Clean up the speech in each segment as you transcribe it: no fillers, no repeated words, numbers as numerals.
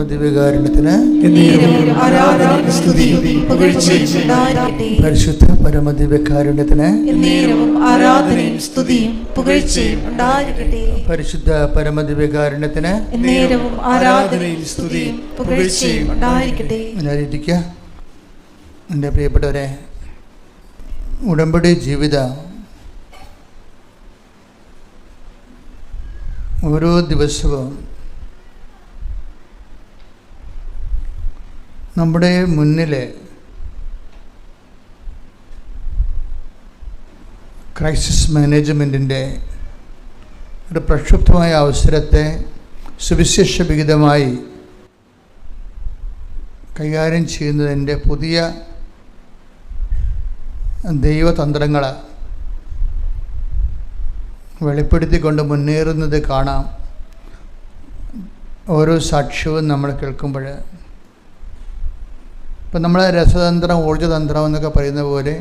പരമദിവ്യകാരുണ്യത്തിന് പരിശുദ്ധ പരമദിവ്യകാരുണ്യത്തിന് പരിശുദ്ധ പരമദിവ്യകാരുണ്യത്തിന് ഞാനിരിക്കുക. എൻ്റെ പ്രിയപ്പെട്ടവരെ, ഉടമ്പടി ജീവിത ഓരോ ദിവസവും നമ്മുടെ മുന്നിൽ ക്രൈസിസ് മാനേജ്മെൻറ്റിൻ്റെ ഒരു പ്രക്ഷുബ്ധമായ അവസരത്തെ സുവിശേഷ വിഹിതമായി കൈകാര്യം ചെയ്യുന്നതിൻ്റെ പുതിയ ദൈവതന്ത്രങ്ങൾ വെളിപ്പെടുത്തിക്കൊണ്ട് മുന്നേറുന്നത് കാണാം. ഓരോ സാക്ഷ്യവും നമ്മൾ കേൾക്കുമ്പോൾ ഇപ്പം നമ്മൾ രസതന്ത്രം, ഊർജ്ജതന്ത്രം എന്നൊക്കെ പറയുന്ന പോലെ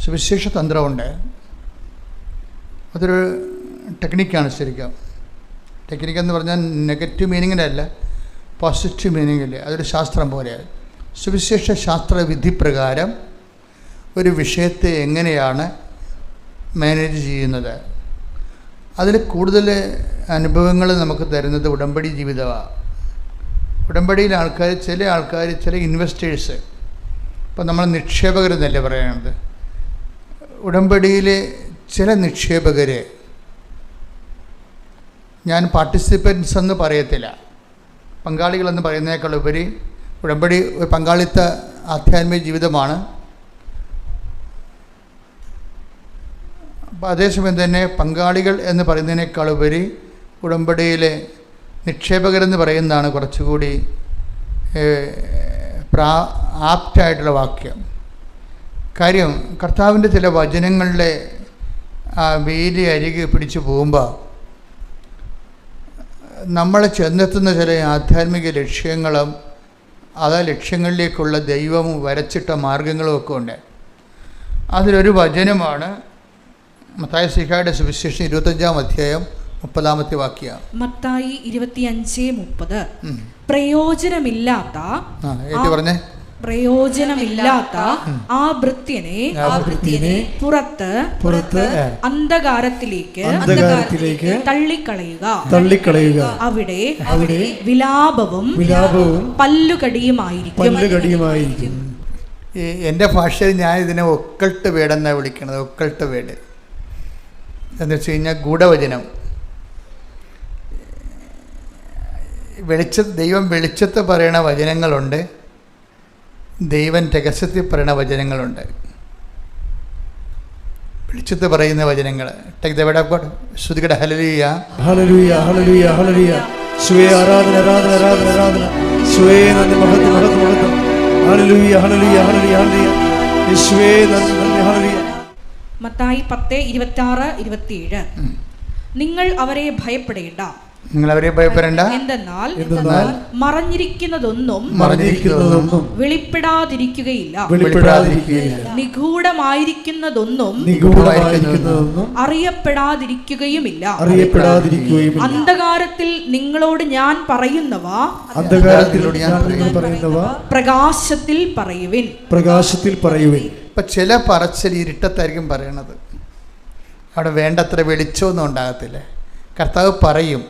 സുവിശേഷ തന്ത്രമുണ്ട്. അതൊരു ടെക്നിക്കാണ് ശരിക്കും. ടെക്നിക്കെന്ന് പറഞ്ഞാൽ നെഗറ്റീവ് മീനിങ്ങിലല്ല, പോസിറ്റീവ് മീനിങ്ങിൽ. അതൊരു ശാസ്ത്രം പോലെയാണ്. സുവിശേഷ ശാസ്ത്ര വിധിപ്രകാരം ഒരു വിഷയത്തെ എങ്ങനെയാണ് മാനേജ് ചെയ്യുന്നത്, അതിൽ കൂടുതൽ അനുഭവങ്ങൾ നമുക്ക് തരുന്നത് ഉടമ്പടി ജീവിതമാണ്. ഉടമ്പടിയിൽ ചില ആൾക്കാർ ചില ഇൻവെസ്റ്റേഴ്സ്, ഇപ്പം നമ്മൾ നിക്ഷേപകരെന്നല്ലേ പറയുന്നത്, ഉടമ്പടിയിൽ ചില നിക്ഷേപകർ, ഞാൻ പാർട്ടിസിപ്പൻസ് എന്ന് പറയത്തില്ല, പങ്കാളികളെന്ന് പറയുന്നതിനേക്കാൾ ഉപരി ഉടമ്പടി ഒരു പങ്കാളിത്ത ആധ്യാത്മിക ജീവിതമാണ്. അപ്പോൾ അതേസമയം തന്നെ പങ്കാളികൾ എന്ന് പറയുന്നതിനേക്കാൾ ഉപരി ഉടമ്പടിയിലെ നിക്ഷേപകരെന്ന് പറയുന്നതാണ് കുറച്ചുകൂടി ആപ്റ്റായിട്ടുള്ള വാക്യം. കാര്യം, കർത്താവിൻ്റെ ചില വചനങ്ങളിലെ വേലി അരികെ പിടിച്ചു പോകുമ്പോൾ നമ്മൾ ചെന്നെത്തുന്ന ചില ആധ്യാത്മിക ലക്ഷ്യങ്ങളും ആ ലക്ഷ്യങ്ങളിലേക്കുള്ള ദൈവം വരച്ചിട്ട മാർഗങ്ങളും ഒക്കെ ഉണ്ട്. അതിലൊരു വചനമാണ് മത്തായി ശ്ലീഹായുടെ സുവിശേഷം 25-ാം അധ്യായം 30-ാമത്തെ വാക്യം. മത്തായി 25:30. പ്രയോജനമില്ലാത്ത ആ ഭൃത്യനെ പുറത്ത് അന്ധകാരത്തിലേക്ക് തള്ളിക്കളയുക. അവിടെ വിലാപവും പല്ലുകടിയുമായിരിക്കും. എൻ്റെ ഭാഷയിൽ ഞാൻ ഇതിനെ ഒക്കൾട്ട് വേടെന്നാണ് വിളിക്കുന്നത്. ഒക്കൾട്ട് വേട് എന്ന് വെച്ച് കഴിഞ്ഞാൽ ഗൂഢവചനം. ദൈവം വെളിച്ചത്ത് പറയണ വചനങ്ങളുണ്ട്, ദൈവം രഹസ്യത്തിൽ പറയണ വചനങ്ങളുണ്ട്. വെളിച്ചത്ത് പറയുന്ന വചനങ്ങൾ. Take the word of God. ശ്രുതികട ഹല്ലേലൂയ ഹല്ലേലൂയ ഹല്ലേലൂയ ഹല്ലേലൂയ. യേശുവേ ആരാധന ആരാധന ആരാധന ആരാധന. യേശുവേ നന്ദി, മഹത്വം മഹത്വം മഹത്വം. ഹല്ലേലൂയ ഹല്ലേലൂയ ഹല്ലേലൂയ ഹല്ലേലൂയ. യേശുവേ നന്ദി നന്ദി ഹല്ലേലൂയ. മത്തായി 10:26-27. നിങ്ങൾ അവരെ ഭയപ്പെടേണ്ട, എന്തെന്നാൽ മറഞ്ഞിരിക്കുന്നതൊന്നും വെളിപ്പെടാതിരിക്കുകയില്ല, നിഗൂഢമായിരിക്കുന്നതൊന്നും അറിയപ്പെടാതിരിക്കുകയുമില്ല. അന്ധകാരത്തിൽ നിങ്ങളോട് ഞാൻ പറയുന്നവ പ്രകാശത്തിൽ പറയുവിൻ. ഇപ്പം ചില പറച്ചിൽ ഇരുട്ടത്തായിരിക്കും പറയണത്. അവിടെ വേണ്ടത്ര വെളിച്ചമൊന്നും ഉണ്ടാകത്തില്ല. കർത്താവ് പറയും,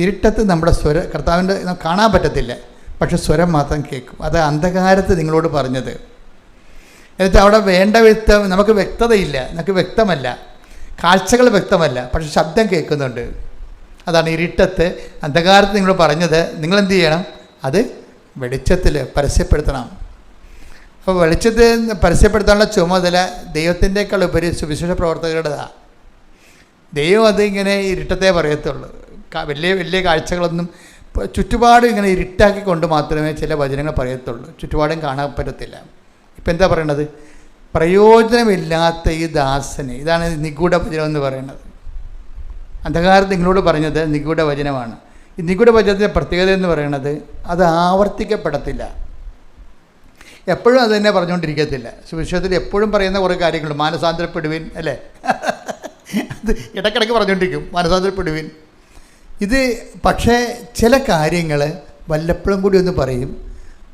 ഇരുട്ടത്ത് നമ്മുടെ കർത്താവിൻ്റെ കാണാൻ പറ്റത്തില്ല, പക്ഷെ സ്വരം മാത്രം കേൾക്കും. അത് അന്ധകാരത്ത് നിങ്ങളോട് പറഞ്ഞത്. എന്നിട്ട് അവിടെ വേണ്ട നമുക്ക് വ്യക്തതയില്ല, നമുക്ക് വ്യക്തമല്ല, കാഴ്ചകൾ വ്യക്തമല്ല, പക്ഷെ ശബ്ദം കേൾക്കുന്നുണ്ട്. അതാണ് ഇരുട്ടത്ത് അന്ധകാരത്ത് നിങ്ങളോട് പറഞ്ഞത്. നിങ്ങളെന്ത് ചെയ്യണം? അത് വെളിച്ചത്തിൽ പരസ്യപ്പെടുത്തണം. അപ്പോൾ വെളിച്ചത്തിൽ പരസ്യപ്പെടുത്താനുള്ള ചുമതല ദൈവത്തിൻ്റെക്കാൾ ഉപരി സുവിശേഷ പ്രവർത്തകരുടേതാണ്. ദൈവം അതിങ്ങനെ ഇരുട്ടത്തെ പറയത്തുള്ളൂ. വലിയ വലിയ കാഴ്ചകളൊന്നും, ചുറ്റുപാടും ഇങ്ങനെ ഇരുട്ടാക്കിക്കൊണ്ട് മാത്രമേ ചില വചനങ്ങൾ പറയത്തുള്ളൂ. ചുറ്റുപാടും കാണാൻ പറ്റത്തില്ല. ഇപ്പം എന്താ പറയണത്? പ്രയോജനമില്ലാത്ത ഈ ദാസന്, ഇതാണ് നിഗൂഢ വചനം എന്ന് പറയുന്നത്. അന്ധകാരം നിങ്ങളോട് പറഞ്ഞത് നിഗൂഢ വചനമാണ്. ഈ നിഗൂഢ വചനത്തിൻ്റെ പ്രത്യേകത എന്ന് പറയുന്നത് അത് ആവർത്തിക്കപ്പെടത്തില്ല. എപ്പോഴും അത് തന്നെ പറഞ്ഞുകൊണ്ടിരിക്കത്തില്ല. സുവിശേഷത്തിൽ എപ്പോഴും പറയുന്ന കുറേ കാര്യങ്ങളുണ്ട്. മാനസാന്തരപ്പെടുവിൻ, അല്ലേ? അത് ഇടയ്ക്കിടയ്ക്ക് പറഞ്ഞുകൊണ്ടിരിക്കും, മാനസാന്തരപ്പെടുവിൻ. ഇത് പക്ഷേ ചില കാര്യങ്ങൾ വല്ലപ്പോഴും കൂടി ഒന്ന് പറയും,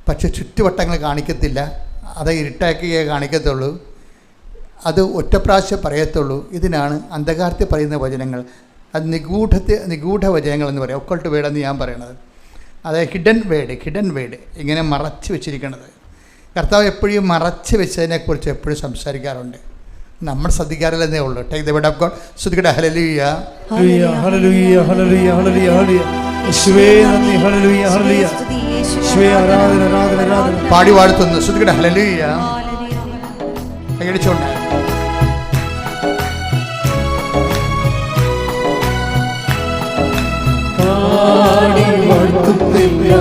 പക്ഷെ ചുറ്റുവട്ടങ്ങൾ കാണിക്കത്തില്ല. അത് ഇരുട്ടാക്കിയേ കാണിക്കത്തുള്ളൂ. അത് ഒറ്റപ്രാവശ്യം പറയത്തുള്ളൂ. ഇതിനാണ് അന്ധകാരത്തിൽ പറയുന്ന വചനങ്ങൾ. അത് നിഗൂഢ വചനങ്ങൾ എന്ന് പറയും, ഒക്കൾട്ട് വേർഡ് എന്ന് ഞാൻ പറയണത്. അതായത് ഹിഡൻ വേർഡ് ഇങ്ങനെ മറച്ച് വെച്ചിരിക്കുന്നത്. കർത്താവ് എപ്പോഴും മറച്ച് വെച്ചതിനെക്കുറിച്ച് എപ്പോഴും സംസാരിക്കാറുണ്ട്. നമ്മൾ ശ്രദ്ധിക്കാറില്ലെന്നേ ഉള്ളൂ. Take the word of God. ശ്രുതികട ഹല്ലേലൂയ ഹല്ലേലൂയ ഹല്ലേലൂയ ഹല്ലേലൂയ ഹല്ലേലൂയ ഹല്ലേലൂയ. യേശുവേ നന്ദി. ഹല്ലേലൂയ ഹല്ലേലൂയ. യേശുവേ ആരാധന ആരാധന ആരാധന. പാടി വാഴ്ത്തുന്നു. ശ്രുതികട ഹല്ലേലൂയ. കൈയടിച്ചോണ്ട് പാടി വാഴ്ത്തുന്നില്ല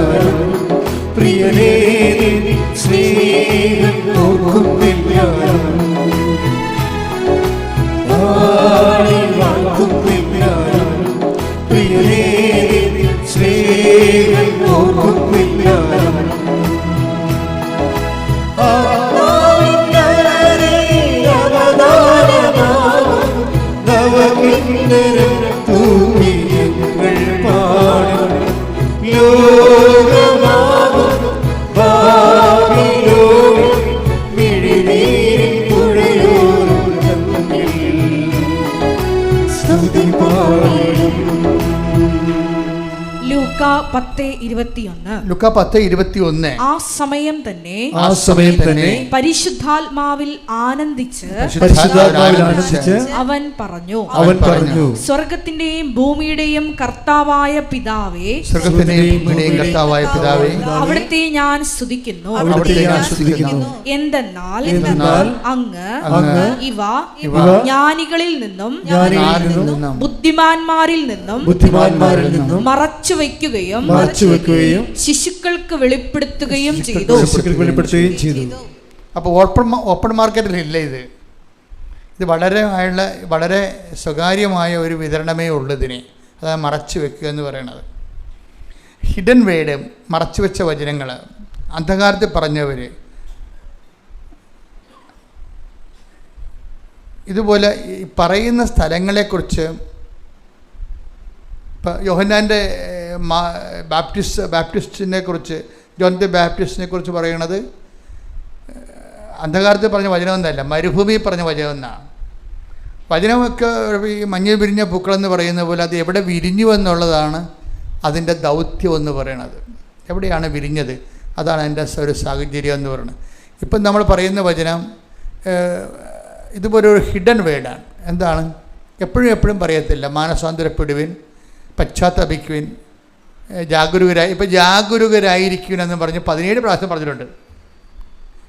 പ്രിയനേ സ്നേഹം നോക്കുന്നില്ല. പാടി വാഴ്ത്തുന്നില്ല പ്രിയനേ സ്നേഹം നോക്കുന്നില്ല. ലൂക്ക 10:21. ലുക്ക 10:21. ആ സമയം തന്നെ പരിശുദ്ധാത്മാവിൽ ആനന്ദിച്ച് അവൻ പറഞ്ഞു, സ്വർഗത്തിന്റെയും ഭൂമിയുടെയും കർത്താവായ പിതാവേ, അവിടുത്തെ ഞാൻ സ്തുതിക്കുന്നു. എന്തെന്നാൽ അങ്ങ് ഇവ ജ്ഞാനികളിൽ നിന്നും ബുദ്ധിമാന്മാരിൽ നിന്നും മറച്ചു വെക്കുകയും ശിശുക്കൾക്ക് വെളിപ്പെടുത്തുകയും ചെയ്തു. അപ്പോൾ ഓപ്പൺ മാർക്കറ്റിൽ ഇല്ല ഇത് വളരെ സ്വകാര്യമായ ഒരു വിതരണമേ ഉള്ളതിനെ. അതാണ് മറച്ചു വെക്കുക എന്ന് പറയുന്നത്. ഹിഡൻ വേർഡ്, മറച്ചു വെച്ച വചനങ്ങൾ, അന്ധകാരത്തിൽ പറഞ്ഞവർ. ഇതുപോലെ പറയുന്ന സ്ഥലങ്ങളെക്കുറിച്ച് ഇപ്പം യോഹന്നാൻ്റെ ബാപ്റ്റിസ്റ്റിനെ കുറിച്ച്, ജോൺ ദി ബാപ്റ്റിസ്റ്റിനെ കുറിച്ച് പറയണത് അന്ധകാരത്തിൽ പറഞ്ഞ വചനമൊന്നല്ല, മരുഭൂമി പറഞ്ഞ വചനമെന്നാണ്. വചനമൊക്കെ ഈ മഞ്ഞൾ വിരിഞ്ഞ പൂക്കളെന്ന് പറയുന്ന പോലെ അത് എവിടെ വിരിഞ്ഞു എന്നുള്ളതാണ് അതിൻ്റെ ദൗത്യം എന്ന് പറയണത്. എവിടെയാണ് വിരിഞ്ഞത്, അതാണ് അതിൻ്റെ ഒരു സാഹചര്യം എന്ന് പറയുന്നത്. ഇപ്പം നമ്മൾ പറയുന്ന വചനം ഇതുപോലെ ഒരു ഹിഡൻ വേർഡാണ്. എന്താണ്? എപ്പോഴും പറയത്തില്ല. മാനസാന്തരപ്പെടുവിൻ, പശ്ചാത്തപിക്കുവിൻ, ഇപ്പം ജാഗരൂകരായിരിക്കുവിൻ എന്ന് പറഞ്ഞ് 17 പ്രാവശ്യം പറഞ്ഞിട്ടുണ്ട്.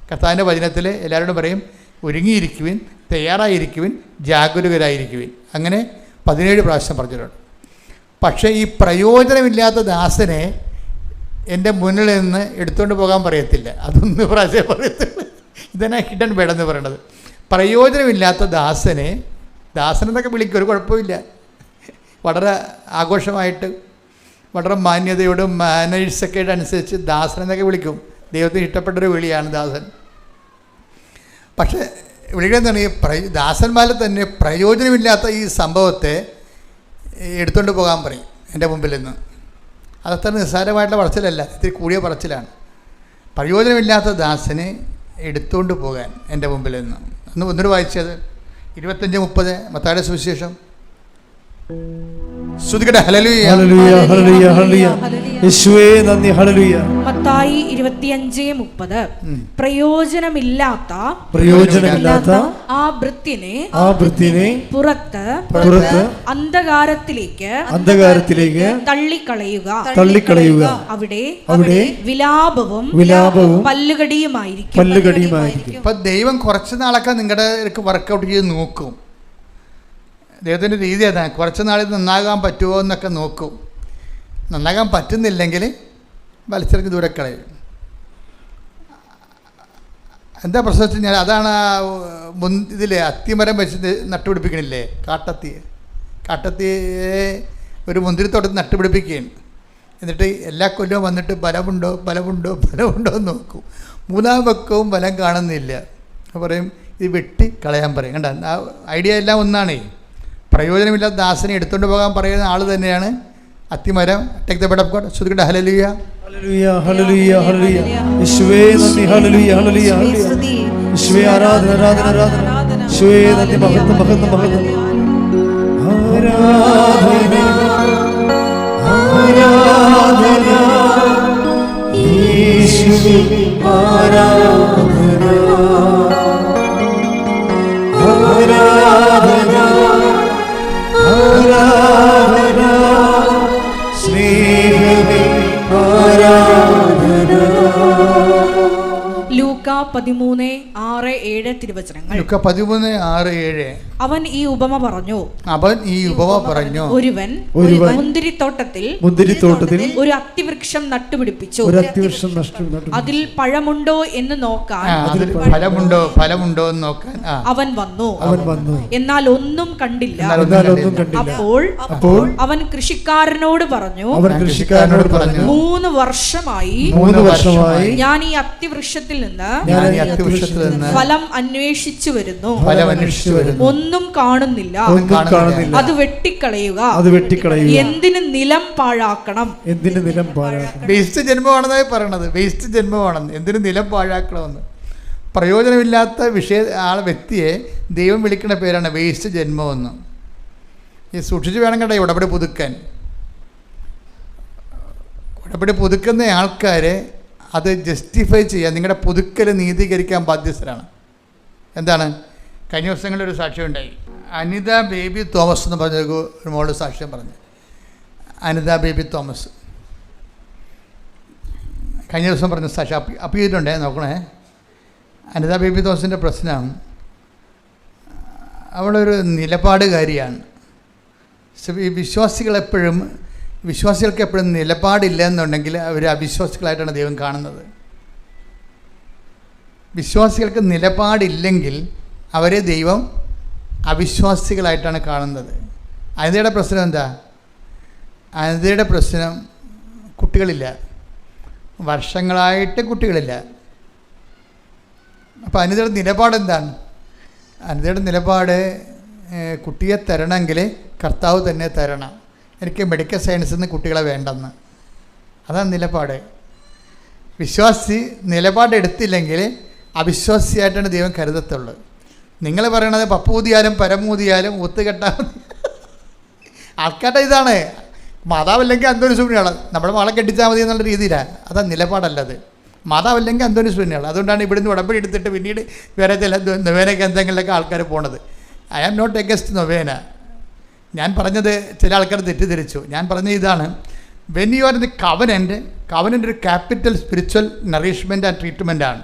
കർത്താവിൻ്റെ വചനത്തിൽ എല്ലാവരോടും പറയും ഒരുങ്ങിയിരിക്കുവിൻ, തയ്യാറായിരിക്കുവിൻ, ജാഗരൂകരായിരിക്കുവിൻ. അങ്ങനെ 17 പ്രാവശ്യം പറഞ്ഞിട്ടുണ്ട്. പക്ഷേ ഈ പ്രയോജനമില്ലാത്ത ദാസനെ എൻ്റെ മുന്നിൽ നിന്ന് എടുത്തുകൊണ്ട് പോകാൻ പറയത്തില്ല. അതൊന്ന് പ്രാവശ്യം പറയത്തില്ല. ഇതാണ് ഹിഡൻ വേർഡ് എന്ന് പറയുന്നത്. പ്രയോജനമില്ലാത്ത ദാസനെന്നൊക്കെ വിളിക്കും, ഒരു കുഴപ്പമില്ല. വളരെ ആഘോഷമായിട്ട് വളരെ മാന്യതയോടും മാനേഴ്സൊക്കെ അനുസരിച്ച് ദാസനെന്നൊക്കെ വിളിക്കും. ദൈവത്തിന് ഇഷ്ടപ്പെട്ടൊരു വിളിയാണ് ദാസൻ. പക്ഷേ വിളിക്കുന്നത് ഈ ദാസന്മാരിൽ തന്നെ പ്രയോജനമില്ലാത്ത ഈ സംഭവത്തെ എടുത്തുകൊണ്ട് പോകാൻ പറയും എൻ്റെ മുമ്പിൽ നിന്ന്. അതത്ര നിസ്സാരമായിട്ടുള്ള പറച്ചിലല്ല, ഇത്തിരി കൂടിയ പറച്ചിലാണ്. പ്രയോജനമില്ലാത്ത ദാസനെ എടുത്തുകൊണ്ട് പോകാൻ എൻ്റെ മുമ്പിൽ നിന്ന്. ഒന്നൂടെ വായിച്ചത് 25:30 മത്തായിയുടെ സുവിശേഷം. ശ്രുതികട ഹല്ലേലൂയ ഹല്ലേലൂയ ഹല്ലേലൂയ ഹല്ലേലൂയ. യേശുവേ നന്ദി. ഹല്ലേലൂയ. മത്തായി 25:30. പ്രയോജനമില്ലാത്ത ആ ഭൃത്യനെ പുറത്ത് അന്ധകാരത്തിലേക്ക് തള്ളിക്കളയുക. അവിടെ വിലാപവും പല്ലുകടിയുമായിരിക്കും. ഇപ്പം ദൈവം കുറച്ച് നാളൊക്കെ നിങ്ങളുടെ വർക്കൗട്ട് ചെയ്ത് നോക്കും. ദൈവത്തിൻ്റെ രീതി അതാണ്. കുറച്ച് നാളിൽ നന്നാകാൻ പറ്റുമോ എന്നൊക്കെ നോക്കും. നന്നാകാൻ പറ്റുന്നില്ലെങ്കിൽ മത്സരക്ക് ദൂരെ കളയും. എന്താ പ്രശ്നം വെച്ച് കഴിഞ്ഞാൽ അതാണ് ഇതിൽ അത്തിമരം വെച്ച് നട്ടുപിടിപ്പിക്കണില്ലേ, കാട്ടത്തിയെ ഒരു മുന്തിരിത്തോട്ടത്തിൽ നട്ടുപിടിപ്പിക്കുകയാണ്. എന്നിട്ട് എല്ലാ കൊല്ലവും വന്നിട്ട് ബലമുണ്ടോ എന്ന് നോക്കും. 3-ാം പക്കവും ബലം കാണുന്നില്ല. പറയും ഇത് വെട്ടി കളയാൻ പറയും. കണ്ട, ഐഡിയ എല്ലാം ഒന്നാണേ. പ്രയോജനമില്ലാത്ത ദാസനെ എടുത്തുകൊണ്ട് പോകാൻ പറയുന്ന ആൾ തന്നെയാണ് അത്തിമരം. Take the bed of God. ശ്രുതികട ഹല്ലേലൂയ. ഹല്ലേലൂയ ഹല്ലേലൂയ ഹല്ലേലൂയ. യേശുവേ നന്ദി. ഹല്ലേലൂയ ഹല്ലേലൂയ ഹല്ലേലൂയ. യേശുവേ ആരാധന ആരാധന ആരാധന. യേശുവേ നന്ദി. മഹത്വം മഹത്വം മഹത്വം. ആരാധന ആരാധന യേശുവേ ആരാധന ആരാധന ആരാധന സ്നേഹമേ ആരാധന. ലൂക്ക 13:6-7 തിരുവചനങ്ങൾ. ലൂക്ക 13:6-7. അവൻ ഈ ഉപമ പറഞ്ഞു. ഒരുവൻ മുന്തിരിത്തോട്ടത്തിൽ ഒരു അത്തിവൃക്ഷം നട്ടുപിടിപ്പിച്ചു. അതിൽ പഴമുണ്ടോ എന്ന് നോക്കാൻ ഫലമുണ്ടോ എന്ന് നോക്കാൻ അവൻ വന്നു. എന്നാൽ ഒന്നും കണ്ടില്ല. അപ്പോൾ അവൻ കൃഷിക്കാരനോട് പറഞ്ഞു, 3 വർഷമായി ഞാൻ ഈ അത്തിവൃക്ഷത്തിൽ നിന്ന് ഫലം അന്വേഷിച്ചു വരുന്നു, ഒന്നും കാണുന്നില്ല. അത് വെട്ടിക്കളയുക. എന്തിന് നിലം പാഴാക്കണം? വേസ്റ്റ് ജന്മമാണെന്നായി പറയണത്. വേസ്റ്റ് ജന്മമാണെന്ന്. എന്തിന് നിലം പാഴാക്കണമെന്ന്. പ്രയോജനമില്ലാത്ത വ്യക്തിയെ ദൈവം വിളിക്കുന്ന പേരാണ് വേസ്റ്റ് ജന്മമെന്ന്. ഈ സൂക്ഷിച്ച് വേണം കേട്ടോ ഉടമ്പടി പുതുക്കാൻ. ഉടമ്പടി പുതുക്കുന്ന ആൾക്കാരെ അത് ജസ്റ്റിഫൈ ചെയ്യാൻ, നിങ്ങളുടെ പുതുക്കൽ നീതീകരിക്കാൻ ബാധ്യസ്ഥരാണ്. എന്താണ്? കഴിഞ്ഞ ദിവസങ്ങളിൽ ഒരു സാക്ഷ്യം ഉണ്ടായി. അനിത ബേബി തോമസ് എന്ന് പറഞ്ഞ ഒരു മോള് സാക്ഷ്യം പറഞ്ഞു. അനിത ബേബി തോമസ് കഴിഞ്ഞ ദിവസം പറഞ്ഞ സാക്ഷ്യം അപ്പ് ചെയ്തിട്ടുണ്ടേ, നോക്കണേ. അനിത ബേബി തോമസിൻ്റെ പ്രശ്നം, അവളൊരു നിലപാടുകാരിയാണ്. ഈ വിശ്വാസികൾക്ക് എപ്പോഴും നിലപാടില്ല എന്നുണ്ടെങ്കിൽ അവർ അവിശ്വാസികളായിട്ടാണ് ദൈവം കാണുന്നത്. വിശ്വാസികൾക്ക് നിലപാടില്ലെങ്കിൽ അവരെ ദൈവം അവിശ്വാസികളായിട്ടാണ് കാണുന്നത്. അനിതയുടെ പ്രശ്നം എന്താ? അനിതയുടെ പ്രശ്നം കുട്ടികളില്ല. വർഷങ്ങളായിട്ട് കുട്ടികളില്ല. അപ്പോൾ അനിതയുടെ നിലപാട് എന്താണ്? അനിതയുടെ നിലപാട്, കുട്ടിയെ തരണമെങ്കിൽ കർത്താവ് തന്നെ തരണം. എനിക്ക് മെഡിക്കൽ സയൻസിൽ നിന്ന് കുട്ടികളെ വേണ്ടെന്ന്. അതാണ് നിലപാട്. വിശ്വാസി നിലപാടെടുത്തില്ലെങ്കിൽ അവിശ്വാസിയായിട്ടാണ് ദൈവം കരുതത്തുള്ളൂ. നിങ്ങൾ പറയണത് പപ്പൂതിയാലും പരമൂതിയാലും ഒത്തുകെട്ടാൽ ആൾക്കാരുടെ ഇതാണ്. മാതാവല്ലെങ്കിൽ അന്തോണി സൂര്യനാണ്. നമ്മുടെ മകളെ കെട്ടിച്ചാൽ മതി എന്നുള്ള രീതിയിലാണ്. അതാണ് നിലപാടല്ലത്. മാതാവല്ലെങ്കിൽ അന്തോണി സൂര്യനാണ്. അതുകൊണ്ടാണ് ഇവിടുന്ന് ഉടമ്പടി എടുത്തിട്ട് പിന്നീട് വേറെ ചില നൊവേനയ്ക്ക് എന്തെങ്കിലുമൊക്കെ ആൾക്കാർ പോണത്. ഐ ആം നോട്ട് എഗൻസ്റ്റ് നൊവേന. ഞാൻ പറഞ്ഞത് ചില ആൾക്കാർ തെറ്റിദ്ധരിച്ചു. ഞാൻ പറഞ്ഞ ഇതാണ്, when you are in the covenant ഒരു ക്യാപിറ്റൽ സ്പിരിച്വൽ നറിഷ്മെൻറ്റ് ആൻഡ് ട്രീറ്റ്മെൻറ്റാണ്.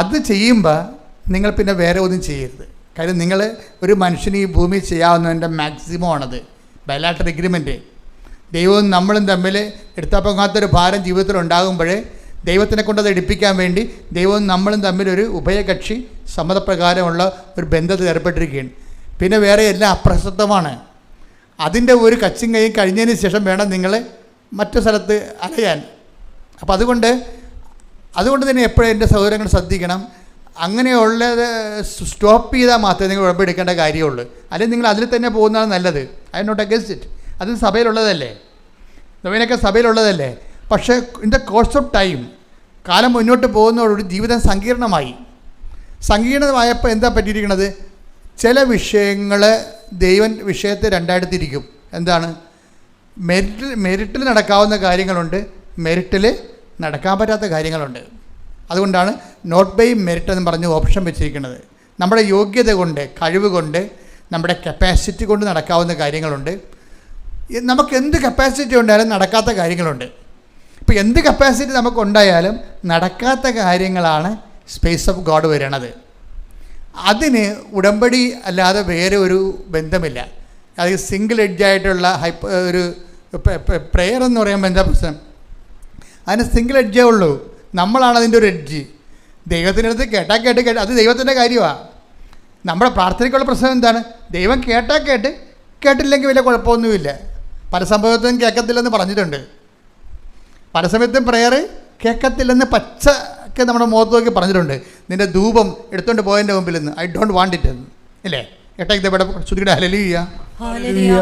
അത് ചെയ്യുമ്പോൾ നിങ്ങൾ പിന്നെ വേറെ ഒന്നും ചെയ്യരുത്. കാര്യം നിങ്ങൾ ഒരു മനുഷ്യന് ഈ ഭൂമി ചെയ്യാവുന്നതിൻ്റെ മാക്സിമം ആണത്. ബയലാറ്റർ എഗ്രിമെൻറ്റ്. ദൈവവും നമ്മളും തമ്മിൽ എടുത്താപ്പൊങ്ങാത്തൊരു ഭാരം ജീവിതത്തിൽ ഉണ്ടാകുമ്പോൾ ദൈവത്തിനെ കൊണ്ടത് എടുപ്പിക്കാൻ വേണ്ടി ദൈവവും നമ്മളും തമ്മിലൊരു ഉഭയകക്ഷി സമ്മതപ്രകാരമുള്ള ഒരു ബന്ധത്തിൽ ഏർപ്പെട്ടിരിക്കുകയാണ്. പിന്നെ വേറെ എല്ലാം അപ്രസക്തമാണ്. അതിൻ്റെ ഒരു കച്ചും കൈയും കഴിഞ്ഞതിന് ശേഷം വേണം നിങ്ങൾ മറ്റു സ്ഥലത്ത് അലയാൻ. അപ്പോൾ അതുകൊണ്ട് തന്നെ എപ്പോഴും എൻ്റെ സഹോദരങ്ങൾ ശ്രദ്ധിക്കണം. അങ്ങനെയുള്ളത് സ്റ്റോപ്പ് ചെയ്താൽ മാത്രമേ നിങ്ങൾ ഉടമ്പെടുക്കേണ്ട കാര്യമുള്ളൂ. അല്ലെങ്കിൽ നിങ്ങൾ അതിൽ തന്നെ പോകുന്നതാണ് നല്ലത്. I not against it. അത് സഭയിലുള്ളതല്ലേ, നവീനൊക്കെ സഭയിലുള്ളതല്ലേ. പക്ഷേ in the course of time, കാലം മുന്നോട്ട് പോകുന്നതോടുകൂടി ജീവിതം സങ്കീർണമായപ്പോൾ എന്താ പറ്റിയിരിക്കുന്നത്? ചില വിഷയങ്ങൾ ദൈവം വിഷയത്തെ രണ്ടായിട്ട് തിരിക്കും. എന്താണ്? മെരിറ്റിൽ നടക്കാവുന്ന കാര്യങ്ങളുണ്ട്, മെരിറ്റിൽ നടക്കാൻ പറ്റാത്ത കാര്യങ്ങളുണ്ട്. അതുകൊണ്ടാണ് നോട്ട് ബൈ മെരിറ്റ് എന്ന് പറഞ്ഞ് ഓപ്ഷൻ വെച്ചിരിക്കുന്നത്. നമ്മുടെ യോഗ്യത കൊണ്ട്, കഴിവ് കൊണ്ട്, നമ്മുടെ കപ്പാസിറ്റി കൊണ്ട് നടക്കാവുന്ന കാര്യങ്ങളുണ്ട്. നമുക്ക് എന്ത് കപ്പാസിറ്റി ഉണ്ടായാലും നടക്കാത്ത കാര്യങ്ങളുണ്ട്. ഇപ്പോൾ എന്ത് കപ്പാസിറ്റി നമുക്കുണ്ടായാലും നടക്കാത്ത കാര്യങ്ങളാണ് സ്പേസ് ഓഫ് ഗോഡ് വരണത്. അതിന് ഉടമ്പടി അല്ലാതെ വേറെ ഒരു ബന്ധമില്ല. അത് സിംഗിൾ എഡ്ജായിട്ടുള്ള ഒരു പ്രെയർ എന്ന് പറയുമ്പോൾ എന്താ പ്രശ്നം? അതിന് സിംഗിൾ എഡ്ജേ ഉള്ളൂ. നമ്മളാണ് അതിൻ്റെ ഒരു എഡ്ജ്. ദൈവത്തിൻ്റെ അടുത്ത് കേട്ട് അത് ദൈവത്തിൻ്റെ കാര്യമാണ്. നമ്മുടെ പ്രാർത്ഥനയ്ക്കുള്ള പ്രശ്നം എന്താണ്? ദൈവം കേട്ടില്ലെങ്കിൽ വലിയ കുഴപ്പമൊന്നുമില്ല. പല സംഭവത്തും കേൾക്കത്തില്ലെന്ന് പറഞ്ഞിട്ടുണ്ട്. പല സമയത്തും പ്രെയർ കേൾക്കത്തില്ലെന്ന് പച്ചക്ക് നമ്മുടെ മുഖത്ത് നോക്കി പറഞ്ഞിട്ടുണ്ട്. നിൻ്റെ ധൂപം എടുത്തുകൊണ്ട് പോയതിൻ്റെ മുമ്പിൽ നിന്ന് ഐ ഡോണ്ട് വാണ്ട് ഇറ്റ് എന്ന്, ഇല്ലേ? ഹല്ലേലൂയ ഹല്ലേലൂയ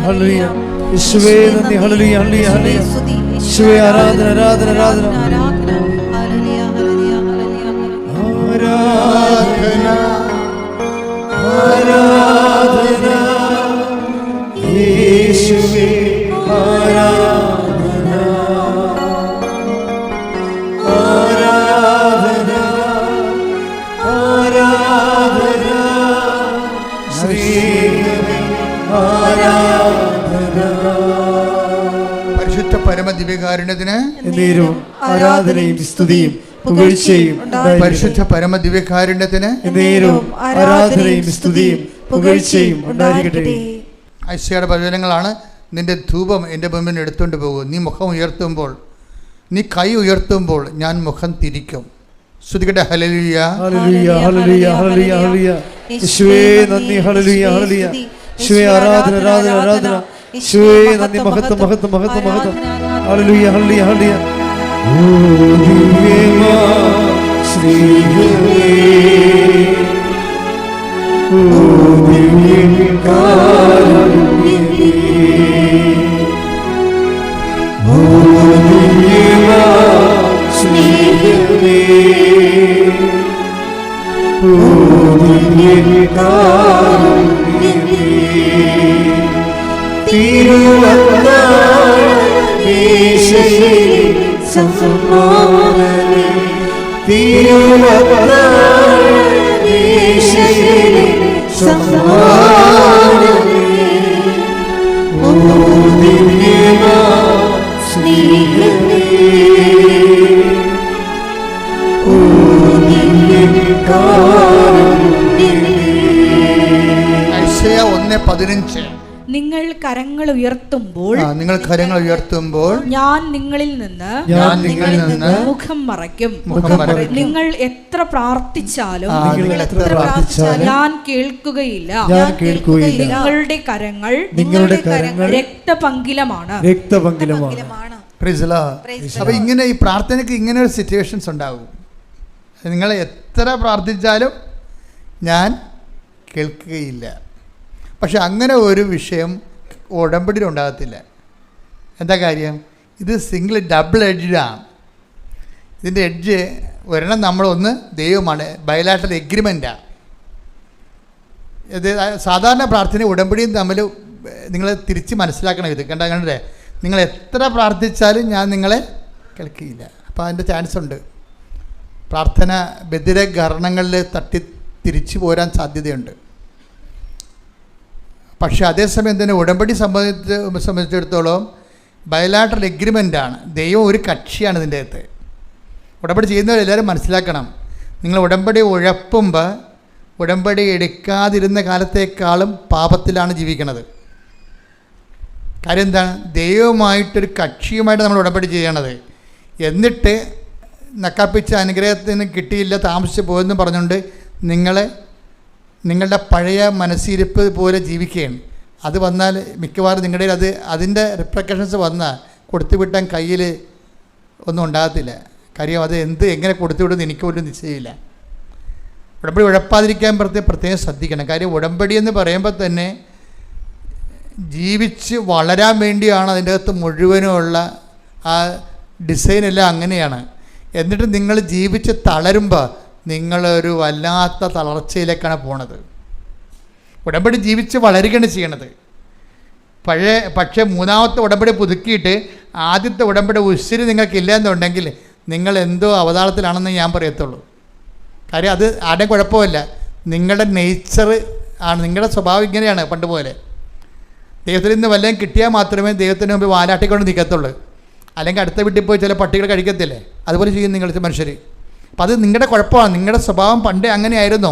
ഹല്ലേലൂയ. യേശുവേ നന്ദി. ഹല്ലേലൂയ ഹല്ലേലൂയ ഹല്ലേലൂയ. യേശുവേ ആരാധന ആരാധന ആരാധന ആരാധന ആരാധന യേശുവേ ആരാധന ആരാധന ആരാധന ശ്രീഹരി ആരാധന. പരിശുദ്ധ പരമ ദിവ്യകാരുണ്യത്തിന് എന്നേരവും ആരാധനയും സ്തുതിയും പുകഴ്ചയും പരിശുദ്ധ പരമ ദിവ്യകാരുണ്യത്തിന് എന്നേരവും ആരാധനയും സ്തുതിയും പുകഴ്ചയും ഉണ്ടായിരിക്കട്ടെ. ഐശയുടെ പ്രവചനങ്ങളാണ്. നിന്റെ ധൂപം എൻ്റെ മുമ്പിൽ എടുത്തുകൊണ്ട് പോകും. നീ മുഖം ഉയർത്തുമ്പോൾ, നീ കൈ ഉയർത്തുമ്പോൾ ഞാൻ മുഖം തിരിക്കും. ശ്രുതികട്ടെ. ഹല്ലേലൂയ ഹല്ലേലൂയ ഹല്ലേലൂയ ഹല്ലേലൂയ ഹല്ലേലൂയ. യേശുവേ നന്ദി. ഹല്ലേലൂയ ഹല്ലേലൂയ. യേശുവേ ആരാധന ആരാധന ആരാധന. യേശുവേ നന്ദി. മഹത്വം മഹത്വം മഹത്വം മഹത്വം. ഹല്ലേലൂയ ഹല്ലേലൂയ ഹല്ലേലൂയ. ഓ ദിവ്യമാ ശ്രീഹരി ഓ ദിവ്യകാരുണ്യമേ ഓ ദിവ്യമാ ശ്രീഹരി ഓ ദിവ്യകാരുണ്യമേ തിരുവത്താഴമേശയിൽ സമ്മാനമേ തിരുവത്താഴമേശയിൽ സമ്മാനമേ ഓ ദിവ്യമാ സ്നേഹമേ ഓ ദിവ്യകാരുണ്യമേ. ഐശയ്യ 1:15. നിങ്ങൾ കരങ്ങൾ ഉയർത്തുമ്പോൾ നിങ്ങൾ കരങ്ങൾ ഉയർത്തുമ്പോൾ ഞാൻ നിങ്ങളിൽ നിന്ന് മുഖം മറയ്ക്കും. നിങ്ങൾ എത്ര പ്രാർത്ഥിച്ചാലും ഞാൻ കേൾക്കുകയില്ല. നിങ്ങളുടെ കരങ്ങൾ രക്തപങ്കിലമാണ്. അപ്പൊ ഇങ്ങനെ ഈ പ്രാർത്ഥനയ്ക്ക് ഇങ്ങനെ ഒരു സിറ്റുവേഷൻസ് ഉണ്ടാകും. നിങ്ങൾ എത്ര പ്രാർത്ഥിച്ചാലും ഞാൻ കേൾക്കുകയില്ല. പക്ഷെ അങ്ങനെ ഒരു വിഷയം ഉടമ്പടിയിൽ ഉണ്ടാകത്തില്ല. എന്താ കാര്യം? ഇത് സിംഗിൾ ഡബിൾ എഡ്ജാണ്. ഇതിൻ്റെ എഡ്ജ് ഒരെണ്ണം നമ്മളൊന്ന് ദൈവമാണ്, ബയലാറ്ററൽ എഗ്രിമെൻറ്റാണ്. ഇത് സാധാരണ പ്രാർത്ഥന ഉടമ്പടിയും തമ്മിൽ നിങ്ങൾ തിരിച്ച് മനസ്സിലാക്കണം. ഇത് കണ്ടേ, നിങ്ങൾ എത്ര പ്രാർത്ഥിച്ചാലും ഞാൻ നിങ്ങളെ കേൾക്കുകയില്ല. അപ്പോൾ അതിൻ്റെ ചാൻസ് ഉണ്ട്. പ്രാർത്ഥന ബധിരകരണങ്ങളിൽ തട്ടി തിരിച്ചു പോരാൻ സാധ്യതയുണ്ട്. പക്ഷേ അതേസമയം തന്നെ ഉടമ്പടി സംബന്ധിച്ചിടത്തോളം ബയലാറ്ററൽ എഗ്രിമെൻ്റാണ്. ദൈവം ഒരു കക്ഷിയാണ് ഇതിൻ്റെ അകത്ത്. ഉടമ്പടി ചെയ്യുന്നവരെല്ലാവരും മനസ്സിലാക്കണം. നിങ്ങൾ ഉടമ്പടി ഉഴപ്പുമ്പോൾ ഉടമ്പടി എടുക്കാതിരുന്ന കാലത്തേക്കാളും പാപത്തിലാണ് ജീവിക്കുന്നത്. കാര്യം എന്താണ്? ദൈവമായിട്ടൊരു കക്ഷിയുമായിട്ട് നമ്മൾ ഉടമ്പടി ചെയ്യണത്. എന്നിട്ട് നക്കാപ്പിച്ച അനുഗ്രഹത്തിന് കിട്ടിയില്ല, താമസിച്ച് പോയെന്ന് പറഞ്ഞുകൊണ്ട് നിങ്ങളുടെ പഴയ മനസ്സിരിപ്പ് പോലെ ജീവിക്കുകയാണ്. അത് വന്നാൽ മിക്കവാറും നിങ്ങളുടെ അതിൻ്റെ റിപ്രക്കഷൻസ് വന്നാൽ കൊടുത്തുവിട്ടാൻ കയ്യിൽ ഒന്നും ഉണ്ടാകത്തില്ല. കാര്യം അത് എങ്ങനെ കൊടുത്തുവിടുമെന്ന് എനിക്ക് പോലും നിശ്ചയമില്ല. ഉടമ്പടി ഉഴപ്പാതിരിക്കാൻ പ്രത്യേകം ശ്രദ്ധിക്കണം. കാര്യം ഉടമ്പടി എന്ന് പറയുമ്പോൾ തന്നെ ജീവിച്ച് വളരാൻ വേണ്ടിയാണ് അതിൻ്റെ അകത്ത് മുഴുവനുമുള്ള ആ ഡിസൈനെല്ലാം അങ്ങനെയാണ്. എന്നിട്ട് നിങ്ങൾ ജീവിച്ച് തളരുമ്പോൾ നിങ്ങളൊരു വല്ലാത്ത തളർച്ചയിലേക്കാണ് പോണത്. ഉടമ്പടി ജീവിച്ച് വളരുകയാണ് ചെയ്യണത്. പക്ഷേ മൂന്നാമത്തെ ഉടമ്പടി പുതുക്കിയിട്ട് ആദ്യത്തെ ഉടമ്പടി ഉശിരി നിങ്ങൾക്കില്ല എന്നുണ്ടെങ്കിൽ നിങ്ങൾ എന്തോ അവതാളത്തിലാണെന്ന് ഞാൻ പറയത്തുള്ളൂ. കാര്യം അത് ആരുടെയും കുഴപ്പമില്ല, നിങ്ങളുടെ നേച്ചർ ആണ്, നിങ്ങളുടെ സ്വഭാവം ഇങ്ങനെയാണ്. പണ്ട് പോലെ ദൈവത്തിൽ നിന്ന് വല്ലതും കിട്ടിയാൽ മാത്രമേ ദൈവത്തിന് മുമ്പ് വാലാട്ടിക്കൊണ്ട് നിൽക്കത്തുള്ളൂ. അല്ലെങ്കിൽ അടുത്ത വീട്ടിൽ പോയി ചില പട്ടികൾ കഴിക്കത്തില്ലേ, അതുപോലെ ചെയ്യും നിങ്ങൾ മനുഷ്യർ. അപ്പം അത് നിങ്ങളുടെ കുഴപ്പമാണ്. നിങ്ങളുടെ സ്വഭാവം പണ്ടേ അങ്ങനെയായിരുന്നു.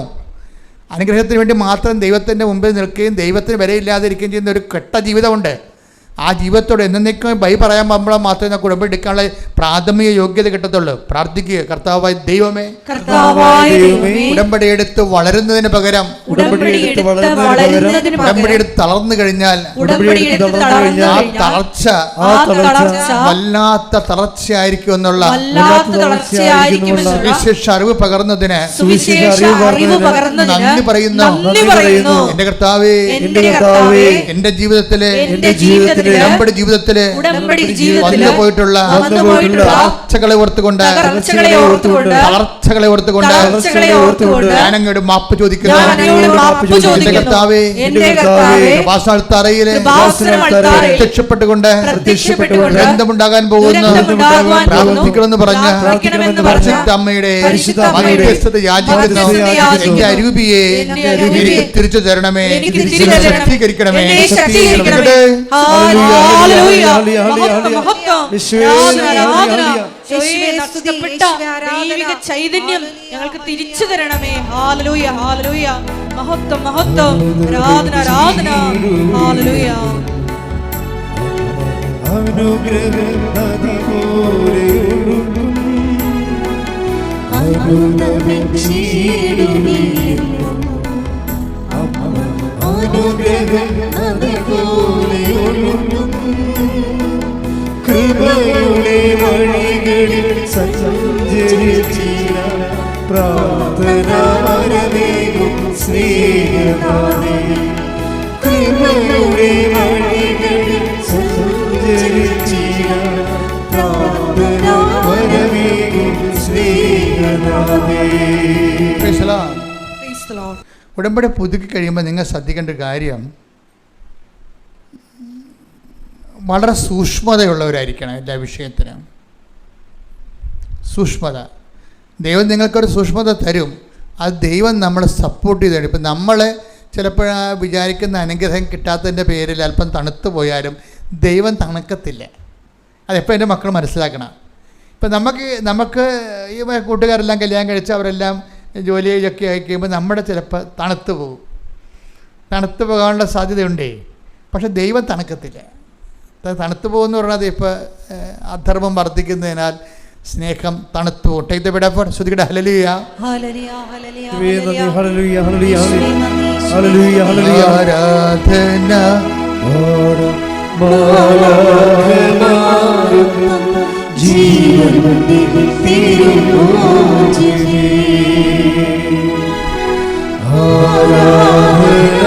അനുഗ്രഹത്തിന് വേണ്ടി മാത്രം ദൈവത്തിൻ്റെ മുമ്പിൽ നിൽക്കുകയും ദൈവത്തിന് വിലയില്ലാതിരിക്കുകയും ചെയ്യുന്ന ഒരു കെട്ട ജീവിതമുണ്ട്. ആ ജീവിതത്തോട് എന്നേക്കും ബൈ പറയാൻ പോകുമ്പോൾ മാത്രമേ നമുക്ക് ഉടമ്പടി എടുക്കാനുള്ള പ്രാഥമിക യോഗ്യത കിട്ടത്തുള്ളൂ. പ്രാർത്ഥിക്കുക, കർത്താവായ ദൈവമേ, ഉടമ്പടി എടുത്ത് വളരുന്നതിന് പകരം ഉടമ്പടി എടുത്ത് തളർന്നു കഴിഞ്ഞാൽ ആ തളർച്ച വല്ലാത്ത തളർച്ചയായിരിക്കും എന്നുള്ള സുവിശേഷ അറിവ് പകർന്നതിന് നന്ദി പറയുന്നു. എന്റെ കർത്താവേ, എന്റെ ജീവിതത്തിലെ ഉടമ്പടി ജീവിതത്തില് വന്നു പോയിട്ടുള്ള തളർച്ചകളെ ഓർത്തുകൊണ്ട് ഞാനങ്ങോട്ട് മാപ്പ് ചോദിക്കുന്നു. പ്രത്യക്ഷപ്പെട്ടുകൊണ്ട് ബന്ധമുണ്ടാകാൻ പോകുന്ന പ്രാർത്ഥിക്കണമെന്ന് പറഞ്ഞ പരിശുദ്ധ അമ്മയുടെ യാചിക്കുന്നു. എന്റെ അരൂപിയെ എനിക്ക് തിരിച്ചു തരണമേ, ശക്തീകരിക്കണമേ. ദൈവിക ചൈതന്യം ഞങ്ങൾക്ക് തിരിച്ചു തരണമേ. ഹല്ലേലൂയ, ഹല്ലേലൂയ. മഹത്വം, മഹത്വം. ആരാധന, ആരാധന. ഹല്ലേലൂയ. കൃപയുടെ വഴികളിൽ സഞ്ചരിച്ചിട പ്രാർത്ഥന വരവേകും സ്നേഹനാഥേ. കൃപയുടെ വഴികളിൽ സഞ്ചരിച്ചിട പ്രാർത്ഥന വരവേകും സ്നേഹനാഥേ. ഉടമ്പടി പുതുക്കി കഴിയുമ്പോൾ നിങ്ങൾ ശ്രദ്ധിക്കേണ്ട കാര്യം, വളരെ സൂക്ഷ്മതയുള്ളവരായിരിക്കണം എല്ലാ വിഷയത്തിനും. സൂക്ഷ്മത, ദൈവം നിങ്ങൾക്കൊരു സൂക്ഷ്മത തരും. അത് ദൈവം നമ്മളെ സപ്പോർട്ട് ചെയ്ത് തരും. ഇപ്പം നമ്മൾ ചിലപ്പോൾ വിചാരിക്കുന്ന അനുഗ്രഹം കിട്ടാത്തതിൻ്റെ പേരിൽ അല്പം തണുത്തു പോയാലും ദൈവം തണുക്കത്തില്ല. അതെപ്പോൾ എൻ്റെ മക്കൾ മനസ്സിലാക്കണം. ഇപ്പം നമുക്ക് ഈ കൂട്ടുകാരെല്ലാം കല്യാണം കഴിച്ച് അവരെല്ലാം ജോലിയൊക്കെ ആയി കഴിയുമ്പോൾ നമ്മുടെ ചിലപ്പോൾ തണുത്തു പോകും. തണുത്തു പോകാനുള്ള സാധ്യതയുണ്ടേ. പക്ഷെ ദൈവം തണുക്കത്തില്ല. തണുത്തു പോകുമെന്ന് പറഞ്ഞാൽ ഇപ്പോൾ അധർമ്മം വർദ്ധിക്കുന്നതിനാൽ സ്നേഹം തണുത്തു പോകും. ടേക്ക് ദ ബെഡ് ഓഫ് ശ്രുതിയുടെ ഹല്ലേലൂയ, ഹല്ലേലൂയ, ഹല്ലേലൂയ, ഹല്ലേലൂയ, ഹല്ലേലൂയ, ഹല്ലേലൂയ. ആരാധന ജീവൻ തിരുമോചനേ, ആരാധന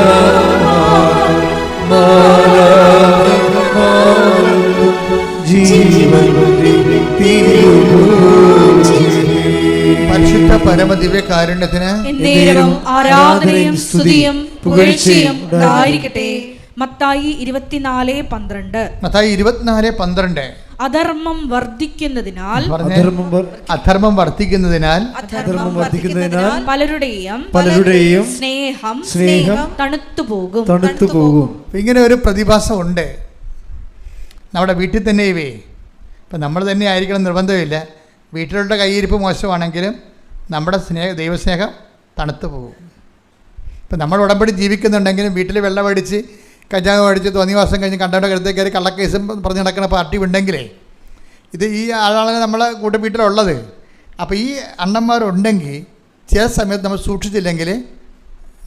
പരിശുദ്ധ പരമദിവ്യകാരുണ്യത്തിന് ആരാധനയും സ്തുതിയും പുകഴ്ചയും ഉണ്ടായിരിക്കട്ടെ. മത്തായി 24:12. അധർമ്മം വർദ്ധിക്കുന്നതിനാൽ പലരുടെയും സ്നേഹം തണുത്തു പോകും. ഇങ്ങനെ ഒരു പ്രതിഭാസം ഉണ്ട് നമ്മുടെ വീട്ടിൽ തന്നെ. ഇപ്പം നമ്മൾ തന്നെ ആയിരിക്കണം നിർബന്ധമില്ല. വീട്ടിലുള്ള കയ്യിരിപ്പ് മോശമാണെങ്കിലും നമ്മുടെ ദൈവസ്നേഹം തണുത്തു പോകും. ഇപ്പം നമ്മൾ ഉടമ്പടി ജീവിക്കുന്നുണ്ടെങ്കിലും വീട്ടിൽ വെള്ളം അടിച്ച് കഞ്ചാവ് അടിച്ച് തോന്നിവാസം കഴിഞ്ഞ് കണ്ടവരുടെ കരുത്തേക്ക് കയറി കള്ളക്കേസും പറഞ്ഞ് നടക്കുന്ന പാർട്ടി ഉണ്ടെങ്കിലേ ഇത് ഈ ആളാണ് നമ്മളെ കൂട്ടം വീട്ടിലുള്ളത്. അപ്പോൾ ഈ അണ്ണന്മാരുണ്ടെങ്കിൽ ചില സമയത്ത് നമ്മൾ സൂക്ഷിച്ചില്ലെങ്കിൽ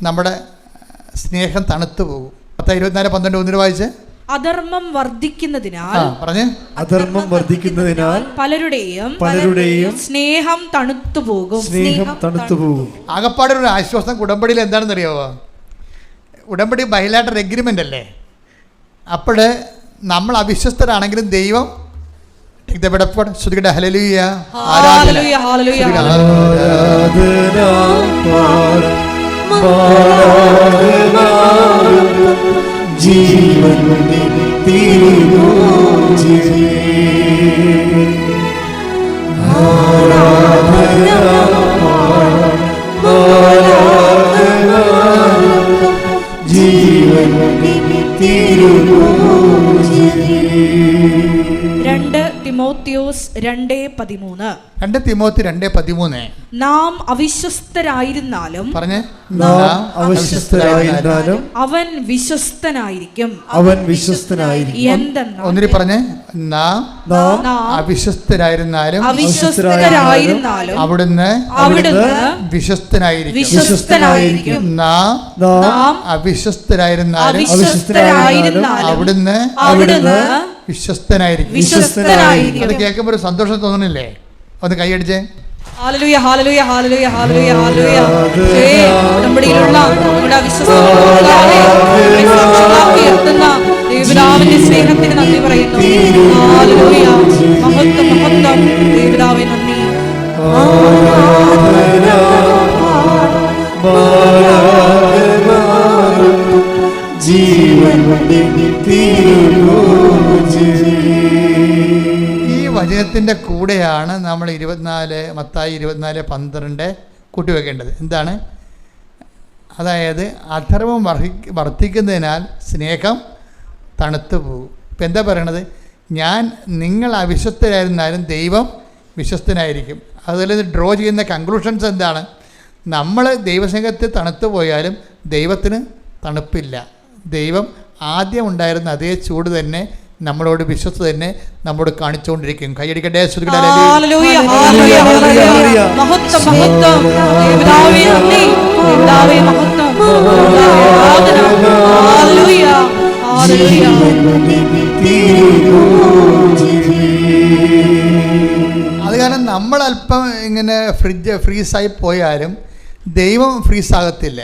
നമ്മുടെ സ്നേഹം തണുത്തു പോകും. 24:12 വായിച്ച്. അധർമ്മം വർദ്ധിക്കുന്നതിനാൽ പലരുടെയും സ്നേഹം തണുത്തു പോകും. ആകപ്പാടൊരു ആശ്വാസം ഉടമ്പടിയിൽ എന്താണെന്ന് അറിയാമോ? ഉടമ്പടി ബൈലാറ്ററൽ എഗ്രിമെൻ്റ് അല്ലേ. അപ്പോൾ നമ്മൾ അവിശ്വസ്തരാണെങ്കിലും ദൈവം ശ്രുതിയുടെ ഹല്ലേലൂയ, ഹല്ലേലൂയ, ഹല്ലേലൂയ, ജീവൻ തിരുമോചനേ, ആരാധന ജീവൻ തിരുമോചനേ. 2 തിമോത്തിയോസ് 2:13. 2 തിമോത്തി 2:13. നാം അവിശ്വസ്തരായിരുന്നാലും അവൻ വിശ്വസ്തനായിരിക്കും. എന്തെന്നാൽ ഒന്നിരി പറഞ്ഞേ, നാം അവിശ്വസ്തരായിരുന്നാലും അവിടുന്ന് വിശ്വസ്തനായിരിക്കും. നാം അവിശ്വസ്തരായിരുന്നാലും അവിടുന്ന് വിശ്വസ്തനായിരിക്കും. അത് കേൾക്കുമ്പോൾ ഒരു സന്തോഷം തോന്നുന്നില്ലേ? ഒന്ന് കൈയടിച്ചേ. ഹല്ലേലൂയ, ഹല്ലേലൂയ, ഹല്ലേലൂയ, ഹല്ലേലൂയ, ഹല്ലേലൂയ. ഉടമ്പടിയിലുള്ള നമ്മുടെ വിശ്വസ്തരായ ദൈവപിതാവിന്റെ സ്നേഹത്തിന് നന്ദി പറയുന്നു. ഹല്ലേലൂയ. മഹത്വം മഹത്വം ദൈവപിതാവേ നന്ദി. ഈ വചനത്തിൻ്റെ കൂടെയാണ് നമ്മൾ 24 മത്തായി 24:12 കൂട്ടിവെക്കേണ്ടത്. എന്താണ്? അതായത് അധർമ്മം വർദ്ധിക്കുന്നതിനാൽ സ്നേഹം തണുത്തു പോകും. ഇപ്പം എന്താ പറയണത്? നിങ്ങൾ അവിശ്വസ്തരായിരുന്നാലും ദൈവം വിശ്വസ്തനായിരിക്കും. അതുപോലെ ഡ്രോ ചെയ്യുന്ന കൺക്ലൂഷൻസ് എന്താണ്? നമ്മൾ ദൈവസ്നേഹത്തിൽ തണുത്തു പോയാലും ദൈവത്തിന് തണുപ്പില്ല. ദൈവം ആദ്യം ഉണ്ടായിരുന്ന അതേ ചൂട് തന്നെ നമ്മളോട് വിശ്വസ്ത തന്നെ നമ്മോട് കാണിച്ചുകൊണ്ടിരിക്കും. കൈയടിക്കട്ടെ. ഹല്ലേലൂയ ഹല്ലേലൂയ ഹല്ലേലൂയ. മഹത്വം മഹത്വം ദൈവപിതാവേ നന്ദി. ദൈവപിതാവേ മഹത്വം. ആരാധന. ഹല്ലേലൂയ ഹല്ലേലൂയ. അത് കാരണം നമ്മൾ അല്പം ഇങ്ങനെ ഫ്രീസായി പോയാലും ദൈവം ഫ്രീസാകത്തില്ല.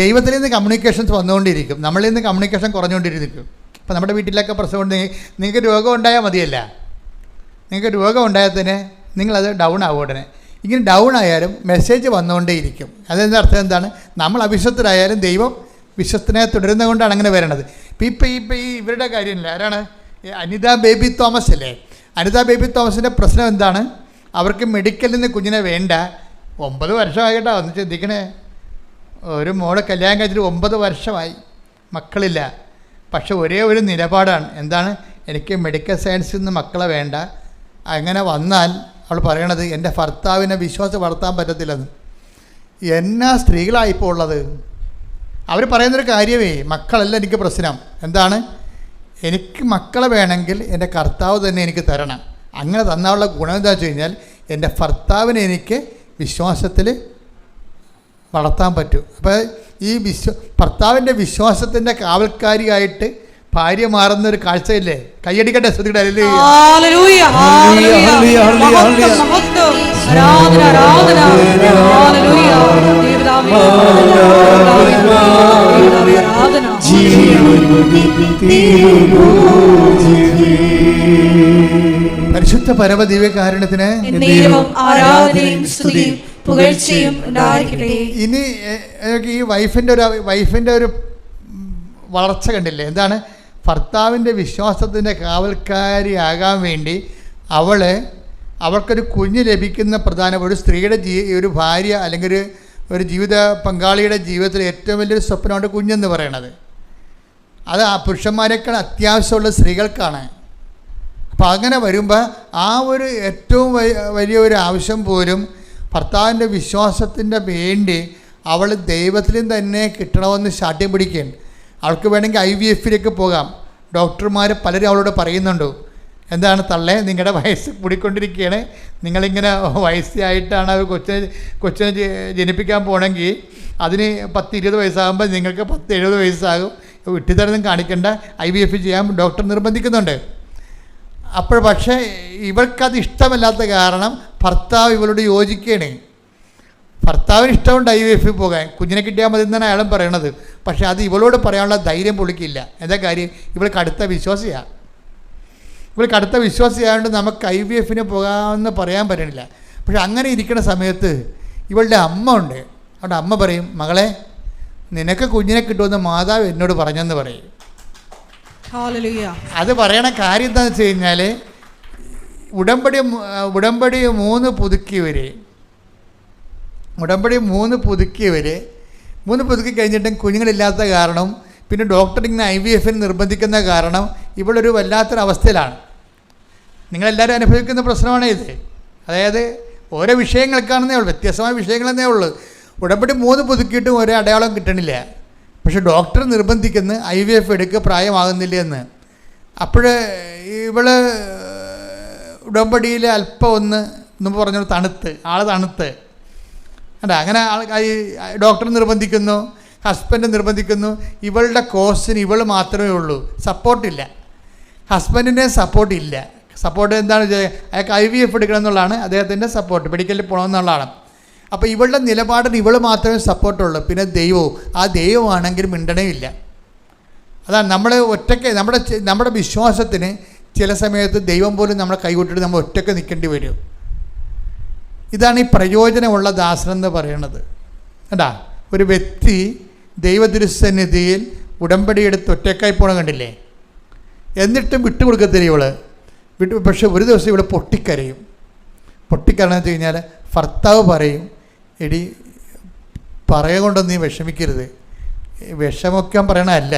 ദൈവത്തിൽ നിന്ന് കമ്മ്യൂണിക്കേഷൻസ് വന്നുകൊണ്ടിരിക്കും, നമ്മളിൽ നിന്ന് കമ്മ്യൂണിക്കേഷൻ കുറഞ്ഞുകൊണ്ടിരിക്കും. ഇപ്പം നമ്മുടെ വീട്ടിലൊക്കെ പ്രശ്നം ഉണ്ടെങ്കിൽ നിങ്ങൾക്ക് രോഗം ഉണ്ടായാൽ മതിയല്ല. നിങ്ങൾക്ക് രോഗം ഉണ്ടായാൽ തന്നെ നിങ്ങളത് ഡൗൺ ആവും ഉടനെ. ഇങ്ങനെ ഡൗൺ ആയാലും മെസ്സേജ് വന്നുകൊണ്ടേയിരിക്കും. അതിൻ്റെ അർത്ഥം എന്താണ്? നമ്മൾ അവിശ്വസ്തരായാലും ദൈവം വിശ്വസ്തനെ തുടരുന്നത് കൊണ്ടാണ് അങ്ങനെ വരണത്. ഇപ്പം ഈ ഇവരുടെ കാര്യമില്ല. ആരാണ്? അനിത ബേബി തോമസ് അല്ലേ? അനിത ബേബി തോമസിൻ്റെ പ്രശ്നം എന്താണ്? അവർക്ക് മെഡിക്കലിൽ നിന്ന് കുഞ്ഞിനെ വേണ്ട. 9 വർഷമായിട്ടോ, ഒന്ന് ചിന്തിക്കണേ. ഒരു മോളെ കല്യാണം കഴിച്ചിട്ട് 9 വർഷമായി, മക്കളില്ല. പക്ഷെ ഒരേ ഒരു നിലപാടാണ്. എന്താണ്? എനിക്ക് മെഡിക്കൽ സയൻസിൽ നിന്ന് മക്കളെ വേണ്ട. അങ്ങനെ വന്നാൽ അവൾ പറയണത് എൻ്റെ ഭർത്താവിനെ വിശ്വാസം വളർത്താൻ പറ്റത്തില്ലെന്ന്. എന്നാ സ്ത്രീകളായിപ്പോൾ ഉള്ളത്? അവർ പറയുന്നൊരു കാര്യമേ, മക്കളല്ല എനിക്ക് പ്രശ്നം. എന്താണ്? എനിക്ക് മക്കളെ വേണമെങ്കിൽ എൻ്റെ കർത്താവ് തന്നെ എനിക്ക് തരണം. അങ്ങനെ തന്നാലുള്ള ഗുണം എന്താ വെച്ച് കഴിഞ്ഞാൽ എൻ്റെ ഭർത്താവിനെ എനിക്ക് വിശ്വാസത്തിൽ വളർത്താൻ പറ്റും. അപ്പോൾ ഈ ഭർത്താവിൻ്റെ വിശ്വാസത്തിൻ്റെ കാവൽക്കാരിയായിട്ട് ഭാര്യ മാറുന്നൊരു കാഴ്ചയില്ലേ? കൈയടിക്കട്ടെ. ശ്രദ്ധിക്കട്ടെ. ഹല്ലേലൂയ ഹല്ലേലൂയ. മഹത്വം മഹത്വം. ആരാധന ആരാധന. ഹല്ലേലൂയ. ദൈവപിതാവേ ആരാധന. പരിശുദ്ധ പരമദിവ്യകാരുണ്യത്തിന് ആരാധനയും സ്തുതിയും പുകഴ്ചയും ഉണ്ടായിരിക്കട്ടെ. ഇനി ഈ വൈഫിൻ്റെ ഒരു വളർച്ച കണ്ടില്ലേ? എന്താണ്? ഭർത്താവിൻ്റെ വിശ്വാസത്തിൻ്റെ കാവൽക്കാരിയാകാൻ വേണ്ടി അവൾക്കൊരു കുഞ്ഞ് ലഭിക്കുന്ന ഒരു സ്ത്രീയുടെ ഒരു ഭാര്യ അല്ലെങ്കിൽ ഒരു ജീവിത പങ്കാളിയുടെ ജീവിതത്തിൽ ഏറ്റവും വലിയൊരു സ്വപ്നമാണ് കുഞ്ഞെന്ന് പറയണത്. അത് ആ പുരുഷന്മാരെക്കാൾ അത്യാവശ്യമുള്ള സ്ത്രീകൾക്കാണ്. അപ്പോൾ അങ്ങനെ വരുമ്പോൾ ആ ഒരു ഏറ്റവും വലിയ ഒരു ആവശ്യം പോലും ഭർത്താവിൻ്റെ വിശ്വാസത്തിൻ്റെ വേണ്ടി അവൾ ദൈവത്തിലും തന്നെ കിട്ടണമെന്ന് ശാഠ്യം പിടിക്കുകയാണ്. അവൾക്ക് വേണമെങ്കിൽ IVF-ലേക്ക് പോകാം. ഡോക്ടർമാർ പലരും അവളോട് പറയുന്നുണ്ട്, എന്താണ് തള്ളേ, നിങ്ങളുടെ വയസ്സ് കൂടിക്കൊണ്ടിരിക്കുകയാണ്, നിങ്ങളിങ്ങനെ വയസ്സായിട്ടാണ് കൊച്ചിനെ ജനിപ്പിക്കാൻ പോകണമെങ്കിൽ അതിന് 10-20 വയസ്സാകുമ്പോൾ നിങ്ങൾക്ക് 10-70 വയസ്സാകും. വിട്ടുതരൊന്നും കാണിക്കേണ്ട, IVF ചെയ്യാൻ ഡോക്ടർ നിർബന്ധിക്കുന്നുണ്ട്. അപ്പോൾ പക്ഷേ ഇവൾക്കത് ഇഷ്ടമല്ലാത്ത കാരണം ഭർത്താവ് ഇവളോട് യോജിക്കുകയാണ്. ഭർത്താവിന് ഇഷ്ടമുണ്ട് IVF പോകാൻ, കുഞ്ഞിനെ കിട്ടിയാൽ മതി എന്നാണ് അയാളും പറയണത്. പക്ഷേ അത് ഇവളോട് പറയാനുള്ള ധൈര്യം പുള്ളിക്കില്ല. എന്താ കാര്യം? ഇവൾക്ക് അടുത്ത വിശ്വാസിയാണ്. ഇവൾക്ക് അടുത്ത വിശ്വാസിയായതുകൊണ്ട് നമുക്ക് IVF-ന് പോകാമെന്ന് പറയാൻ പറ്റണില്ല. പക്ഷെ അങ്ങനെ ഇരിക്കുന്ന സമയത്ത് ഇവളുടെ അമ്മ ഉണ്ട്. അവിടെ അമ്മ പറയും, മകളെ നിനക്ക് കുഞ്ഞിനെ കിട്ടുമെന്ന് മാതാവ് എന്നോട് പറഞ്ഞെന്ന് പറയും. അത് പറയണ കാര്യം എന്താണെന്ന് വെച്ച് കഴിഞ്ഞാൽ ഉടമ്പടി 3 പുതുക്കി കഴിഞ്ഞിട്ടും കുഞ്ഞുങ്ങളില്ലാത്ത കാരണം പിന്നെ ഡോക്ടർ ഇങ്ങനെ IVF-ന് നിർബന്ധിക്കുന്ന കാരണം ഇവളൊരു വല്ലാത്തൊരവസ്ഥയിലാണ്. നിങ്ങളെല്ലാവരും അനുഭവിക്കുന്ന പ്രശ്നമാണ് ഇത്. അതായത് ഓരോ വിഷയങ്ങൾക്കാണെന്നേ ഉള്ളൂ, വ്യത്യസ്തമായ വിഷയങ്ങളെന്നേ ഉള്ളൂ. ഉടമ്പടി 3 പുതുക്കിയിട്ടും ഒരേ അടയാളം കിട്ടണില്ല. പക്ഷെ ഡോക്ടർ നിർബന്ധിക്കുന്ന IVF എടുക്കുക, പ്രായമാകുന്നില്ല എന്ന്. അപ്പോൾ ഇവള് ഉടമ്പടിയിൽ അല്പം ഒന്ന് പറഞ്ഞു തണുത്ത് അല്ല, അങ്ങനെ ഡോക്ടർ നിർബന്ധിക്കുന്നു, ഹസ്ബൻഡ് നിർബന്ധിക്കുന്നു. ഇവളുടെ കോഴ്സിന് ഇവൾ മാത്രമേ ഉള്ളൂ, സപ്പോർട്ടില്ല. ഹസ്ബൻഡിൻ്റെ സപ്പോർട്ടില്ല. സപ്പോർട്ട് എന്താണ്? അയാൾക്ക് IVF എടുക്കണം എന്നുള്ളതാണ് അദ്ദേഹത്തിൻ്റെ സപ്പോർട്ട്, മെഡിക്കലിൽ പോകണമെന്നുള്ളതാണ്. അപ്പോൾ ഇവളുടെ നിലപാടിന് ഇവൾ മാത്രമേ സപ്പോർട്ടുള്ളൂ. പിന്നെ ദൈവവും, ആ ദൈവമാണെങ്കിൽ മിണ്ടണേയില്ല. അതാണ് നമ്മൾ ഒറ്റയ്ക്ക് നമ്മുടെ വിശ്വാസത്തിന് ചില സമയത്ത് ദൈവം പോലും നമ്മളെ കൈവിട്ടിട്ട് നമ്മൾ ഒറ്റയ്ക്ക് നിൽക്കേണ്ടി വരും. ഇതാണ് ഈ പ്രയോജനമുള്ള ദാസൻ എന്ന് പറയുന്നത്. കേട്ടാ, ഒരു വ്യക്തി ദൈവതിരുസന്നിധിയിൽ ഉടമ്പടി എടുത്ത് ഒറ്റയ്ക്കായി പോകണം കണ്ടില്ലേ, എന്നിട്ടും വിട്ടുകൊടുക്കത്തില്ല ഇവള്. പക്ഷെ ഒരു ദിവസം ഇവള് പൊട്ടിക്കരയും. പൊട്ടിക്കരണമെന്ന് വെച്ച് കഴിഞ്ഞാൽ ഭർത്താവ് പറയും, എടി പറയുക കൊണ്ടൊന്നും നീ വിഷമിക്കരുത്, വിഷമൊക്കെ പറയണമല്ല,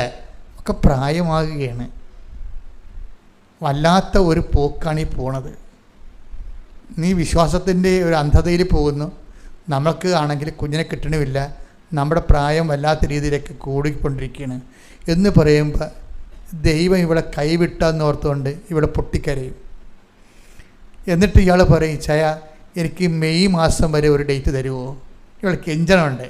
ഒക്കെ പ്രായമാകുകയാണ്, വല്ലാത്ത ഒരു പോക്കാണ് ഈ പോണത്, നീ വിശ്വാസത്തിൻ്റെ ഒരു അന്ധതയിൽ പോകുന്നു, നമ്മൾക്ക് ആണെങ്കിൽ കുഞ്ഞിനെ കിട്ടണമില്ല, നമ്മുടെ പ്രായം വല്ലാത്ത രീതിയിലേക്ക് കൂടിക്കൊണ്ടിരിക്കുകയാണ് എന്ന് പറയുമ്പോൾ ദൈവം ഇവിടെ കൈവിട്ടെന്ന് ഓർത്തുകൊണ്ട് ഇവിടെ പൊട്ടിക്കരയും. എന്നിട്ട് ഇയാൾ പറയും, ചയ എനിക്ക് മെയ് മാസം വരെ ഒരു ഡേറ്റ് തരുമോ? ഇയാൾക്ക് കെഞ്ചണമുണ്ട്.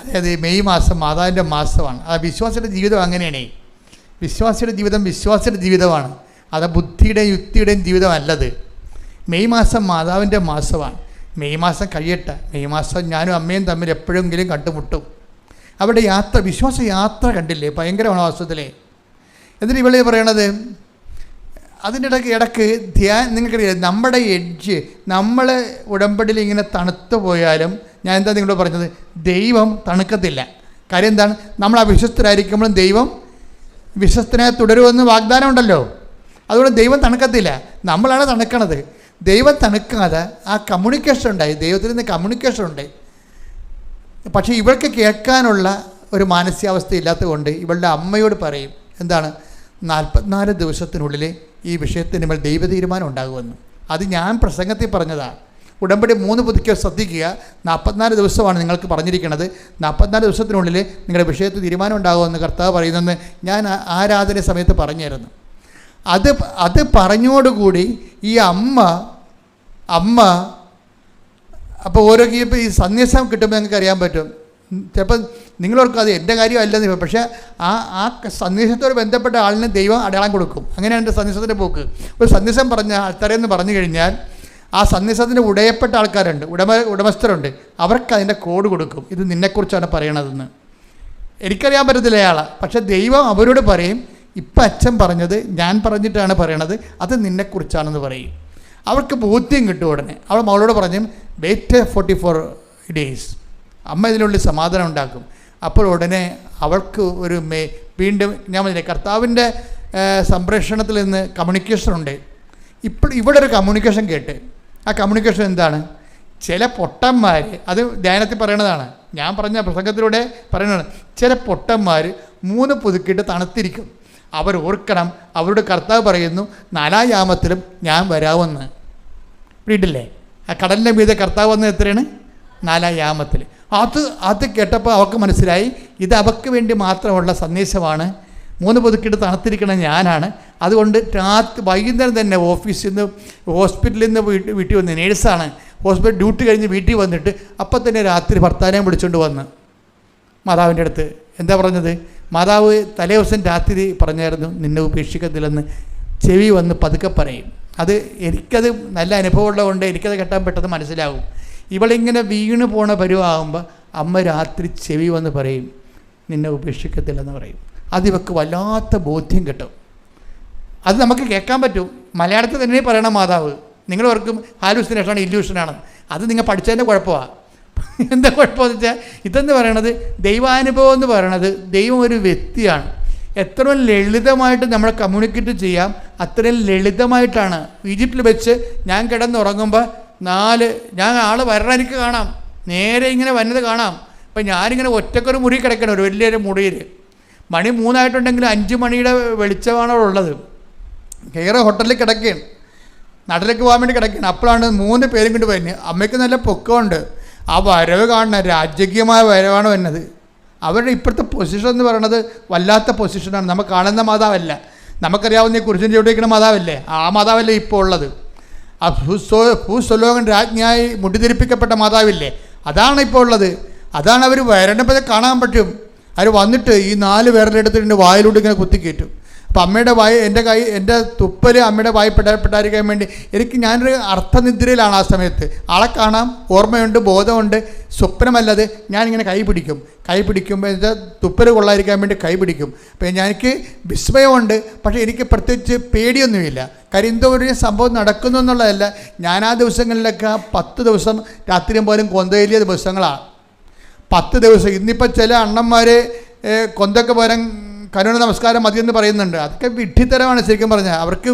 അതായത് മെയ് മാസം മാതാവിൻ്റെ മാസമാണ്. അത് വിശ്വാസിയുടെ ജീവിതം അങ്ങനെയാണ്. വിശ്വാസിയുടെ ജീവിതം വിശ്വാസിയുടെ ജീവിതമാണ്, അത് ബുദ്ധിയുടെയും യുക്തിയുടെയും ജീവിതമല്ലത്. മെയ് മാസം മാതാവിൻ്റെ മാസമാണ്. മെയ് മാസം കഴിയട്ടെ, മെയ് മാസം ഞാനും അമ്മയും തമ്മിൽ എപ്പോഴെങ്കിലും കണ്ടുമുട്ടും. അവിടെ യാത്ര, വിശ്വാസ യാത്ര കണ്ടില്ലേ, ഭയങ്കരമാണ് വാസ്തവത്തിലെ. എന്നിട്ട് ഇവളെ പറയണത്, അതിൻ്റെ ഇടയ്ക്ക് നിങ്ങൾക്കറിയാം, നമ്മുടെ എഡ്ജ്, നമ്മൾ ഉടമ്പടിയിൽ ഇങ്ങനെ തണുത്തു പോയാലും, ഞാൻ എന്താ നിങ്ങളോട് പറഞ്ഞത്, ദൈവം തണുക്കത്തില്ല. കാര്യം എന്താണ്, നമ്മൾ അവിശ്വസ്തരായിരിക്കുമ്പോഴും ദൈവം വിശ്വസ്തനായി തുടരുമെന്ന് വാഗ്ദാനം ഉണ്ടല്ലോ. അതുകൊണ്ട് ദൈവം തണുക്കത്തില്ല, നമ്മളാണ് തണുക്കണത്. ദൈവം തണുക്കാതെ ആ കമ്മ്യൂണിക്കേഷൻ ഉണ്ടായി, ദൈവത്തിൽ നിന്ന് കമ്മ്യൂണിക്കേഷൻ ഉണ്ടായി. പക്ഷേ ഇവൾക്ക് കേൾക്കാനുള്ള ഒരു മാനസികാവസ്ഥ ഇല്ലാത്തതുകൊണ്ട് ഇവളുടെ അമ്മയോട് പറയും, എന്താണ്, 44 ദിവസത്തിനുള്ളിൽ ഈ വിഷയത്തിന് മേൽ ദൈവ തീരുമാനം ഉണ്ടാകുമെന്ന്. അത് ഞാൻ പ്രസംഗത്തിൽ പറഞ്ഞതാണ്. ഉടമ്പടി 3 പുതുക്കിയ ശ്രദ്ധിക്കുക, 44 ദിവസമാണ് നിങ്ങൾക്ക് പറഞ്ഞിരിക്കുന്നത്. 44 ദിവസത്തിനുള്ളിൽ നിങ്ങളുടെ വിഷയത്തിൽ തീരുമാനം ഉണ്ടാകുമെന്ന് കർത്താവ് പറയുന്നെന്ന് ഞാൻ ആരാധന സമയത്ത് പറഞ്ഞിരുന്നു. അത് പറഞ്ഞോടുകൂടി ഈ അമ്മ അപ്പോൾ ഓരോ ഇപ്പോൾ ഈ സന്ദേശം കിട്ടുമ്പോൾ നിങ്ങൾക്ക് അറിയാൻ പറ്റും. ചിലപ്പോൾ നിങ്ങളോർക്കും അത് എൻ്റെ കാര്യമല്ലെന്ന്, പക്ഷേ ആ സന്ദേശത്തോട് ബന്ധപ്പെട്ട ആളിന് ദൈവം അടയാളം കൊടുക്കും. അങ്ങനെയാണ് എൻ്റെ സന്ദേശത്തിൻ്റെ പോക്ക്. ഒരു സന്ദേശം പറഞ്ഞ ആൾക്കാരെന്ന് പറഞ്ഞു കഴിഞ്ഞാൽ ആ സന്ദേശത്തിന് ഉടയപ്പെട്ട ആൾക്കാരുണ്ട്, ഉടമസ്ഥരുണ്ട്, അവർക്ക് അതിൻ്റെ കോഡ് കൊടുക്കും, ഇത് നിന്നെക്കുറിച്ചാണ് പറയണതെന്ന്. എനിക്കറിയാൻ പറ്റത്തില്ല അയാളെ, പക്ഷേ ദൈവം അവരോട് പറയും, ഇപ്പം അച്ഛൻ പറഞ്ഞത് ഞാൻ പറഞ്ഞിട്ടാണ് പറയണത്, അത് നിന്നെക്കുറിച്ചാണെന്ന് പറയും. അവർക്ക് ബോധ്യം കിട്ടും. ഉടനെ അവൾ മകളോട് പറഞ്ഞു, വെയിറ്റ് 44 days, അമ്മ ഇതിനുള്ളിൽ സമാധാനം ഉണ്ടാക്കും. അപ്പോൾ ഉടനെ അവൾക്ക് ഒരു വീണ്ടും ഞാൻ പറഞ്ഞില്ലേ, കർത്താവിൻ്റെ സംപ്രേഷണത്തിൽ നിന്ന് കമ്മ്യൂണിക്കേഷൻ ഉണ്ട്. ഇവിടെ ഒരു കമ്മ്യൂണിക്കേഷൻ കേട്ട്, ആ കമ്മ്യൂണിക്കേഷൻ എന്താണ്, ചില പൊട്ടന്മാർ, അത് ധ്യാനത്തിൽ പറയണതാണ്, ഞാൻ പറഞ്ഞ പ്രസംഗത്തിലൂടെ പറയുന്നതാണ്, ചില പൊട്ടന്മാർ 3 പുതുക്കിയിട്ട് തണുത്തിരിക്കും. അവർ ഓർക്കണം, അവരുടെ കർത്താവ് പറയുന്നു 4-ാം യാമത്തിലും ഞാൻ വരാമെന്ന്. വീട്ടില്ലേ, ആ കടലിൻ്റെ മീതെ കർത്താവ് വന്നത് എത്രയാണ്, 4-ാം യാമത്തിൽ. അത് കേട്ടപ്പോൾ അവർക്ക് മനസ്സിലായി, ഇത് അവർക്ക് വേണ്ടി മാത്രമുള്ള സന്ദേശമാണ്. 3 പുതുക്കിയിട്ട് തണുത്തിരിക്കണം ഞാനാണ്. അതുകൊണ്ട് വൈകുന്നേരം തന്നെ ഓഫീസിൽ നിന്ന്, ഹോസ്പിറ്റലിൽ നിന്ന് വീട്ടിൽ വന്ന്, നേഴ്സാണ്, ഹോസ്പിറ്റൽ ഡ്യൂട്ടി കഴിഞ്ഞ് വീട്ടിൽ വന്നിട്ട് അപ്പം തന്നെ രാത്രി ഭർത്താവിനെ വിളിച്ചുകൊണ്ട് വന്ന് മാതാവിൻ്റെ അടുത്ത്. എന്താ പറഞ്ഞത്, മാതാവ് തലേ ദിവസം രാത്രി പറഞ്ഞായിരുന്നു നിന്നെ ഉപേക്ഷിക്കത്തില്ലെന്ന്. ചെവി വന്ന് പതുക്കെ പറയും. എനിക്കത് നല്ല അനുഭവമുള്ളതുകൊണ്ട് എനിക്കത് കേട്ടാൻ പെട്ടെന്ന് മനസ്സിലാവും. ഇവളിങ്ങനെ വീണ് പോണ പരുവാകുമ്പോൾ അമ്മ രാത്രി ചെവി വന്ന് പറയും നിന്നെ ഉപേക്ഷിക്കത്തില്ലെന്ന് പറയും. അതിവക്ക് വല്ലാത്ത ബോധ്യം കിട്ടും. അത് നമുക്ക് കേൾക്കാൻ പറ്റും. മലയാളത്തിൽ തന്നെ പറയണം മാതാവ്. നിങ്ങളവർക്കും ഹാലൂസിനേഷനാണ്, ഇല്യൂഷനാണ്. അത് നിങ്ങൾ പഠിച്ചതിൻ്റെ കുഴപ്പമാണ്. എന്താ കുഴപ്പമെന്ന് വെച്ചാൽ, ഇതെന്ന് പറയണത് ദൈവാനുഭവം എന്ന് പറയണത്, ദൈവം ഒരു വ്യക്തിയാണ്. എത്രയും ലളിതമായിട്ട് നമ്മളെ കമ്മ്യൂണിക്കേറ്റ് ചെയ്യാം, അത്രയും ലളിതമായിട്ടാണ്. ഈജിപ്തിൽ വെച്ച് ഞാൻ കിടന്നുറങ്ങുമ്പോൾ ഞാൻ ആൾ വരണ എനിക്ക് കാണാം, നേരെ ഇങ്ങനെ വന്നത് കാണാം. അപ്പം ഞാനിങ്ങനെ ഒറ്റക്കൊരു മുറി കിടക്കണം, ഒരു വലിയൊരു മുറിയിൽ. മണി 3 ആയിട്ടുണ്ടെങ്കിൽ 5 മണിയുടെ വെളിച്ചമാണ് അവിടെ ഉള്ളത്. കയറി ഹോട്ടലിൽ കിടക്കുകയാണ്, നാട്ടിലേക്ക് പോകാൻ വേണ്ടി കിടക്കുകയാണ്. അപ്പോഴാണ് 3 പേരും കൊണ്ട് വരുന്നത്. അമ്മയ്ക്ക് നല്ല പൊക്കമുണ്ട്. ആ വരവ് കാണുന്ന രാജകീയമായ വരവാണ് വരുന്നത്. അവരുടെ ഇപ്പോഴത്തെ പൊസിഷൻ എന്ന് പറയുന്നത് വല്ലാത്ത പൊസിഷനാണ്. നമുക്ക് കാണുന്ന മാതാവല്ല, നമുക്കറിയാവുന്ന ഈ കുരിശിൻ്റെ ചോദിക്കുന്ന മാതാവല്ലേ, ആ മാതാവല്ലേ ഇപ്പോൾ ഉള്ളത്. ആ ഭൂസ്വലോകൻ രാജ്ഞിയായി മുടിതിരിപ്പിക്കപ്പെട്ട മാതാവില്ലേ, അതാണ് ഇപ്പോൾ ഉള്ളത്. അതാണ് അവർ വരണപ്പോൾ കാണാൻ പറ്റും. അവർ വന്നിട്ട് ഈ 4 പേരുടെ എടുത്തിട്ട് വായിലൂടെ ഇങ്ങനെ കുത്തിക്കയറ്റും. അപ്പം അമ്മയുടെ വായി എൻ്റെ തുപ്പൽ അമ്മയുടെ വായി പെടാതിരിക്കാൻ വേണ്ടി ഞാനൊരു അർത്ഥനിദ്രയിലാണ് ആ സമയത്ത്. ആളെ കാണാം, ഓർമ്മയുണ്ട്, ബോധമുണ്ട്, സ്വപ്നമല്ലത്. ഞാനിങ്ങനെ കൈ പിടിക്കുമ്പോൾ എൻ്റെ തുപ്പൽ കൊള്ളാതിരിക്കാൻ വേണ്ടി കൈ പിടിക്കും. അപ്പം എനിക്ക് വിസ്മയമുണ്ട്, പക്ഷേ എനിക്ക് പ്രത്യേകിച്ച് പേടിയൊന്നുമില്ല. കാര്യം എന്തോ ഒരു സംഭവം നടക്കുന്നു എന്നുള്ളതല്ല. ഞാൻ ആ ദിവസങ്ങളിലൊക്കെ 10 ദിവസം രാത്രിയും പോലും കൊന്തയിലിയ ദിവസങ്ങളാണ്. 10 ദിവസം. ഇന്നിപ്പോൾ ചില അണ്ണന്മാർ കൊന്തൊക്കെ പോരാൻ കരുണ നമസ്കാരം മതിയെന്ന് പറയുന്നുണ്ട്. അതൊക്കെ വിഡ്ഢിത്തരമാണ് ശരിക്കും പറഞ്ഞാൽ. അവർക്ക്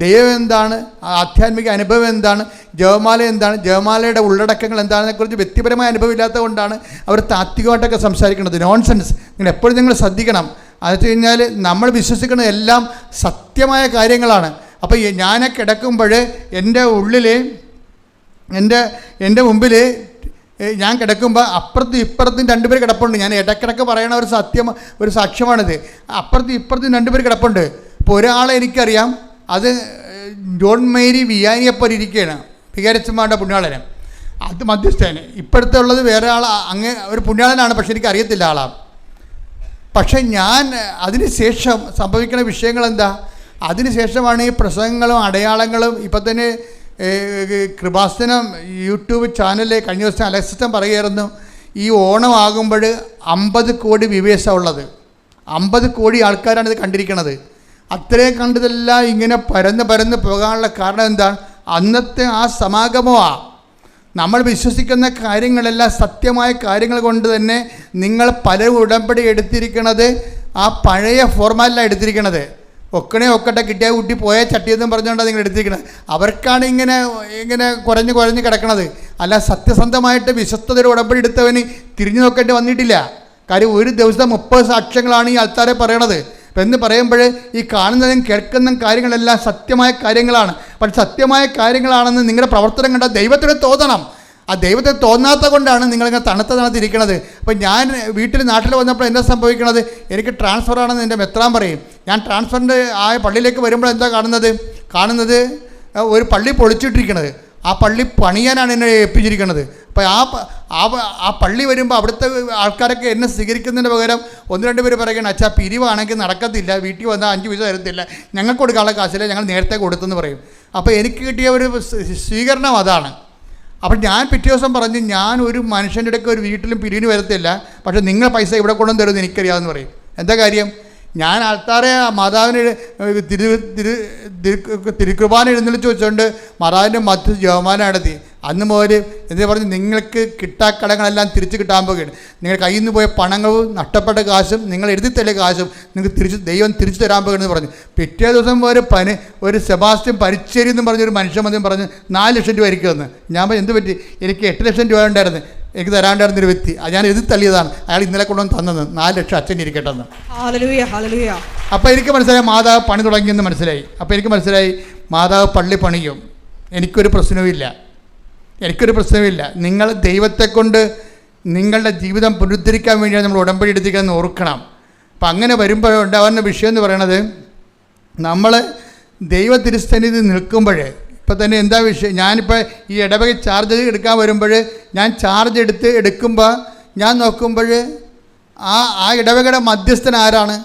ദൈവം എന്താണ്, ആധ്യാത്മിക അനുഭവം എന്താണ്, ജപമാല എന്താണ്, ജപമാലയുടെ ഉള്ളടക്കങ്ങൾ എന്താണെന്നെക്കുറിച്ച് വ്യക്തിപരമായ അനുഭവം ഇല്ലാത്തത് കൊണ്ടാണ് അവർ താത്വികമായിട്ടൊക്കെ സംസാരിക്കുന്നത്. നോൺസെൻസ്. നിങ്ങൾ എപ്പോഴും നിങ്ങൾ ശ്രദ്ധിക്കണം. അതെന്ന് വെച്ച് കഴിഞ്ഞാൽ നമ്മൾ വിശ്വസിക്കുന്നത് എല്ലാം സത്യമായ കാര്യങ്ങളാണ്. അപ്പോൾ ഞാൻ കിടക്കുമ്പോൾ എൻ്റെ ഉള്ളിൽ എൻ്റെ മുമ്പിൽ ഞാൻ കിടക്കുമ്പോൾ അപ്പുറത്തും ഇപ്പുറത്തും 2 പേര് കിടപ്പുണ്ട്. ഞാൻ ഇടയ്ക്കിടയ്ക്ക് പറയണ ഒരു സാക്ഷ്യമാണിത്. അപ്പുറത്തും ഇപ്പുറത്തും 2 പേര് കിടപ്പുണ്ട്. ഇപ്പോൾ ഒരാളെ എനിക്കറിയാം, അത് ജോൺ മേരി വിയാനിയെപ്പോലെ ഇരിക്കുകയാണ്, വികാരിച്ചന്മാരുടെ പുണ്യാളന്. അത് മധ്യസ്ഥന്. ഇപ്പോഴത്തെ ഉള്ളത് വേറെ ആൾ, ഒരു പുണ്യാളനാണ്, പക്ഷെ എനിക്കറിയത്തില്ല ആളാണ്. പക്ഷെ ഞാൻ അതിന് ശേഷം സംഭവിക്കുന്ന വിഷയങ്ങൾ എന്താ? അതിനുശേഷമാണ് ഈ പ്രസംഗങ്ങളും അടയാളങ്ങളും. ഇപ്പം തന്നെ കൃപാസനം യൂട്യൂബ് ചാനലിൽ കഴിഞ്ഞ ദിവസം അലക്സിസ്റ്റൻ പറയുമായിരുന്നു, ഈ ഓണം ആകുമ്പോൾ 50 കോടി വ്യൂവേഴ്സാണ് ഉള്ളത്. 50 കോടി ആൾക്കാരാണ് ഇത് കണ്ടിരിക്കുന്നത്. അത്രയും കണ്ടതെല്ലാം ഇങ്ങനെ പരന്ന് പോകാനുള്ള കാരണം എന്താണ്? അന്നത്തെ ആ സമാഗമമാണ്. നമ്മൾ വിശ്വസിക്കുന്ന കാര്യങ്ങളെല്ലാം സത്യമായ കാര്യങ്ങൾ കൊണ്ട് തന്നെ നിങ്ങൾ പല ഉടമ്പടി എടുത്തിരിക്കുന്നത് ആ പഴയ ഫോർമാറ്റിലാണ് എടുത്തിരിക്കുന്നത്. ഒക്കട്ടെ കിട്ടിയാൽ കുട്ടി പോയ ചട്ടിയെന്നും പറഞ്ഞുകൊണ്ടാണ് നിങ്ങൾ എടുത്തിരിക്കുന്നത്. അവർക്കാണ് ഇങ്ങനെ കുറഞ്ഞ് കിടക്കണത്. അല്ല, സത്യസന്ധമായിട്ട് വിശ്വസ്തതയുടെ ഉടമ്പടി എടുത്തവന് തിരിഞ്ഞു നോക്കേണ്ടി വന്നിട്ടില്ല. കാര്യം ഒരു ദിവസം 30 സാക്ഷ്യങ്ങളാണ് ഈ ആൾക്കാരെ പറയണത്. അപ്പം എന്ന് പറയുമ്പോൾ ഈ കാണുന്നതും കേൾക്കുന്നതും കാര്യങ്ങളെല്ലാം സത്യമായ കാര്യങ്ങളാണ്. പക്ഷെ സത്യമായ കാര്യങ്ങളാണെന്ന് നിങ്ങളുടെ പ്രവർത്തനം കണ്ടാൽ ദൈവത്തിന് തോന്നണം. ആ ദൈവത്തെ തോന്നാത്ത കൊണ്ടാണ് നിങ്ങളിങ്ങനെ തണുത്തിരിക്കണത്. അപ്പം ഞാൻ നാട്ടിൽ വന്നപ്പോൾ എന്താ സംഭവിക്കണത്? എനിക്ക് ട്രാൻസ്ഫർ ആണെന്ന് എൻ്റെ മെത്രാൻ പറയും. ഞാൻ ട്രാൻസ്ഫറിൻ്റെ ആ പള്ളിയിലേക്ക് വരുമ്പോൾ എന്താ കാണുന്നത് ഒരു പള്ളി പൊളിച്ചിട്ടിരിക്കണത്. ആ പള്ളി പണിയാനാണ് എന്നെ ഏൽപ്പിച്ചിരിക്കുന്നത്. അപ്പോൾ ആ പള്ളി വരുമ്പോൾ അവിടുത്തെ ആൾക്കാരൊക്കെ എന്നെ സ്വീകരിക്കുന്നതിന് പകരം 1-2 പേര് പറയണം, അച്ഛാ പിരിവാണെങ്കിൽ നടക്കത്തില്ല, വീട്ടിൽ വന്നാൽ 5 പൈസ തരത്തില്ല, ഞങ്ങൾക്ക് കൊടുക്കാനുള്ള കാശില്ല, ഞങ്ങൾ നേരത്തെ കൊടുത്തെന്ന് പറയും. അപ്പോൾ എനിക്ക് കിട്ടിയ ഒരു സ്വീകരണം അതാണ്. അപ്പോൾ ഞാൻ പിറ്റേ ദിവസം പറഞ്ഞു, ഞാൻ ഒരു മനുഷ്യൻ്റെ ഇടയ്ക്ക് ഒരു വീട്ടിലും പിരിവിന് വരത്തില്ല, പക്ഷേ നിങ്ങൾ പൈസ ഇവിടെ കൊണ്ടുവന്ന് തരുമെന്ന് എനിക്കറിയാമെന്ന് പറയും. എന്താ കാര്യം? ഞാൻ ആൾക്കാരെ മാതാവിന് തിരുക്കുർബാന എഴുന്നള്ളിച്ച് വെച്ചുകൊണ്ട് മാതാവിൻ്റെ മധ്യ ജപമാല നടത്തി. അന്ന് മുതൽ എന്താ പറഞ്ഞു, നിങ്ങൾക്ക് കിട്ടാക്കടങ്ങളെല്ലാം തിരിച്ച് കിട്ടാൻ പോകുകയാണ്. നിങ്ങൾ കയ്യിൽ നിന്ന് പോയ പണങ്ങളും നഷ്ടപ്പെട്ട കാശും നിങ്ങൾ എഴുതിത്തല്ലേ കാശും നിങ്ങൾക്ക് ദൈവം തിരിച്ചു തരാൻ പോകുകയെന്ന് പറഞ്ഞു. പിറ്റേ ദിവസം ഒരു സെബാസ്റ്റ്യൻ പരിച്ചേരി എന്നും പറഞ്ഞൊരു മനുഷ്യൻ മതി പറഞ്ഞ് 4 ലക്ഷം രൂപ ആയിരിക്കുമെന്ന്. ഞാൻ പറഞ്ഞു, എന്ത് പറ്റി? എനിക്ക് 8 ലക്ഷം രൂപ ഉണ്ടായിരുന്നു, എനിക്ക് തരാണ്ടായിരുന്നൊരു വ്യക്തി. അത് ഞാൻ എഴുതി തള്ളിയതാണ്. അയാൾ ഇന്നലെ കൊണ്ടുവന്ന് തന്നത് 4 ലക്ഷം അച്ഛൻ ഇരിക്കട്ടെ എന്ന്. അപ്പോൾ എനിക്ക് മനസ്സിലായി മാതാവ് പണി തുടങ്ങിയെന്ന് മനസ്സിലായി. അപ്പോൾ എനിക്ക് മനസ്സിലായി മാതാവ് പള്ളി പണിയും. എനിക്കൊരു പ്രശ്നവുമില്ല. നിങ്ങൾ ദൈവത്തെ കൊണ്ട് നിങ്ങളുടെ ജീവിതം പുനരുദ്ധരിക്കാൻ വേണ്ടിയാണ് നമ്മൾ ഉടമ്പടി എടുത്തിരിക്കുന്നത് ഓർക്കണം. അപ്പം അങ്ങനെ വരുമ്പോൾ ഉണ്ടാകുന്ന വിഷയം എന്ന് പറയണത്, നമ്മൾ ദൈവ തിരുസന്നിധി നിൽക്കുമ്പോൾ ഇപ്പം തന്നെ എന്താ വിഷയം? ഞാനിപ്പോൾ ഈ ഇടവക ചാർജ് എടുക്കാൻ വരുമ്പോൾ ഞാൻ ചാർജ് എടുക്കുമ്പോൾ ഞാൻ നോക്കുമ്പോൾ ആ ഇടവകയുടെ മധ്യസ്ഥൻ ആരാണ്?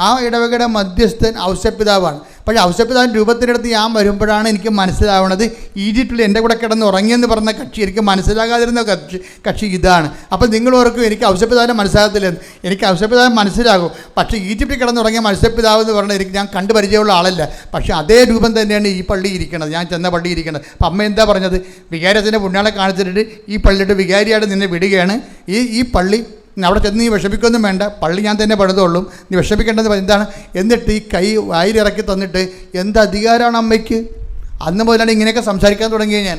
ആ ഇടവകയുടെ മധ്യസ്ഥൻ ഔസേപ്പിതാവാണ്. പക്ഷേ ഔസേപ്പിതാവിൻ രൂപത്തിനടുത്ത് ഞാൻ വരുമ്പോഴാണ് എനിക്ക് മനസ്സിലാവുന്നത്, ഈജിപ്തിൽ എൻ്റെ കൂടെ കിടന്ന് ഉറങ്ങിയെന്ന് പറഞ്ഞ കക്ഷി എനിക്ക് മനസ്സിലാകാതിരുന്ന കക്ഷി ഇതാണ്. അപ്പോൾ നിങ്ങൾ ഓർക്കും എനിക്ക് ഔസേപ്പിതാവിനെ മനസ്സിലാകത്തില്ലെന്ന്. എനിക്ക് ഔസേപ്പിതാവിനെ മനസ്സിലാകും, പക്ഷേ ഈജിപ്തിൽ കിടന്നുറങ്ങിയ ഔസേപ്പിതാവ് എന്ന് പറഞ്ഞാൽ ഞാൻ കണ്ടു പരിചയമുള്ള ആളല്ല. പക്ഷേ അതേ രൂപം തന്നെയാണ് ഈ പള്ളി ഇരിക്കുന്നത്, ഞാൻ ചെന്ന പള്ളി ഇരിക്കുന്നത്. അപ്പം അമ്മ എന്താ പറഞ്ഞത്? വികാരത്തിൻ്റെ പുണ്യാളെ കാണിച്ചിട്ട് ഈ പള്ളിയുടെ വികാരിയായിട്ട് നിന്നെ വിടുകയാണ്. ഈ പള്ളി അവിടെ ചെന്ന് നീ വിഷമിക്കൊന്നും വേണ്ട, പള്ളി ഞാൻ തന്നെ പണിതുള്ളൂ, നീ വിഷമിക്കേണ്ടത് എന്താണ്? എന്നിട്ട് ഈ കൈ വായിലിറക്കി തന്നിട്ട് എന്ത് അധികാരമാണ് അമ്മയ്ക്ക്? അന്ന് മുതലാണ് ഇങ്ങനെയൊക്കെ സംസാരിക്കാൻ തുടങ്ങിയത്. ഞാൻ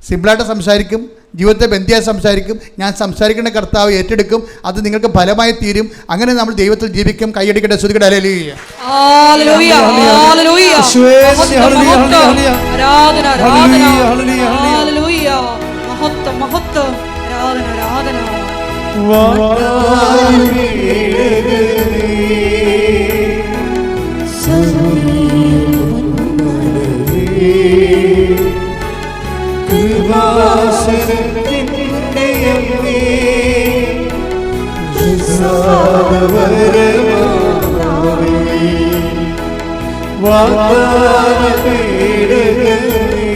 സിമ്പിളായിട്ട് സംസാരിക്കും, ജീവിതത്തെ ബന്ധിയായി സംസാരിക്കും. ഞാൻ സംസാരിക്കുന്ന കർത്താവ് ഏറ്റെടുക്കും, അത് നിങ്ങൾക്ക് ഫലമായി തീരും. അങ്ങനെ നമ്മൾ ദൈവത്തിൽ ജീവിക്കും. കൈയടിക്കട്ടെ, ശ്രുതികട്ടെ, ഹല്ലേലൂയ. വാഗ്ദാന പേടകമേ,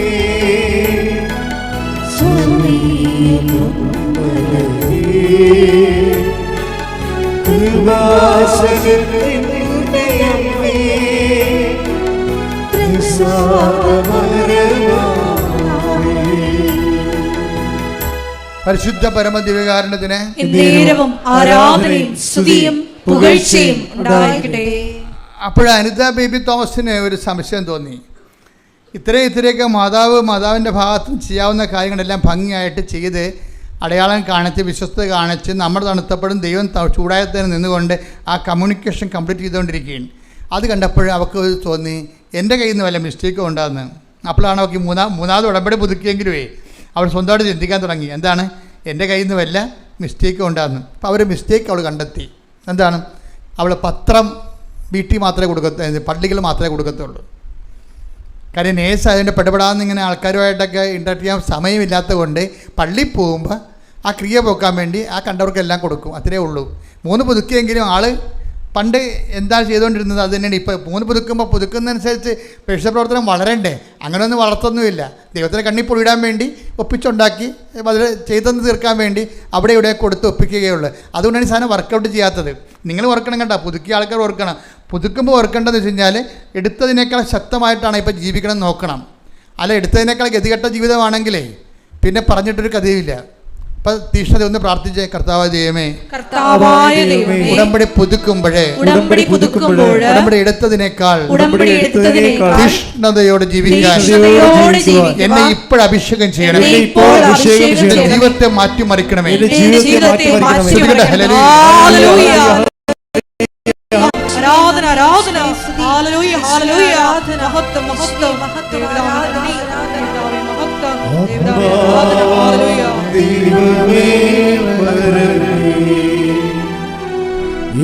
കൃപാസനത്തിൻ്റെ അമ്മേ, പരിശുദ്ധ പരമദിവ്യകാരുണ്യത്തിന് എന്നേരവും ആരാധനയും സ്തുതിയും പുകഴ്ചയും ഉണ്ടായിരിക്കട്ടെ. അപ്പോഴ് അനിത ബേബി തോമസിന് ഒരു സംശയം തോന്നി. ഇത്രയൊക്കെ മാതാവിൻ്റെ ഭാഗത്ത് ചെയ്യാവുന്ന കാര്യങ്ങളെല്ലാം ഭംഗിയായിട്ട് ചെയ്ത് അടയാളം കാണിച്ച് വിശ്വസ്തത കാണിച്ച് നമ്മൾ തണുത്തപ്പോഴും ദൈവം ചൂടായത്തിന് നിന്നുകൊണ്ട് ആ കമ്മ്യൂണിക്കേഷൻ കംപ്ലീറ്റ് ചെയ്തുകൊണ്ടിരിക്കുകയാണ്. അത് കണ്ടപ്പോൾ അവൾക്ക് തോന്നി എൻ്റെ കയ്യിൽ നിന്ന് വല്ല മിസ്റ്റേക്കും ഉണ്ടാകുന്നു. അപ്പോഴാണ് അവൾക്ക് മൂന്നാമത് ഉടമ്പടി പുതുക്കിയെങ്കിലുമേ അവൾ സ്വന്തമായിട്ട് ചിന്തിക്കാൻ തുടങ്ങി, എന്താണ് എൻ്റെ കയ്യിൽ നിന്ന് വല്ല മിസ്റ്റേക്കും ഉണ്ടാകുന്നു. അപ്പോൾ അവർ മിസ്റ്റേക്ക് അവൾ കണ്ടെത്തി. എന്താണ്, അവൾ പത്രം വീട്ടിൽ മാത്രമേ പള്ളികൾ മാത്രമേ കൊടുക്കത്തുള്ളൂ. കാര്യം നേഴ്സ് അതിൻ്റെ പെടപെടാമെന്ന് ഇങ്ങനെ ആൾക്കാരുമായിട്ടൊക്കെ ഇൻറ്ററാക്ട് ചെയ്യാൻ സമയമില്ലാത്തത് കൊണ്ട് പള്ളിയിൽ പോകുമ്പോൾ ആ ക്രിയ പോക്കാൻ വേണ്ടി ആ കണ്ടവർക്കെല്ലാം കൊടുക്കും, അത്രയേ ഉള്ളൂ. 3 പുതുക്കിയെങ്കിലും ആൾ പണ്ട് എന്താണ് ചെയ്തുകൊണ്ടിരുന്നത് അത് തന്നെയാണ് ഇപ്പോൾ. 3 പുതുക്കുന്നതനുസരിച്ച് പ്രേക്ഷിത വളരണ്ടേ, അങ്ങനെയൊന്നും വളർത്തൊന്നുമില്ല. ദൈവത്തിൻ്റെ കണ്ണിൽ പൊടിയിടാൻ വേണ്ടി ഒപ്പിച്ചുണ്ടാക്കി അതിൽ ചെയ്തെന്ന് തീർക്കാൻ വേണ്ടി അവിടെ ഇവിടെ കൊടുത്ത് ഒപ്പിക്കുകയുള്ളൂ. അതുകൊണ്ടാണ് ഈ സാധനം വർക്കൗട്ട് ചെയ്യാത്തത്. നിങ്ങൾ ഓർക്കണം കേട്ടോ, പുതുക്കിയ ആൾക്കാർ ഓർക്കണം. പുതുക്കുമ്പോൾ ഓർക്കേണ്ടതെന്ന് വെച്ച് കഴിഞ്ഞാൽ എടുത്തതിനേക്കാൾ ശക്തമായിട്ടാണ് ഇപ്പോൾ ജീവിക്കണം നോക്കണം. അല്ല എടുത്തതിനേക്കാൾ ഗതികെട്ട ജീവിതമാണെങ്കിലേ പിന്നെ പറഞ്ഞിട്ടൊരു കഥയുമില്ല. അപ്പം തീഷ്ണത ഒന്ന് പ്രാർത്ഥിച്ചേ. കർത്താവായ ദൈവമേ, ഉടമ്പടി പുതുക്കുമ്പോഴേ ഉടമ്പടി എടുത്തതിനേക്കാൾ തീഷ്ണതയോടെ ജീവിക്കാൻ എന്നെ ഇപ്പോൾ അഭിഷേകം ചെയ്യണം. ജീവിതത്തെ മാറ്റിമറിക്കണമേ. ആരാധന ആരാധന ഹല്ലേലൂയ ഹല്ലേലൂയ മഹത്വം മഹത്വം ദൈവമേ ഹല്ലേലൂയ. ദൈവമേ വരണമേ,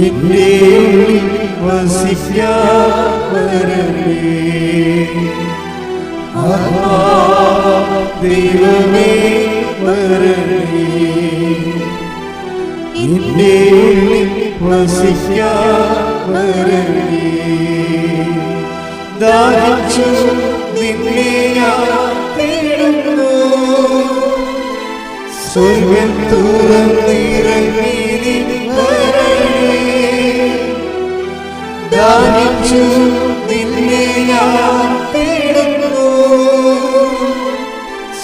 എന്റെ ഉള്ളിൽ വസിക്കാൻ വരണമേ. ദൈവമേ വരണമേ, എന്റെ ഉള്ളിൽ വസിക്കാൻ വരണമേ. ദാഹിച്ചു നിന്നെ ഞാൻ തേടുന്നു, സ്വർഗ്ഗം തുറന്നിറങ്ങി നീ വരണമേ. ദാഹിച്ചു നിന്നെ ഞാൻ തേടുന്നു,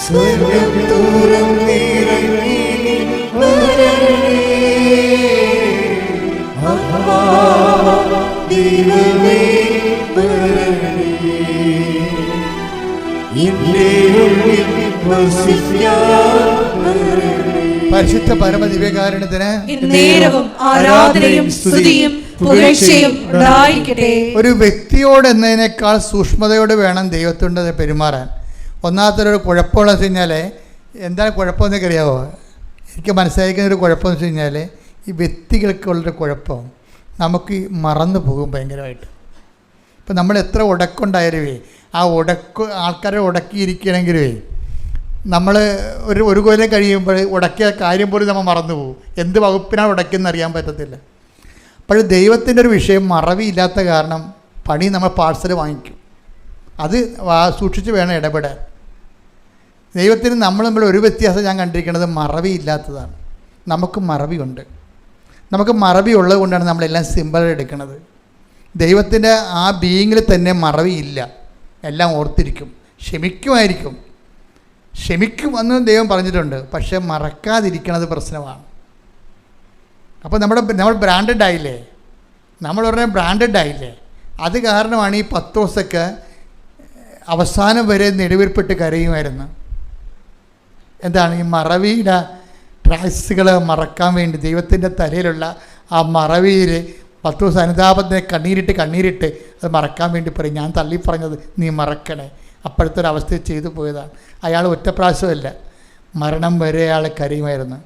സ്വർഗ്ഗം തുറന്നിറങ്ങി നീ വരണമേ. ദൈവമേ വരണമേ, എന്റെ ഉള്ളിൽ വസിക്കാൻ വരണമേ. പരിശുദ്ധ പരമദിവ്യകാരുണ്യത്തിന് എന്നേരവും ആരാധനയും സ്തുതിയും പുകഴ്ചയും ഉണ്ടായിരിക്കട്ടെ. ഒരു വ്യക്തിയോട് എന്നതിനേക്കാൾ സൂക്ഷ്മതയോട് വേണം ദൈവത്തോട് പെരുമാറാൻ. ഒന്നാമത്തെ ഒരു കുഴപ്പമുള്ള വെച്ച് കഴിഞ്ഞാൽ എന്താണ് കുഴപ്പമെന്നൊക്കെ അറിയാമോ? എനിക്ക് മനസ്സിലാക്കുന്നൊരു കുഴപ്പമെന്ന് വെച്ച് കഴിഞ്ഞാൽ ഈ വ്യക്തികൾക്കുള്ളൊരു കുഴപ്പം നമുക്ക് മറന്നു പോകും ഭയങ്കരമായിട്ട്. ഇപ്പം നമ്മൾ എത്ര ഉടക്കുണ്ടായാലുവേ ആ ആൾക്കാരെ ഉടക്കിയിരിക്കണമെങ്കിലേ നമ്മൾ ഒരു കൊല്ലം കഴിയുമ്പോൾ ഉടക്കിയ കാര്യം പോലും നമ്മൾ മറന്നു പോകും. എന്ത് വകുപ്പിനാണ് ഉടക്കിയെന്ന് അറിയാൻ പറ്റത്തില്ല. അപ്പോൾ ദൈവത്തിൻ്റെ ഒരു വിഷയം മറവിയില്ലാത്ത കാരണം പണി നമ്മൾ പാഴ്സൽ വാങ്ങിക്കും. അത് സൂക്ഷിച്ച് വേണം ഇടപെടാൻ. ദൈവത്തിന് നമ്മൾ തമ്മിൽ ഒരു വ്യത്യാസം ഞാൻ കണ്ടിരിക്കുന്നത് മറവിയില്ലാത്തതാണ്. നമുക്ക് മറവിയുണ്ട്. നമുക്ക് മറവി ഉള്ളത് കൊണ്ടാണ് നമ്മളെല്ലാം സിമ്പിൾ എടുക്കുന്നത്. ദൈവത്തിൻ്റെ ആ ബീയിങ്ങിൽ തന്നെ മറവിയില്ല. എല്ലാം ഓർത്തിരിക്കും, ക്ഷമിക്കും എന്ന് ദൈവം പറഞ്ഞിട്ടുണ്ട്. പക്ഷേ മറക്കാതിരിക്കണത് പ്രശ്നമാണ്. അപ്പോൾ നമ്മൾ ബ്രാൻഡഡ് ആയില്ലേ, നമ്മൾ ഉടനെ ബ്രാൻഡഡ് ആയില്ലേ. അത് കാരണമാണ് ഈ പത്രോസൊക്കെ അവസാനം വരെ നെടുവീർപ്പിട്ട് കരയുമായിരുന്നു. എന്താണ് ഈ മറവിയുടെ ട്രാക്സുകളെ മറക്കാൻ വേണ്ടി ദൈവത്തിൻ്റെ തലയിലുള്ള ആ മറവിയിൽ പത്രോസ് അനുതാപത്തിനെ കണ്ണീരിട്ട് അത് മറക്കാൻ വേണ്ടി പറയും, ഞാൻ തള്ളി പറഞ്ഞത് നീ മറക്കണേ. അപ്പോഴത്തെ ഒരു അവസ്ഥയിൽ ചെയ്തു പോയതാണ്. അയാൾ ഒറ്റപ്രാവശ്യമല്ല, മരണം വരെ അയാൾ കരയുമായിരുന്നു.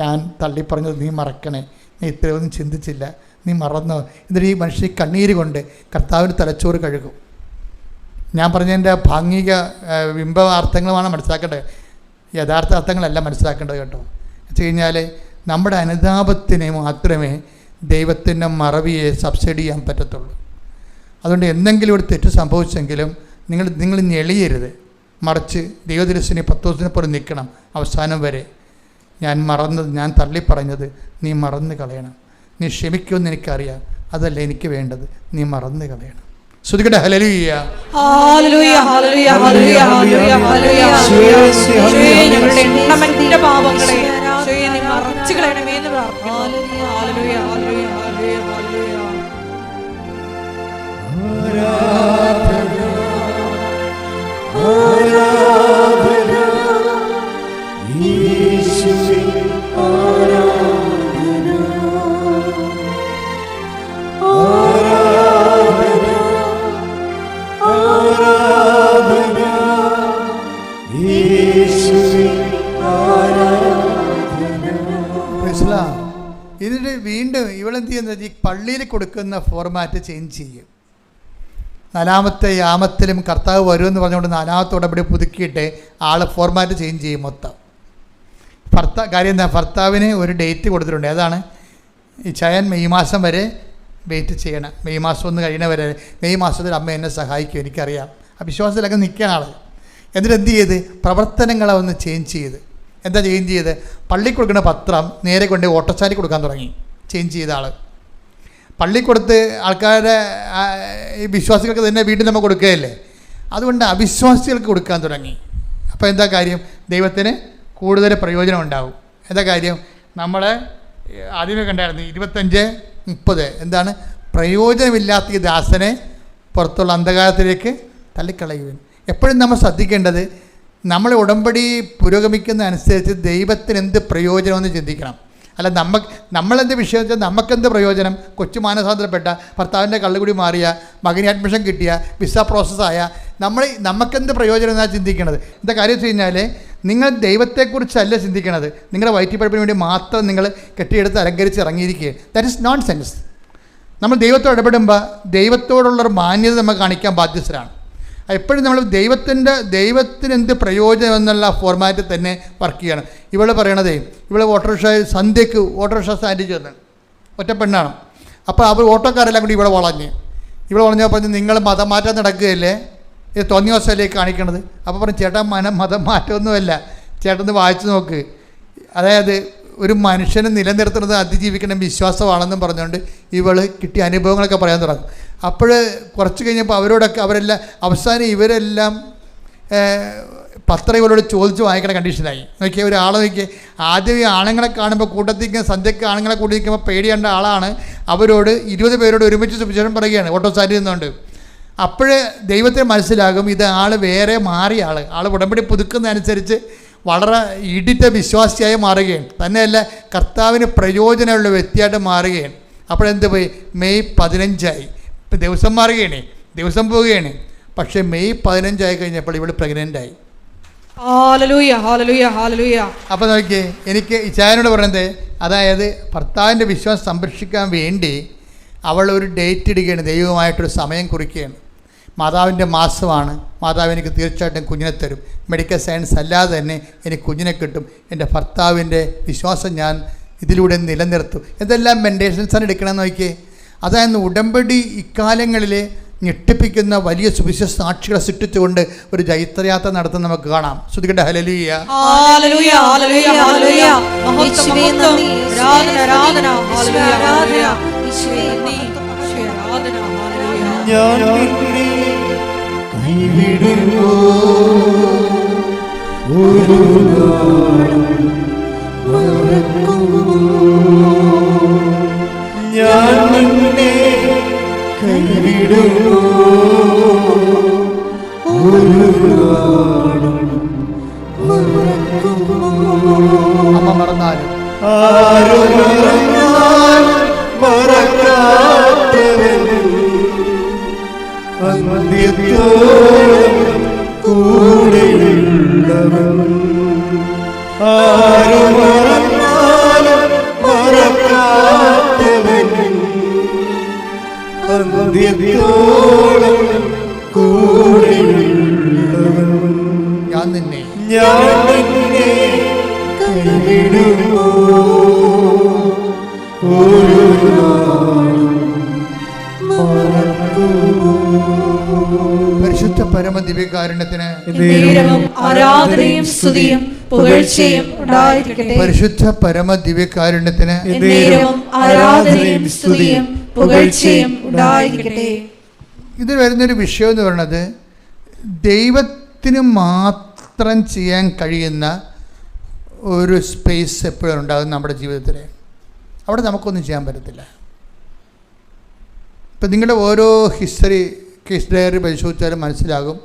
ഞാൻ തള്ളിപ്പറഞ്ഞത് നീ മറക്കണേ, നീ ഇത്രയൊന്നും ചിന്തിച്ചില്ല, നീ മറന്നോ. എന്നിട്ട് ഈ മനുഷ്യ കണ്ണീര് കൊണ്ട് കർത്താവിന് തലച്ചോറ് കഴുകും. ഞാൻ പറഞ്ഞതിൻ്റെ ഭാഗിക ബിംബാർത്ഥങ്ങളുമാണ് മനസ്സിലാക്കേണ്ടത്, യഥാർത്ഥ അർത്ഥങ്ങളല്ല മനസ്സിലാക്കേണ്ടത് കേട്ടോ. വെച്ച് കഴിഞ്ഞാൽ നമ്മുടെ അനുതാപത്തിനെ മാത്രമേ ദൈവത്തിൻ്റെ മറവിയെ സബ്സിഡി ചെയ്യാൻ പറ്റത്തുള്ളൂ. അതുകൊണ്ട് എന്തെങ്കിലും ഒരു തെറ്റ് സംഭവിച്ചെങ്കിലും നിങ്ങൾ ഞെളിയരുത്. മറിച്ച് ദൈവദിവസത്തിന് 10 ദിവസത്തിന് പോലെ നിൽക്കണം അവസാനം വരെ. ഞാൻ തള്ളിപ്പറഞ്ഞത് നീ മറന്നു കളയണം. നീ ക്ഷമിക്കുമെന്ന് എനിക്കറിയാം. അതല്ല എനിക്ക് വേണ്ടത്, നീ മറന്നു കളയണം. ശ്രുതികട്ടെ ഹല്ലേലൂയ. ഹല്ലേലൂയ ഹല്ലേലൂയ ഹല്ലേലൂയ ഹല്ലേലൂയ ഹല്ലേലൂയ. ഞങ്ങളുടെ എണ്ണമറ്റ പാപങ്ങളെ നീ മറച്ചു കളയണമേ എന്ന് പ്രാർത്ഥിക്കുന്നു. ഹല്ലേലൂയ ഹല്ലേലൂയ ഹല്ലേലൂയ ഹല്ലേലൂയ. ആരാധന യേശുവേ, ആരാധന ആരാധന ആരാധന യേശുവേ, ആരാധന. ഇതിന് വീണ്ടും ഇവളെന്ത് ചെയ്യുന്നത്, ഈ പള്ളിയിൽ കൊടുക്കുന്ന ഫോർമാറ്റ് ചേഞ്ച് ചെയ്യും. 4-ാമത്തെ യാമത്തിലും കർത്താവ് വരുമെന്ന് പറഞ്ഞുകൊണ്ട് 4-ാമത്തെ ഉടമ്പടി പുതുക്കിയിട്ട് ഫോർമാറ്റ് ചേഞ്ച് ചെയ്യും മൊത്തം. കാര്യം എന്താ, ഭർത്താവിന് ഒരു ഡേറ്റ് കൊടുത്തിട്ടുണ്ട്. അതാണ് ഈ ചയൻ മെയ് മാസം വരെ വെയിറ്റ് ചെയ്യണം. മെയ് മാസം ഒന്ന് കഴിയണ വരെ, മെയ് മാസത്തിൽ അമ്മ എന്നെ സഹായിക്കും, എനിക്കറിയാം. ആ വിശ്വാസത്തിലൊക്കെ നിൽക്കാൻ ആൾ. എന്നിട്ട് എന്ത് ചെയ്ത്, പ്രവർത്തനങ്ങളെ ഒന്ന് ചേഞ്ച് ചെയ്ത്. എന്താ ചേഞ്ച് ചെയ്ത്, പള്ളി കൊടുക്കുന്ന പത്രം നേരെ കൊണ്ട് ഓട്ടോച്ചാലി കൊടുക്കാൻ തുടങ്ങി. ചേഞ്ച് ചെയ്ത ആൾ പള്ളി കൊടുത്ത് ആൾക്കാരുടെ ഈ വിശ്വാസികൾക്ക് തന്നെ വീട്ടിൽ നമ്മൾ കൊടുക്കുകയല്ലേ, അതുകൊണ്ട് അവിശ്വാസികൾക്ക് കൊടുക്കാൻ തുടങ്ങി. അപ്പോൾ എന്താ കാര്യം, ദൈവത്തിന് കൂടുതൽ പ്രയോജനം ഉണ്ടാവും. എന്താ കാര്യം, നമ്മളെ ആദ്യമേ കണ്ടായിരുന്നു 25:30 എന്താണ്, പ്രയോജനമില്ലാത്ത ഈ ദാസനെ പുറത്തുള്ള അന്ധകാരത്തിലേക്ക് തള്ളിക്കളയുവാൻ. എപ്പോഴും നമ്മൾ ശ്രദ്ധിക്കേണ്ടത്, നമ്മൾ ഉടമ്പടി പുരോഗമിക്കുന്ന അനുസരിച്ച് ദൈവത്തിന് എന്ത് പ്രയോജനമെന്ന് ചിന്തിക്കണം. അല്ല നമ്മളെന്ത് വിഷയം വെച്ചാൽ നമുക്കെന്ത് പ്രയോജനം, കൊച്ചു മാനസാന്തരപ്പെട്ട, ഭർത്താവിൻ്റെ കള്ളുകുടി മാറിയ, മകന് അഡ്മിഷൻ കിട്ടിയ, വിസ പ്രോസസ്സായ, നമുക്കെന്ത് പ്രയോജനം എന്നാണ് ചിന്തിക്കേണ്ടത്. എന്താ കാര്യം വെച്ച് കഴിഞ്ഞാൽ, നിങ്ങൾ ദൈവത്തെക്കുറിച്ചല്ല ചിന്തിക്കണത്, നിങ്ങളുടെ വയറ്റിപ്പഴപ്പിന് വേണ്ടി മാത്രം നിങ്ങൾ കെട്ടിയെടുത്ത് അലങ്കരിച്ച് ഇറങ്ങിയിരിക്കുക. That is nonsense. നമ്മൾ ദൈവത്തോട് ഇടപെടുമ്പോൾ ദൈവത്തോടുള്ളൊരു മാന്യത നമ്മൾ കാണിക്കാൻ ബാധ്യസ്ഥരാണ്. എപ്പോഴും നമ്മൾ ദൈവത്തിന് എന്ത് പ്രയോജനം എന്നുള്ള ഫോർമാറ്റിൽ തന്നെ വർക്ക് ചെയ്യണം. ഇവൾ പറയണതേ, ഇവള് സന്ധ്യക്ക് ഓട്ടോറിക്ഷ സ്റ്റാൻഡിൽ ചെന്ന്, ഒറ്റ പെണ്ണാണ്. അപ്പോൾ അവർ ഓട്ടോക്കാരെല്ലാം കൂടി ഇവിടെ വളഞ്ഞപ്പോൾ പറഞ്ഞു, നിങ്ങൾ മതം മാറ്റം നടക്കുകയല്ലേ, ഇത് തോന്നിയോസയിലേക്ക് കാണിക്കണത്. അപ്പോൾ പറഞ്ഞു, ചേട്ടാ മതം മാറ്റമൊന്നുമല്ല, ചേട്ടൻ വായിച്ചു നോക്ക്. അതായത് ഒരു മനുഷ്യനെ നിലനിർത്തുന്നത് അതിജീവിക്കണം വിശ്വാസമാണെന്നും പറഞ്ഞുകൊണ്ട് ഇവൾ കിട്ടിയ അനുഭവങ്ങളൊക്കെ പറയാൻ തുടങ്ങും. അപ്പോൾ കുറച്ച് കഴിഞ്ഞപ്പോൾ അവരെല്ലാം അവസാനം ഇവരെല്ലാം പത്രം ഇവരോട് ചോദിച്ച് വാങ്ങിക്കണ കണ്ടീഷനായി. നോക്കിയാൽ ഒരാളെ നോക്കിയാൽ, ആദ്യം ഈ ആണുങ്ങളെ കാണുമ്പോൾ കൂട്ടത്തിക്ക് സന്ധ്യക്ക് ആണുങ്ങളെ കൂടി നിൽക്കുമ്പോൾ പേടിയേണ്ട ആളാണ് അവരോട് 20 പേരോട് ഒരുമിച്ച് സുവിശേഷം പറയുകയാണ് ഓട്ടോ സ്റ്റാൻഡിൽ നിന്നുകൊണ്ട്. അപ്പോഴേ ദൈവത്തിന് മനസ്സിലാകും ഇത് ആൾ വേറെ മാറിയ ആൾ ഉടമ്പടി പുതുക്കുന്നതനുസരിച്ച് വളരെ ഇടിറ്റ വിശ്വാസിയായി മാറുകയാണ്. തന്നെയല്ല, കർത്താവിന് പ്രയോജനമുള്ള വ്യക്തിയായിട്ട് മാറുകയാണ്. അപ്പോഴെന്ത് പോയി, മെയ് 15 ഇപ്പം ദിവസം മാറുകയാണ്, ദിവസം പോവുകയാണ്. പക്ഷേ മെയ് 15 കഴിഞ്ഞപ്പോൾ ഇവൾ പ്രഗ്നൻ്റായി. അപ്പോൾ നോക്കിയേ, എനിക്ക് ഇച്ചായനോട് പറയുന്നത്, അതായത് ഭർത്താവിൻ്റെ വിശ്വാസം സംരക്ഷിക്കാൻ വേണ്ടി അവൾ ഒരു ഡേറ്റ് ഇടുകയാണ്, ദൈവമായിട്ടൊരു സമയം കുറിക്കുകയാണ്. മാതാവിൻ്റെ മാസമാണ്, മാതാവ് എനിക്ക് തീർച്ചയായിട്ടും കുഞ്ഞിനെ തരും, മെഡിക്കൽ സയൻസ് അല്ലാതെ തന്നെ എനിക്ക് കുഞ്ഞിനെ കിട്ടും, എൻ്റെ ഭർത്താവിൻ്റെ വിശ്വാസം ഞാൻ ഇതിലൂടെ നിലനിർത്തും. എന്തെല്ലാം മെൻറ്റേഷൻസാണ് എടുക്കണമെന്ന് നോക്കിയേ. അതായത് ഉടമ്പടി ഇക്കാലങ്ങളിൽ ഞെട്ടിപ്പിക്കുന്ന വലിയ സുവിശേഷ സാക്ഷികളെ സൃഷ്ടിച്ചുകൊണ്ട് ഒരു ജൈത്രയാത്ര നടത്തുന്ന നമുക്ക് കാണാം. ശ്രുതികട്ടെ ഹല്ലേലൂയ. ഞാൻ നിന്നെ കൈവിടുമോ, ഒരു നാളും മറക്കുമോ, ഞാൻ നിന്നെ കൈവിടുമോ, ഒരു നാളും മറക്കുമോ. അമ്മ മറന്നാലും ആരോ മറന്നാലും മറക്കാത്തവൻ അന്ത്യത്തോളം കൂടെയുള്ളവൻ. ആരോ മറന്നാലും മറക്കാത്തവൻ അന്ത്യത്തോളം കൂടെയുള്ളവൻ. ഞാൻ നിന്നെ കൈവിടുമോ, ഒരു നാളും മറക്കുമോ. പരിശുദ്ധ പരമ ദിവ്യകാരുണ്യത്തിന് എന്നേരവും ആരാധനയും സ്തുതിയും പുകഴ്ചയും ഉണ്ടായിരിക്കട്ടെ. പരിശുദ്ധ പരമ ദിവ്യകാരുണ്യത്തിന് എന്നേരവും ആരാധനയും സ്തുതിയും പുകഴ്ചയും ഉണ്ടായിരിക്കട്ടെ. ഇതിൽ വരുന്നൊരു വിഷയം എന്ന് പറയുന്നത്, ദൈവത്തിന് മാത്രം ചെയ്യാൻ കഴിയുന്ന ഒരു സ്പേസ് എപ്പോഴും ഉണ്ടാകും നമ്മുടെ ജീവിതത്തിൽ. അവിടെ നമുക്കൊന്നും ചെയ്യാൻ പറ്റത്തില്ല. ഇപ്പം നിങ്ങളുടെ ഓരോ കേസ് ഡയറി പരിശോധിച്ചാലും മനസ്സിലാകും,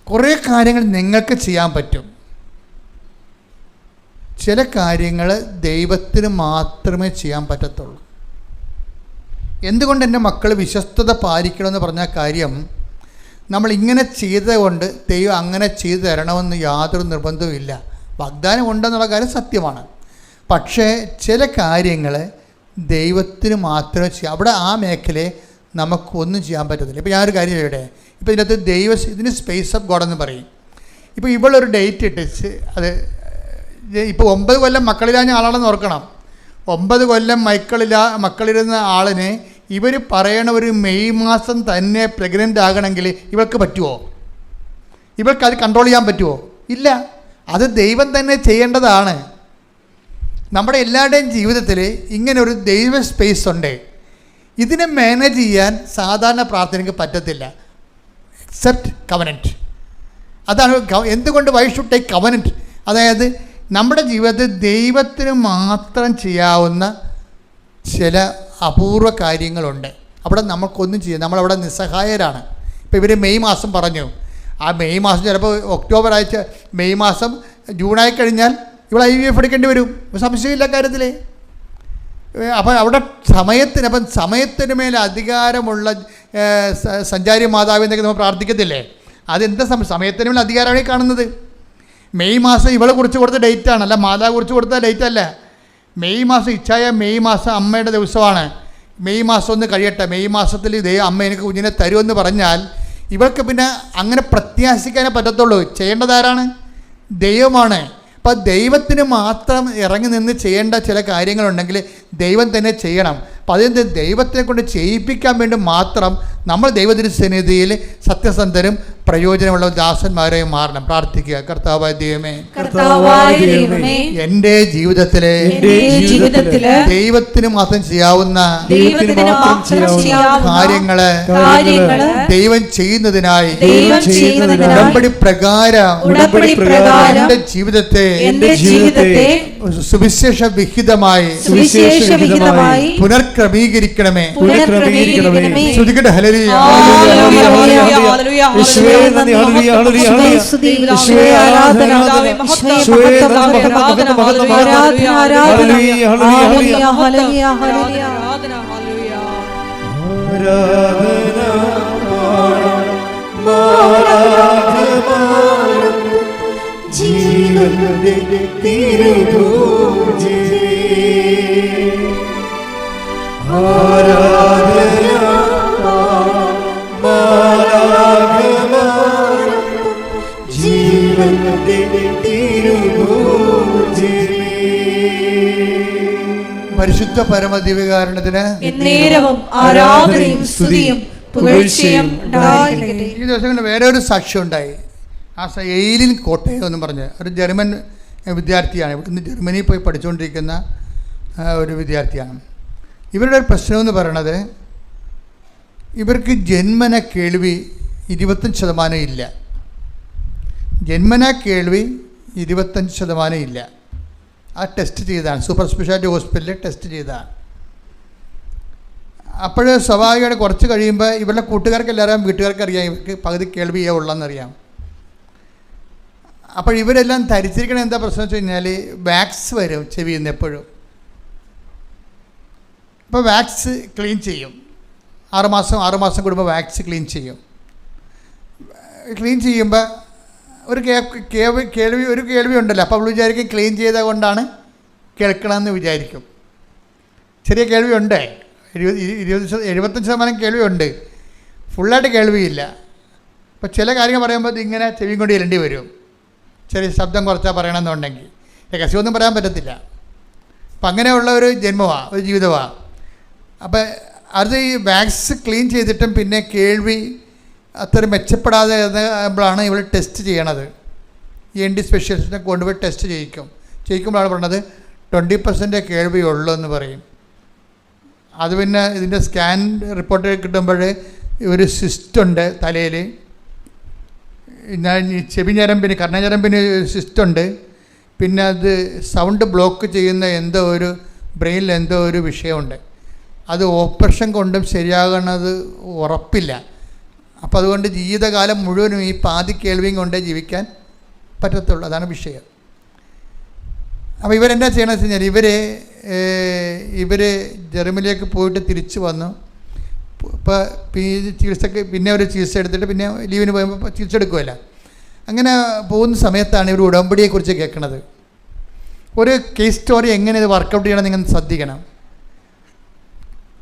കുറേ കാര്യങ്ങൾ നിങ്ങൾക്ക് ചെയ്യാൻ പറ്റും. ചില കാര്യങ്ങൾ ദൈവത്തിന് മാത്രമേ ചെയ്യാൻ പറ്റത്തുള്ളൂ. എന്തുകൊണ്ട് എൻ്റെ മക്കൾ വിശ്വസ്തത പാലിക്കണമെന്ന് പറഞ്ഞ കാര്യം, നമ്മളിങ്ങനെ ചെയ്തതുകൊണ്ട് ദൈവം അങ്ങനെ ചെയ്തു തരണമെന്ന് യാതൊരു നിർബന്ധവും ഇല്ല. വാഗ്ദാനം ഉണ്ടെന്നുള്ള കാര്യം സത്യമാണ്. പക്ഷേ ചില കാര്യങ്ങൾ ദൈവത്തിന് മാത്രമേ ചെയ്യാം. അവിടെ ആ മേഖലയെ നമുക്കൊന്നും ചെയ്യാൻ പറ്റത്തില്ല. ഇപ്പോൾ ഞാനൊരു കാര്യം ഇവിടെ, ഇപ്പോൾ ഇതിനകത്ത് ഇതിന് സ്പേസ് ഓഫ് ഗോഡ് എന്ന് പറയും. ഇപ്പോൾ ഇവളൊരു ഡേറ്റ് ഇട്ടിച്ച്, അത് ഇപ്പോൾ 9 കൊല്ലം മക്കളില്ലാഞ്ഞ ആളാണെന്ന് ഓർക്കണം. 9 കൊല്ലം മക്കളിരുന്ന ആളിനെ ഇവർ പറയണ ഒരു മെയ് മാസം തന്നെ പ്രഗ്നൻ്റ് ആകണമെങ്കിൽ ഇവൾക്ക് പറ്റുമോ? ഇവൾക്ക് അത് കൺട്രോൾ ചെയ്യാൻ പറ്റുമോ? ഇല്ല. അത് ദൈവം തന്നെ ചെയ്യേണ്ടതാണ്. നമ്മുടെ എല്ലാവരുടെയും ജീവിതത്തിൽ ഇങ്ങനെ ഒരു ദൈവ സ്പേസ് ഉണ്ട്. ഇതിനെ മാനേജ് ചെയ്യാൻ സാധാരണ പ്രാർത്ഥനയ്ക്ക് പറ്റത്തില്ല, എക്സെപ്റ്റ് കവനൻറ്റ്. അതാണ് എന്തുകൊണ്ട് വൈ ഷുഡ് ടേക്ക് കവനൻറ്റ്. അതായത് നമ്മുടെ ജീവിതത്തിൽ ദൈവത്തിന് മാത്രം ചെയ്യാവുന്ന ചില അപൂർവ കാര്യങ്ങളുണ്ട്. അവിടെ നമുക്കൊന്നും ചെയ്യാം, നമ്മളവിടെ നിസ്സഹായരാണ്. ഇപ്പോൾ ഇവർ മെയ് മാസം പറഞ്ഞു, ആ മെയ് മാസം ചിലപ്പോൾ ഒക്ടോബർ ആഴ്ച, മെയ് മാസം ജൂണായി കഴിഞ്ഞാൽ ഇവിടെ IVF എടുക്കേണ്ടി വരും, സംശയമില്ല കാര്യത്തിൽ. അപ്പം അവിടെ സമയത്തിന് മേലെ അധികാരമുള്ള സഞ്ചാരി മാതാവിന്നൊക്കെ നമ്മൾ പ്രാർത്ഥിക്കത്തില്ലേ? അതെന്താ സമയത്തിന് മേലെ അധികാരമാണ് കാണുന്നത്. മെയ് മാസം ഇവളെ കുറിച്ച് കൊടുത്ത ഡേറ്റാണ്, അല്ല മാതാവ് കുറിച്ച് കൊടുത്ത ഡേറ്റ് അല്ല. മെയ് മാസം ഇച്ഛായ മെയ് മാസം അമ്മയുടെ ദിവസമാണ്. മെയ് മാസം ഒന്ന് കഴിയട്ടെ, മെയ് മാസത്തിൽ അമ്മ എനിക്ക് കുഞ്ഞിനെ തരുമെന്ന് പറഞ്ഞാൽ ഇവൾക്ക് പിന്നെ അങ്ങനെ പ്രത്യാശിക്കാനേ പറ്റത്തുള്ളൂ. ചെയ്യേണ്ടതാരാണ്? ദൈവമാണ്. അപ്പോൾ ദൈവത്തിന് മാത്രം ഇറങ്ങി നിന്ന് ചെയ്യേണ്ട ചില കാര്യങ്ങളുണ്ടെങ്കിൽ ദൈവം തന്നെ ചെയ്യണം. അപ്പം അതിന് ദൈവത്തെ കൊണ്ട് ചെയ്യിപ്പിക്കാൻ വേണ്ടി മാത്രം നമ്മൾ ദൈവത്തിൻ്റെ സന്നിധിയിൽ സത്യസന്ധരും പ്രയോജനമുള്ള ദാസന്മാരെയും മാറണം. പ്രാർത്ഥിക്കുക. കർത്താവായ ദൈവമേ, എൻ്റെ ജീവിതത്തിലെ ദൈവത്തിന് മാത്രം ചെയ്യാവുന്ന കാര്യങ്ങള് ദൈവം ചെയ്യുന്നതിനായി ഉടമ്പടി പ്രകാരം എൻ്റെ ജീവിതത്തെ സുവിശേഷ വിഹിതമായി പുനർക്രമീകരിക്കണമേ. ശ്രുതികട്ടെ. ഹല്ലേലൂയ. പരിശുദ്ധ പരമദിവ്യകാരുണ്യത്തിന് എന്നേരവും ആരാധനയും സ്തുതിയും പുകഴ്ചയും ഉണ്ടായിരിക്കട്ടെ. ഈ ദിവസങ്ങളിൽ വേറെ ഒരു സാക്ഷ്യം ഉണ്ടായി. ആ എയിലിൻ കോട്ടയം എന്നും പറഞ്ഞ് ഒരു ജർമ്മൻ വിദ്യാർത്ഥിയാണ്. ഇന്ന് ജർമ്മനിയിൽ പോയി പഠിച്ചുകൊണ്ടിരിക്കുന്ന ഒരു വിദ്യാർത്ഥിയാണ്. ഇവരുടെ ഒരു പ്രശ്നമെന്ന് പറയണത്, ഇവർക്ക് ജന്മന കേൾവി 25% ഇല്ല. ജന്മന കേൾവി 25% ഇല്ല. ആ ടെസ്റ്റ് ചെയ്താണ്, സൂപ്പർ സ്പെഷ്യാലിറ്റി ഹോസ്പിറ്റലിൽ ടെസ്റ്റ് ചെയ്താണ്. അപ്പോൾ സ്വാഭാവികമായിട്ട് കുറച്ച് കഴിയുമ്പോൾ ഇവരുടെ കൂട്ടുകാർക്ക് എല്ലാവരും വീട്ടുകാർക്ക് അറിയാം ഇവർക്ക് പകുതി കേൾവിയേ ഉള്ളതെന്നറിയാം. അപ്പോൾ ഇവരെല്ലാം ധരിച്ചിരിക്കണ എന്താ പ്രശ്നം വെച്ച് കഴിഞ്ഞാൽ വാക്സ് വരും ചെവിയിൽ നിന്ന് എപ്പോഴും. ഇപ്പോൾ വാക്സ് ക്ലീൻ ചെയ്യും, 6 മാസം കൂടുമ്പോൾ വാക്സ് ക്ലീൻ ചെയ്യും. ക്ലീൻ ചെയ്യുമ്പോൾ ഒരു കേൾവി ഉണ്ടല്ലോ. അപ്പോൾ അവൾ വിചാരിക്കും ക്ലീൻ ചെയ്ത കൊണ്ടാണ് കേൾക്കണമെന്ന് വിചാരിക്കും. ചെറിയ കേൾവി ഉണ്ട്, 75% കേൾവിയുണ്ട്, ഫുള്ളായിട്ട് കേൾവിയില്ല. അപ്പോൾ ചില കാര്യങ്ങൾ പറയുമ്പോൾ ഇങ്ങനെ ചെവി കൊണ്ട് ഇരണ്ടി വരും. ചെറിയ ശബ്ദം കുറച്ചാൽ പറയണമെന്നുണ്ടെങ്കിൽ രഹസ്യമൊന്നും പറയാൻ പറ്റത്തില്ല. അപ്പം അങ്ങനെയുള്ള ഒരു ജന്മമാണ്, ഒരു ജീവിതമാണ്. അപ്പം അത് ഈ വാക്സ് ക്ലീൻ ചെയ്തിട്ടും പിന്നെ കേൾവി അത്ര മെച്ചപ്പെടാതെ ആകുമ്പോഴാണ് ഇവൾ ടെസ്റ്റ് ചെയ്യണത്. ENT സ്പെഷ്യലിസ്റ്റിനെ കൊണ്ടുപോയി ടെസ്റ്റ് ചെയ്യിക്കുമ്പോഴാണ് പറഞ്ഞത് 20% കേൾവിയുള്ളൂ എന്ന് പറയും. അത് പിന്നെ ഇതിൻ്റെ സ്കാൻ റിപ്പോർട്ട് കിട്ടുമ്പോൾ ഒരു സിസ്റ്റുണ്ട് തലയിൽ, ചെവി ഞരമ്പിന് കർണഞരമ്പിന് സിസ്റ്റുണ്ട്, പിന്നെ അത് സൗണ്ട് ബ്ലോക്ക് ചെയ്യുന്ന എന്തോ ഒരു ബ്രെയിനിൽ എന്തോ ഒരു വിഷയമുണ്ട്. അത് ഓപ്പറേഷൻ കൊണ്ടും ശരിയാകണത് ഉറപ്പില്ല. അപ്പോൾ അതുകൊണ്ട് ജീവിതകാലം മുഴുവനും ഈ പാതി കേൾവിയും കൊണ്ടേ ജീവിക്കാൻ പറ്റത്തുള്ളൂ. അതാണ് വിഷയം. അപ്പോൾ ഇവരെന്താ ചെയ്യണമെന്ന് വെച്ച് കഴിഞ്ഞാൽ ഇവർ ജർമ്മനിലേക്ക് പോയിട്ട് തിരിച്ച് വന്നു. ഇപ്പോൾ ചികിത്സക്ക് പിന്നെ ഒരു ചികിത്സ എടുത്തിട്ട് പിന്നെ ലീവിന് പോകുമ്പോൾ ചികിത്സ എടുക്കുമല്ല. അങ്ങനെ പോകുന്ന സമയത്താണ് ഇവർ ഉടമ്പടിയെക്കുറിച്ച് കേൾക്കുന്നത്. ഒരു കേസ് സ്റ്റോറി എങ്ങനെ ഇത് വർക്കൗട്ട് ചെയ്യണം നിങ്ങൾ ശ്രദ്ധിക്കണം.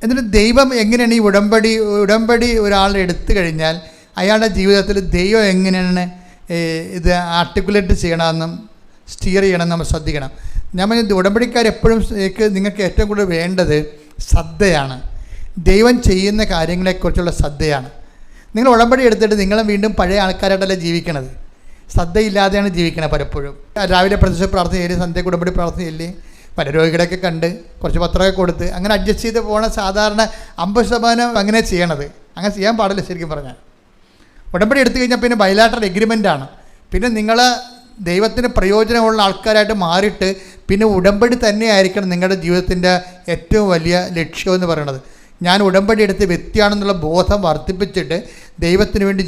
എന്നിട്ട് ദൈവം എങ്ങനെയാണ് ഈ ഉടമ്പടി ഒരാൾ എടുത്തു കഴിഞ്ഞാൽ അയാളുടെ ജീവിതത്തിൽ ദൈവം എങ്ങനെയാണ് ഇത് ആർട്ടിക്കുലേറ്റ് ചെയ്യണമെന്നും സ്റ്റിയർ ചെയ്യണമെന്ന് നമ്മൾ ശ്രദ്ധിക്കണം. ഞാൻ പറഞ്ഞത് ഉടമ്പടിക്കാരെപ്പോഴും നിങ്ങൾക്ക് ഏറ്റവും കൂടുതൽ വേണ്ടത് ശ്രദ്ധയാണ്. ദൈവം ചെയ്യുന്ന കാര്യങ്ങളെക്കുറിച്ചുള്ള ശ്രദ്ധയാണ്. നിങ്ങൾ ഉടമ്പടി എടുത്തിട്ട് നിങ്ങൾ വീണ്ടും പഴയ ആൾക്കാരായിട്ടല്ല ജീവിക്കണത്. ശ്രദ്ധയില്ലാതെയാണ് ജീവിക്കണത് പലപ്പോഴും. രാവിലെ പ്രത്യക്ഷ പ്രാർത്ഥന ചെയ്യല്, സന്ധ്യയ്ക്ക് ഉടമ്പടി പ്രാർത്ഥന ചെയ്യല്, പല രോഗികളെയൊക്കെ കണ്ട് കുറച്ച് പത്രമൊക്കെ കൊടുത്ത് അങ്ങനെ അഡ്ജസ്റ്റ് ചെയ്ത് പോകണ സാധാരണ 50% അങ്ങനെ ചെയ്യണത്. അങ്ങനെ ചെയ്യാൻ പാടില്ല. ശരിക്കും പറഞ്ഞാൽ ഉടമ്പടി എടുത്തു കഴിഞ്ഞാൽ പിന്നെ ബൈലാറ്ററൽ എഗ്രിമെൻ്റാണ്. പിന്നെ നിങ്ങൾ ദൈവത്തിന് പ്രയോജനമുള്ള ആൾക്കാരായിട്ട് മാറിയിട്ട് പിന്നെ ഉടമ്പടി തന്നെയായിരിക്കണം നിങ്ങളുടെ ജീവിതത്തിൻ്റെ ഏറ്റവും വലിയ ലക്ഷ്യമെന്ന് പറയുന്നത്. ഞാൻ ഉടമ്പടി എടുത്ത് വ്യക്തിയാണെന്നുള്ള ബോധം വർദ്ധിപ്പിച്ചിട്ട് ദൈവത്തിന് വേണ്ടി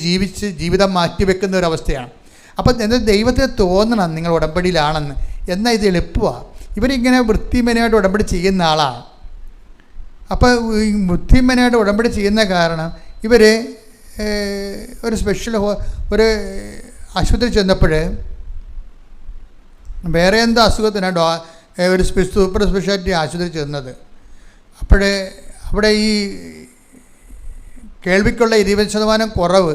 ജീവിതം മാറ്റിവെക്കുന്ന ഒരവസ്ഥയാണ്. അപ്പം എന്നാൽ ദൈവത്തിന് തോന്നണം നിങ്ങൾ ഉടമ്പടിയിലാണെന്ന്. എന്നാൽ ഇത് എളുപ്പമാണ്. ഇവരിങ്ങനെ വൃത്തിമനായിട്ട് ഉടമ്പടി ചെയ്യുന്ന ആളാണ്. അപ്പോൾ ഈ വൃത്തിമനായിട്ട് ഉടമ്പടി ചെയ്യുന്ന കാരണം ഇവർ ഒരു സ്പെഷ്യൽ ഒരു ആശുപത്രി ചെന്നപ്പോൾ വേറെ എന്തോ അസുഖത്തിനാണ് ഒരു സൂപ്പർ സ്പെഷ്യാലിറ്റി ആശുപത്രി ചെന്നത്. അവിടെ ഈ കേൾവിക്കുള്ള 20% കുറവ്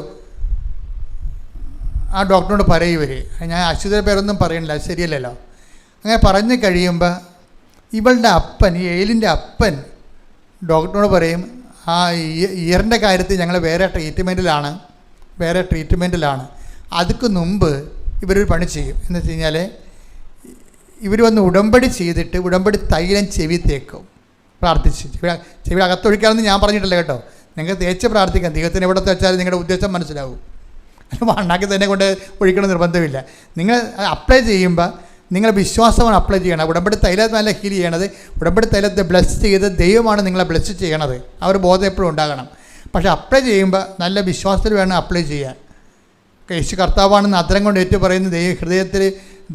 ആ ഡോക്ടറിനോട് പറയും ഇവർ. ഞാൻ ആശുപത്രി പേരൊന്നും പറയണില്ല, അത് ശരിയല്ലല്ലോ. അങ്ങനെ പറഞ്ഞു കഴിയുമ്പോൾ ഇവളുടെ അപ്പൻ, ഈ ഏലിൻ്റെ അപ്പൻ ഡോക്ടറിനോട് പറയും, ആ ഇയറിൻ്റെ കാര്യത്തിൽ ഞങ്ങൾ വേറെ ട്രീറ്റ്മെൻറ്റിലാണ്. അതുക്ക് മുമ്പ് ഇവരൊരു പണി ചെയ്യും. എന്ന് വെച്ച് കഴിഞ്ഞാൽ ഇവർ വന്ന് ഉടമ്പടി ചെയ്തിട്ട് ഉടമ്പടി തൈലം ചെവി തേക്കും, പ്രാർത്ഥിച്ച്. ചെവി അകത്തൊഴിക്കാമെന്ന് ഞാൻ പറഞ്ഞിട്ടില്ല കേട്ടോ. നിങ്ങൾ തേച്ച് പ്രാർത്ഥിക്കാം. ദൈവത്തിന് എവിടെ വെച്ചാൽ നിങ്ങളുടെ ഉദ്ദേശം മനസ്സിലാവും. മണ്ണാക്കി തന്നെ കൊണ്ട് ഒഴിക്കണം നിർബന്ധമില്ല. നിങ്ങൾ അപ്ലൈ ചെയ്യുമ്പോൾ നിങ്ങൾ വിശ്വാസമാണ് അപ്ലൈ ചെയ്യണം. ഉടമ്പടി തൈലത്തല്ല ഹീൽ ചെയ്യണത്. ഉടമ്പടി തൈലത്തെ ബ്ലെസ് ചെയ്ത് ദൈവമാണ് നിങ്ങളെ ബ്ലെസ് ചെയ്യണത്. ആ ഒരു ബോധം എപ്പോഴും ഉണ്ടാകണം. പക്ഷേ അപ്ലൈ ചെയ്യുമ്പോൾ നല്ല വിശ്വാസത്തിൽ വേണം അപ്ലൈ ചെയ്യാൻ. യേശു കർത്താവാണെന്ന് അധരം കൊണ്ട് ഏറ്റു പറയുന്ന ഹൃദയത്തിൽ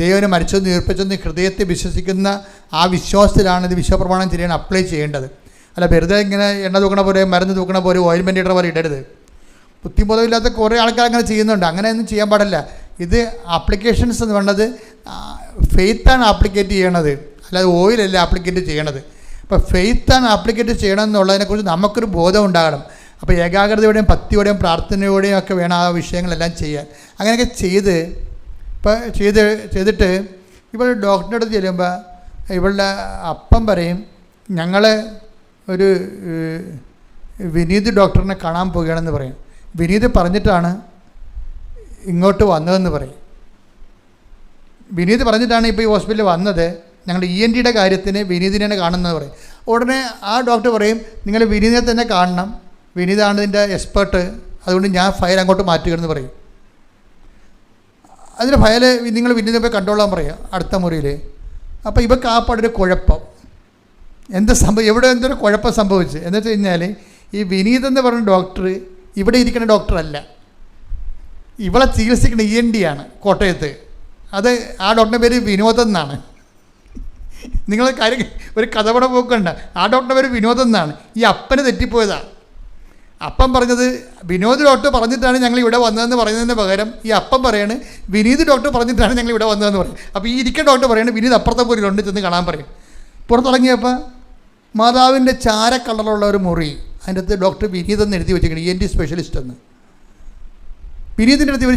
ദൈവനെ മരിച്ചെന്ന് ഉയർപ്പിച്ചെന്ന് ഹൃദയത്തിൽ വിശ്വസിക്കുന്ന ആ വിശ്വാസത്തിലാണ് ഇത് വിശ്വപ്രമാണം ചെയ്യാൻ അപ്ലൈ ചെയ്യേണ്ടത്. അല്ല വെറുതെ ഇങ്ങനെ എണ്ണ തൂക്കണ പോലെ മരുന്ന് തൂക്കണ പോലെ ഓയിൽമെൻ്റ് ഇടണ പോലെ ഇടരുത്. ബുദ്ധിബോധമില്ലാത്ത കുറേ ആൾക്കാർ അങ്ങനെ ചെയ്യുന്നുണ്ട്. അങ്ങനെയൊന്നും ചെയ്യാൻ പാടില്ല. ഇത് ആപ്ലിക്കേഷൻസ് എന്ന് പറയുന്നത് ഫെയ്ത്താണ് ആപ്ലിക്കേറ്റ് ചെയ്യണത്, അല്ലാതെ ഓയിലല്ല ആപ്ലിക്കേറ്റ് ചെയ്യണത്. അപ്പോൾ ഫെയ്ത്താണ് ആപ്ലിക്കേറ്റ് ചെയ്യണമെന്നുള്ളതിനെക്കുറിച്ച് നമുക്കൊരു ബോധം ഉണ്ടാകണം. അപ്പോൾ ഏകാഗ്രതയോടെയും ഭക്തിയോടെയും പ്രാർത്ഥനയോടെയും ഒക്കെ വേണം ആ വിഷയങ്ങളെല്ലാം ചെയ്യാൻ. അങ്ങനെയൊക്കെ ചെയ്തിട്ട് ഇവൾ ഡോക്ടറുടെ അടുത്ത് ചെല്ലുമ്പോൾ ഇവളുടെ അപ്പം പറയും, ഞങ്ങൾ ഒരു വിനീത് ഡോക്ടറിനെ കാണാൻ പോവുകയാണെന്ന് പറയും. വിനീത് പറഞ്ഞിട്ടാണ് ഇങ്ങോട്ട് വന്നതെന്ന് പറയും. വിനീത് പറഞ്ഞിട്ടാണ് ഇപ്പോൾ ഈ ഹോസ്പിറ്റലിൽ വന്നത്. ഞങ്ങളുടെ ENTയുടെ കാര്യത്തിന് വിനീതിനെ കാണുന്നത് പറയും. ഉടനെ ആ ഡോക്ടർ പറയും, നിങ്ങൾ വിനീതിനെ തന്നെ കാണണം, വിനീതാണ് ഇതിൻ്റെ എക്സ്പേർട്ട്, അതുകൊണ്ട് ഞാൻ ഫയൽ അങ്ങോട്ട് മാറ്റുകയെന്ന് പറയും. അതിൻ്റെ ഫയൽ നിങ്ങൾ വിനീതിനെ പോയി കണ്ടോളാൻ പറയാം അടുത്ത മുറിയിൽ. അപ്പോൾ ഇവർക്ക് ആ പാടൊരു കുഴപ്പം എവിടെ എന്തൊരു കുഴപ്പം സംഭവിച്ചു എന്ന് വെച്ച് കഴിഞ്ഞാൽ ഈ വിനീത് എന്ന് പറഞ്ഞ ഡോക്ടർ ഇവിടെ ഇരിക്കുന്ന ഡോക്ടറല്ല, ഇവളെ ചികിത്സിക്കുന്ന ENT കോട്ടയത്ത്. അത് ആ ഡോക്ടറിൻ്റെ പേര് വിനോദം എന്നാണ്. നിങ്ങൾ കാര്യം ഒരു കഥപട പോക്കണ്ട. ആ ഡോക്ടറിൻ്റെ പേര് വിനോദം എന്നാണ്. ഈ അപ്പന് തെറ്റിപ്പോയതാണ്. അപ്പം പറഞ്ഞത് വിനോദ് ഡോക്ടർ പറഞ്ഞിട്ടാണ് ഞങ്ങൾ ഇവിടെ വന്നതെന്ന് പറയുന്നതിന് പകരം ഈ അപ്പം പറയാണ് വിനീത് ഡോക്ടർ പറഞ്ഞിട്ടാണ് ഞങ്ങൾ ഇവിടെ വന്നതെന്ന് പറയും. അപ്പോൾ ഈ ഇരിക്കുന്ന ഡോക്ടർ പറയാണ് വിനീത് അപ്പുറത്തെ മുറിയിലുണ്ട്, ചെന്ന് കാണാൻ പറയും. പുറത്തിറങ്ങിയപ്പോൾ മാതാവിൻ്റെ ചാര കളറുള്ള ഒരു മുറി, അതിൻ്റെ അടുത്ത് ഡോക്ടർ വിനീത് എന്ന് എഴുതി വെച്ചിരിക്കണം, ENT സ്പെഷ്യലിസ്റ്റ് എന്ന്. വിനീതിൻ്റെ അടുത്ത് ഇവർ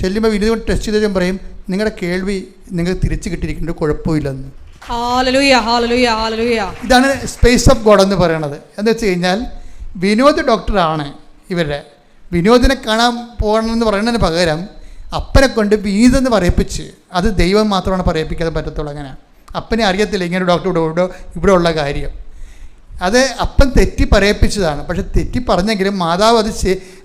ചെല്ലുമ്പോൾ വിനീത് ടെസ്റ്റ് ചെയ്ത് പറയും, നിങ്ങളുടെ കേൾവി നിങ്ങൾക്ക് തിരിച്ച് കിട്ടിയിരിക്കേണ്ട കുഴപ്പമില്ലെന്ന്. ഹല്ലേലൂയ ഹല്ലേലൂയ ഹല്ലേലൂയ. ഇതാണ് സ്പേസ് ഓഫ് ഗോഡ് എന്ന് പറയുന്നത്. എന്ന് വെച്ച് കഴിഞ്ഞാൽ വിനോദ് ഡോക്ടറാണ് ഇവരുടെ. വിനോദിനെ കാണാൻ പോകണമെന്ന് പറയുന്നതിന് പകരം അപ്പനെ കൊണ്ട് വീതെന്ന് പറയിപ്പിച്ച്, അത് ദൈവം മാത്രമാണ് പറയിപ്പിക്കാതെ പറ്റത്തുള്ളൂ. അങ്ങനെ അപ്പനെ അറിയത്തില്ല ഇങ്ങനെ ഡോക്ടർ ഇവിടെ ഉള്ള കാര്യം. അത് അപ്പൻ തെറ്റി പറയിപ്പിച്ചതാണ്. പക്ഷെ തെറ്റി പറഞ്ഞെങ്കിലും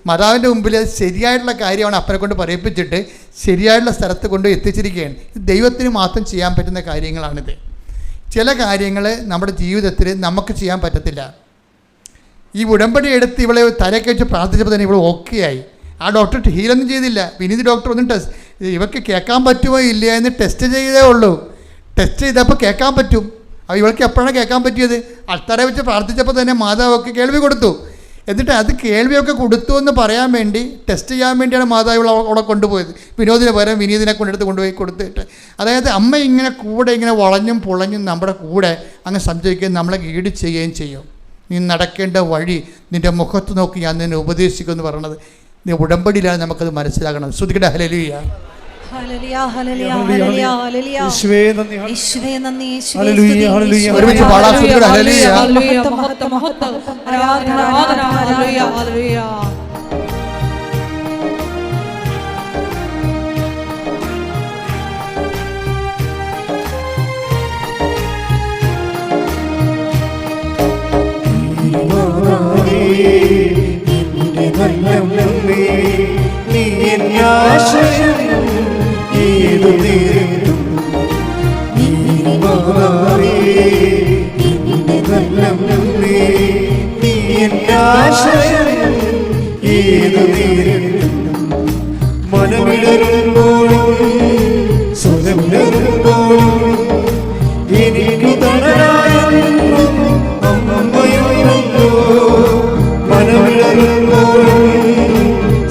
മാതാവിൻ്റെ മുമ്പിൽ അത് ശരിയായിട്ടുള്ള കാര്യമാണ് അപ്പനെ കൊണ്ട് പറയിപ്പിച്ചിട്ട് ശരിയായിട്ടുള്ള സ്ഥലത്ത് കൊണ്ട് എത്തിച്ചിരിക്കുകയാണ്. ഇത് ദൈവത്തിന് മാത്രം ചെയ്യാൻ പറ്റുന്ന കാര്യങ്ങളാണിത്. ചില കാര്യങ്ങൾ നമ്മുടെ ജീവിതത്തിൽ നമുക്ക് ചെയ്യാൻ പറ്റത്തില്ല. ഈ ഉടമ്പടി എടുത്ത് ഇവളെ തലയൊക്കെ വെച്ച് പ്രാർത്ഥിച്ചപ്പോൾ തന്നെ ഇവൾ ഓക്കെ ആയി. ആ ഡോക്ടർ ഹീലൊന്നും ചെയ്തില്ല. വിനീത് ഡോക്ടർ ഒന്നും ഇവർക്ക് കേൾക്കാൻ പറ്റുമോ ഇല്ല എന്ന് ടെസ്റ്റ് ചെയ്തേ ഉള്ളൂ. ടെസ്റ്റ് ചെയ്തപ്പോൾ കേൾക്കാൻ പറ്റും. അപ്പോൾ ഇവൾക്ക് എപ്പോഴാണ് കേൾക്കാൻ പറ്റിയത്? അൾത്താരെ വെച്ച് പ്രാർത്ഥിച്ചപ്പോൾ തന്നെ മാതാവൊക്കെ കേൾവി കൊടുത്തു. എന്നിട്ട് അത് കേൾവിയൊക്കെ കൊടുത്തു എന്ന് പറയാൻ വേണ്ടി ടെസ്റ്റ് ചെയ്യാൻ വേണ്ടിയാണ് മാതാവ് അവിടെ കൊണ്ടുപോയത്. വിനോദിനെ പകരം വിനീതിനെ കൊണ്ടുപോയി കൊടുത്തിട്ട്, അതായത് അമ്മ ഇങ്ങനെ കൂടെ ഇങ്ങനെ വളഞ്ഞും പുളഞ്ഞും നമ്മുടെ കൂടെ അങ്ങ് സംജയിക്കുകയും നമ്മളെ ഗൈഡ് ചെയ്യുകയും ചെയ്യും. നീ നടക്കേണ്ട വഴി നിൻ്റെ മുഖത്ത് നോക്കി ഞാൻ നിന്നെ ഉപദേശിക്കുമെന്ന് പറയണത് നീ ഉടമ്പടിയിലാണ് നമുക്കത് മനസ്സിലാക്കണം. ശ്രുതിക്കട്ടെ ഹല്ലേലൂയ. ഹല്ലേലൂയ ഹല്ലേലൂയ ഹല്ലേലൂയ ഹല്ലേലൂയ. യേശുവേ നന്ദി. യേശുവേ നന്ദി. യേശുവേ ഹല്ലേലൂയ ഹല്ലേലൂയ. ഒരുമിച്ച് പാടാം. ശ്രുതിക്കട്ടെ ഹല്ലേലൂയ. ഹല്ലേലൂയ മഹത്വം മഹത്വം ആരാധന ആരാധന ഹല്ലേലൂയ ഹല്ലേലൂയ. നീ എന്നാശ്രയം ഏതു നേരം നീ എന്നാശ്രയം ഏതു നേരം മനമിടരുമ്പോഴും സ്വരമിടരുമ്പോഴും എനിക്ക് തണലായെന്നും അമ്മയുണ്ടല്ലോ. മനമിടരുമ്പോഴും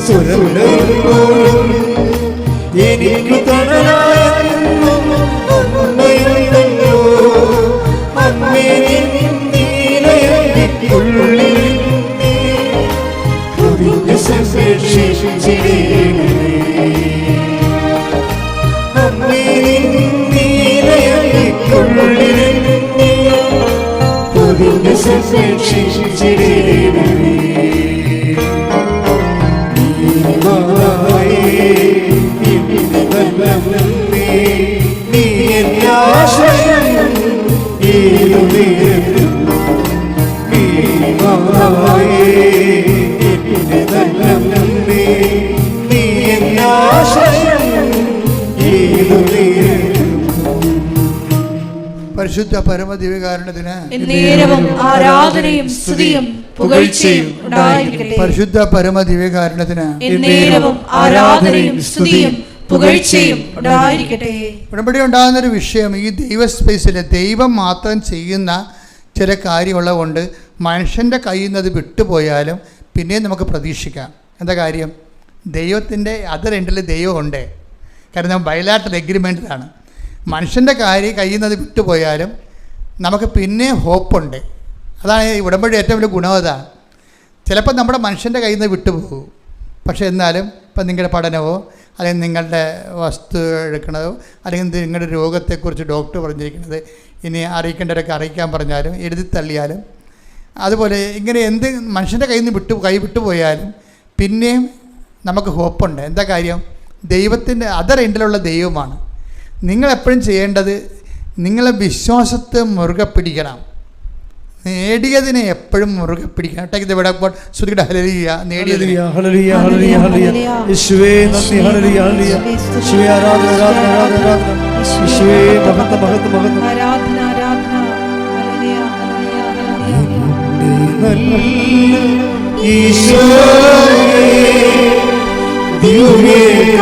സ്വരമിടരുമ്പോഴും എനിക്ക് തണലായെന്നും അമ്മയുണ്ടല്ലോ. അമ്മേ നീലയുള്ളിൽ പൊതിഞ്ഞ് സംരക്ഷിച്ചിടേണമേ. അമ്മേ നീലയുള്ളിൽ പൊതിഞ്ഞ് സംരക്ഷിച്ചിടേണമേ. നീ എന്നാശ്രയം ഏതു നേരം നീ എന്നാശ്രയം ഏതു നേരം. പരിശുദ്ധ പരമദിവ്യകാരുണ്യത്തിന് എന്നേരവും ആരാധനയും സ്തുതിയും പുകഴ്ചയും ഉണ്ടായിരിക്കട്ടെ. പരിശുദ്ധ പരമദിവ്യകാരുണ്യത്തിന് എന്നേരവും ആരാധനയും സ്തുതിയും പുകഴ്ചയും ഉണ്ടായിരിക്കട്ടെ. ഉടമ്പടി ഉണ്ടാകുന്നൊരു വിഷയം ഈ ദൈവ സ്പേസിൽ ദൈവം മാത്രം ചെയ്യുന്ന ചില കാര്യമുള്ളത് കൊണ്ട് മനുഷ്യൻ്റെ കയ്യിൽ നിന്ന് അത് വിട്ടുപോയാലും പിന്നെയും നമുക്ക് പ്രതീക്ഷിക്കാം. എന്താ കാര്യം? ദൈവത്തിൻ്റെ അതർ എൻഡിൽ ദൈവമുണ്ട്. കാരണം ബൈലാറ്ററൽ എഗ്രിമെൻറ്റിലാണ്. മനുഷ്യൻ്റെ കയ്യിൽ നിന്ന് അത് വിട്ടുപോയാലും നമുക്ക് പിന്നെ ഹോപ്പുണ്ട്. അതാണ് ഈ ഉടമ്പടി ഏറ്റവും വലിയ ഗുണം. അതാണ് ചിലപ്പോൾ നമ്മുടെ മനുഷ്യൻ്റെ കയ്യിൽ നിന്ന് വിട്ടുപോകും. പക്ഷേ എന്നാലും ഇപ്പം നിങ്ങളുടെ പഠനമോ അല്ലെങ്കിൽ നിങ്ങളുടെ വസ്തു എടുക്കണതോ അല്ലെങ്കിൽ നിങ്ങളുടെ രോഗത്തെക്കുറിച്ച് ഡോക്ടർ പറഞ്ഞിരിക്കുന്നത് ഇനി അറിയിക്കേണ്ടവരൊക്കെ അറിയിക്കാൻ പറഞ്ഞാലും എഴുതി തള്ളിയാലും അതുപോലെ ഇങ്ങനെ എന്ത് മനുഷ്യൻ്റെ കയ്യിൽ നിന്ന് വിട്ടുപോയാലും പിന്നെയും നമുക്ക് ഹോപ്പുണ്ട്. എന്താ കാര്യം? ദൈവത്തിൻ്റെ അതർ എൻഡിലുള്ള ദൈവമാണ്. നിങ്ങളെപ്പോഴും ചെയ്യേണ്ടത് നിങ്ങളെ വിശ്വാസത്തെ മുറുകെ പിടിക്കണം. നേടിയതിനെ എപ്പോഴും മുറുകെ പിടിക്കണം. ശ്രുതിയുടെ ഹല്ലേലൂയ. നേടിയതിനെ യേശുവേ നന്ദി. ഹല്ലേലൂയ ഹല്ലേലൂയ. യേശുവേ ആരാധന ആരാധന ആരാധന. യേശുവേ മഹത്വം മഹത്വം മഹത്വം. ആരാധന ആരാധന ഹല്ലേലൂയ ഹല്ലേലൂയ. നല്ല ഈശോയേ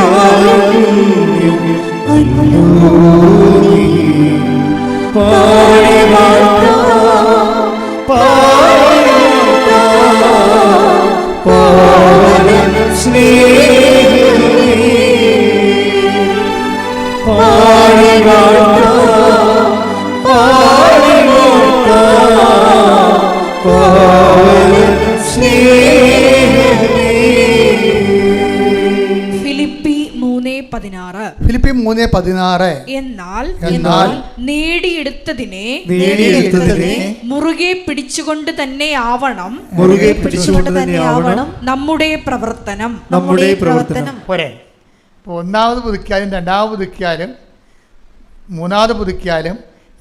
ദിവ്യകാരുണ്യം അരുളി പാടി പാവന സ്നേഹമേ പാടി പാവന സ്നേഹമേ. ഫിലിപ്പി 3:16. ഫിലിപ്പി 3:16 16. എന്നാൽ നേടിയെടുത്തതിനെ മുറുകെ പിടിച്ചുകൊണ്ട് തന്നെ ആവണം നമ്മുടെ പ്രവർത്തനം. പോരെ. ഇപ്പോൾ ഒന്നാമത് പുതുക്കിയാലും രണ്ടാമത് പുതുക്കിയാലും മൂന്നാമത് പുതുക്കിയാലും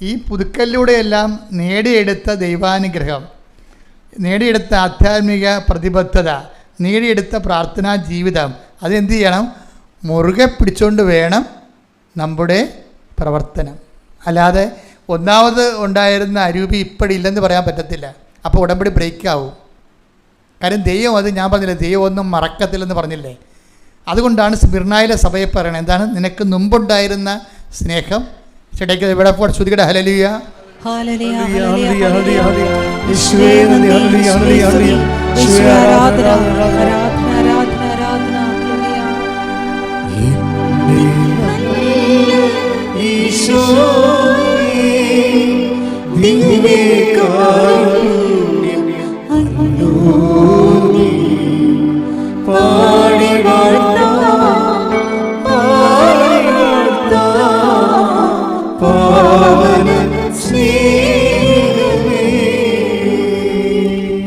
ഈ പുതുക്കലിലൂടെയെല്ലാം നേടിയെടുത്ത ദൈവാനുഗ്രഹം, നേടിയെടുത്ത ആധ്യാത്മിക പ്രതിബദ്ധത, നേടിയെടുത്ത പ്രാർത്ഥനാ ജീവിതം അതെന്ത് ചെയ്യണം? മുറുകെ പിടിച്ചുകൊണ്ട് വേണം നമ്മുടെ പ്രവർത്തനം. അല്ലാതെ ഒന്നാമത് ഉണ്ടായിരുന്ന അരൂപി ഇപ്പോഴില്ലെന്ന് പറയാൻ പറ്റത്തില്ല. അപ്പോൾ ഉടമ്പടി ബ്രേക്കാവും. കാര്യം ദൈവം, അത് ഞാൻ പറഞ്ഞില്ലേ, ദൈവം ഒന്നും മറക്കത്തില്ലെന്ന് പറഞ്ഞില്ലേ. അതുകൊണ്ടാണ് സ്മിർനായിലെ സഭയെ പറയണത്. എന്താണ്? നിനക്ക് മുമ്പുണ്ടായിരുന്ന സ്നേഹം ചേട്ടയ്ക്ക് ഇവിടെ ശ്രുതികട ഹല്ലേലൂയ.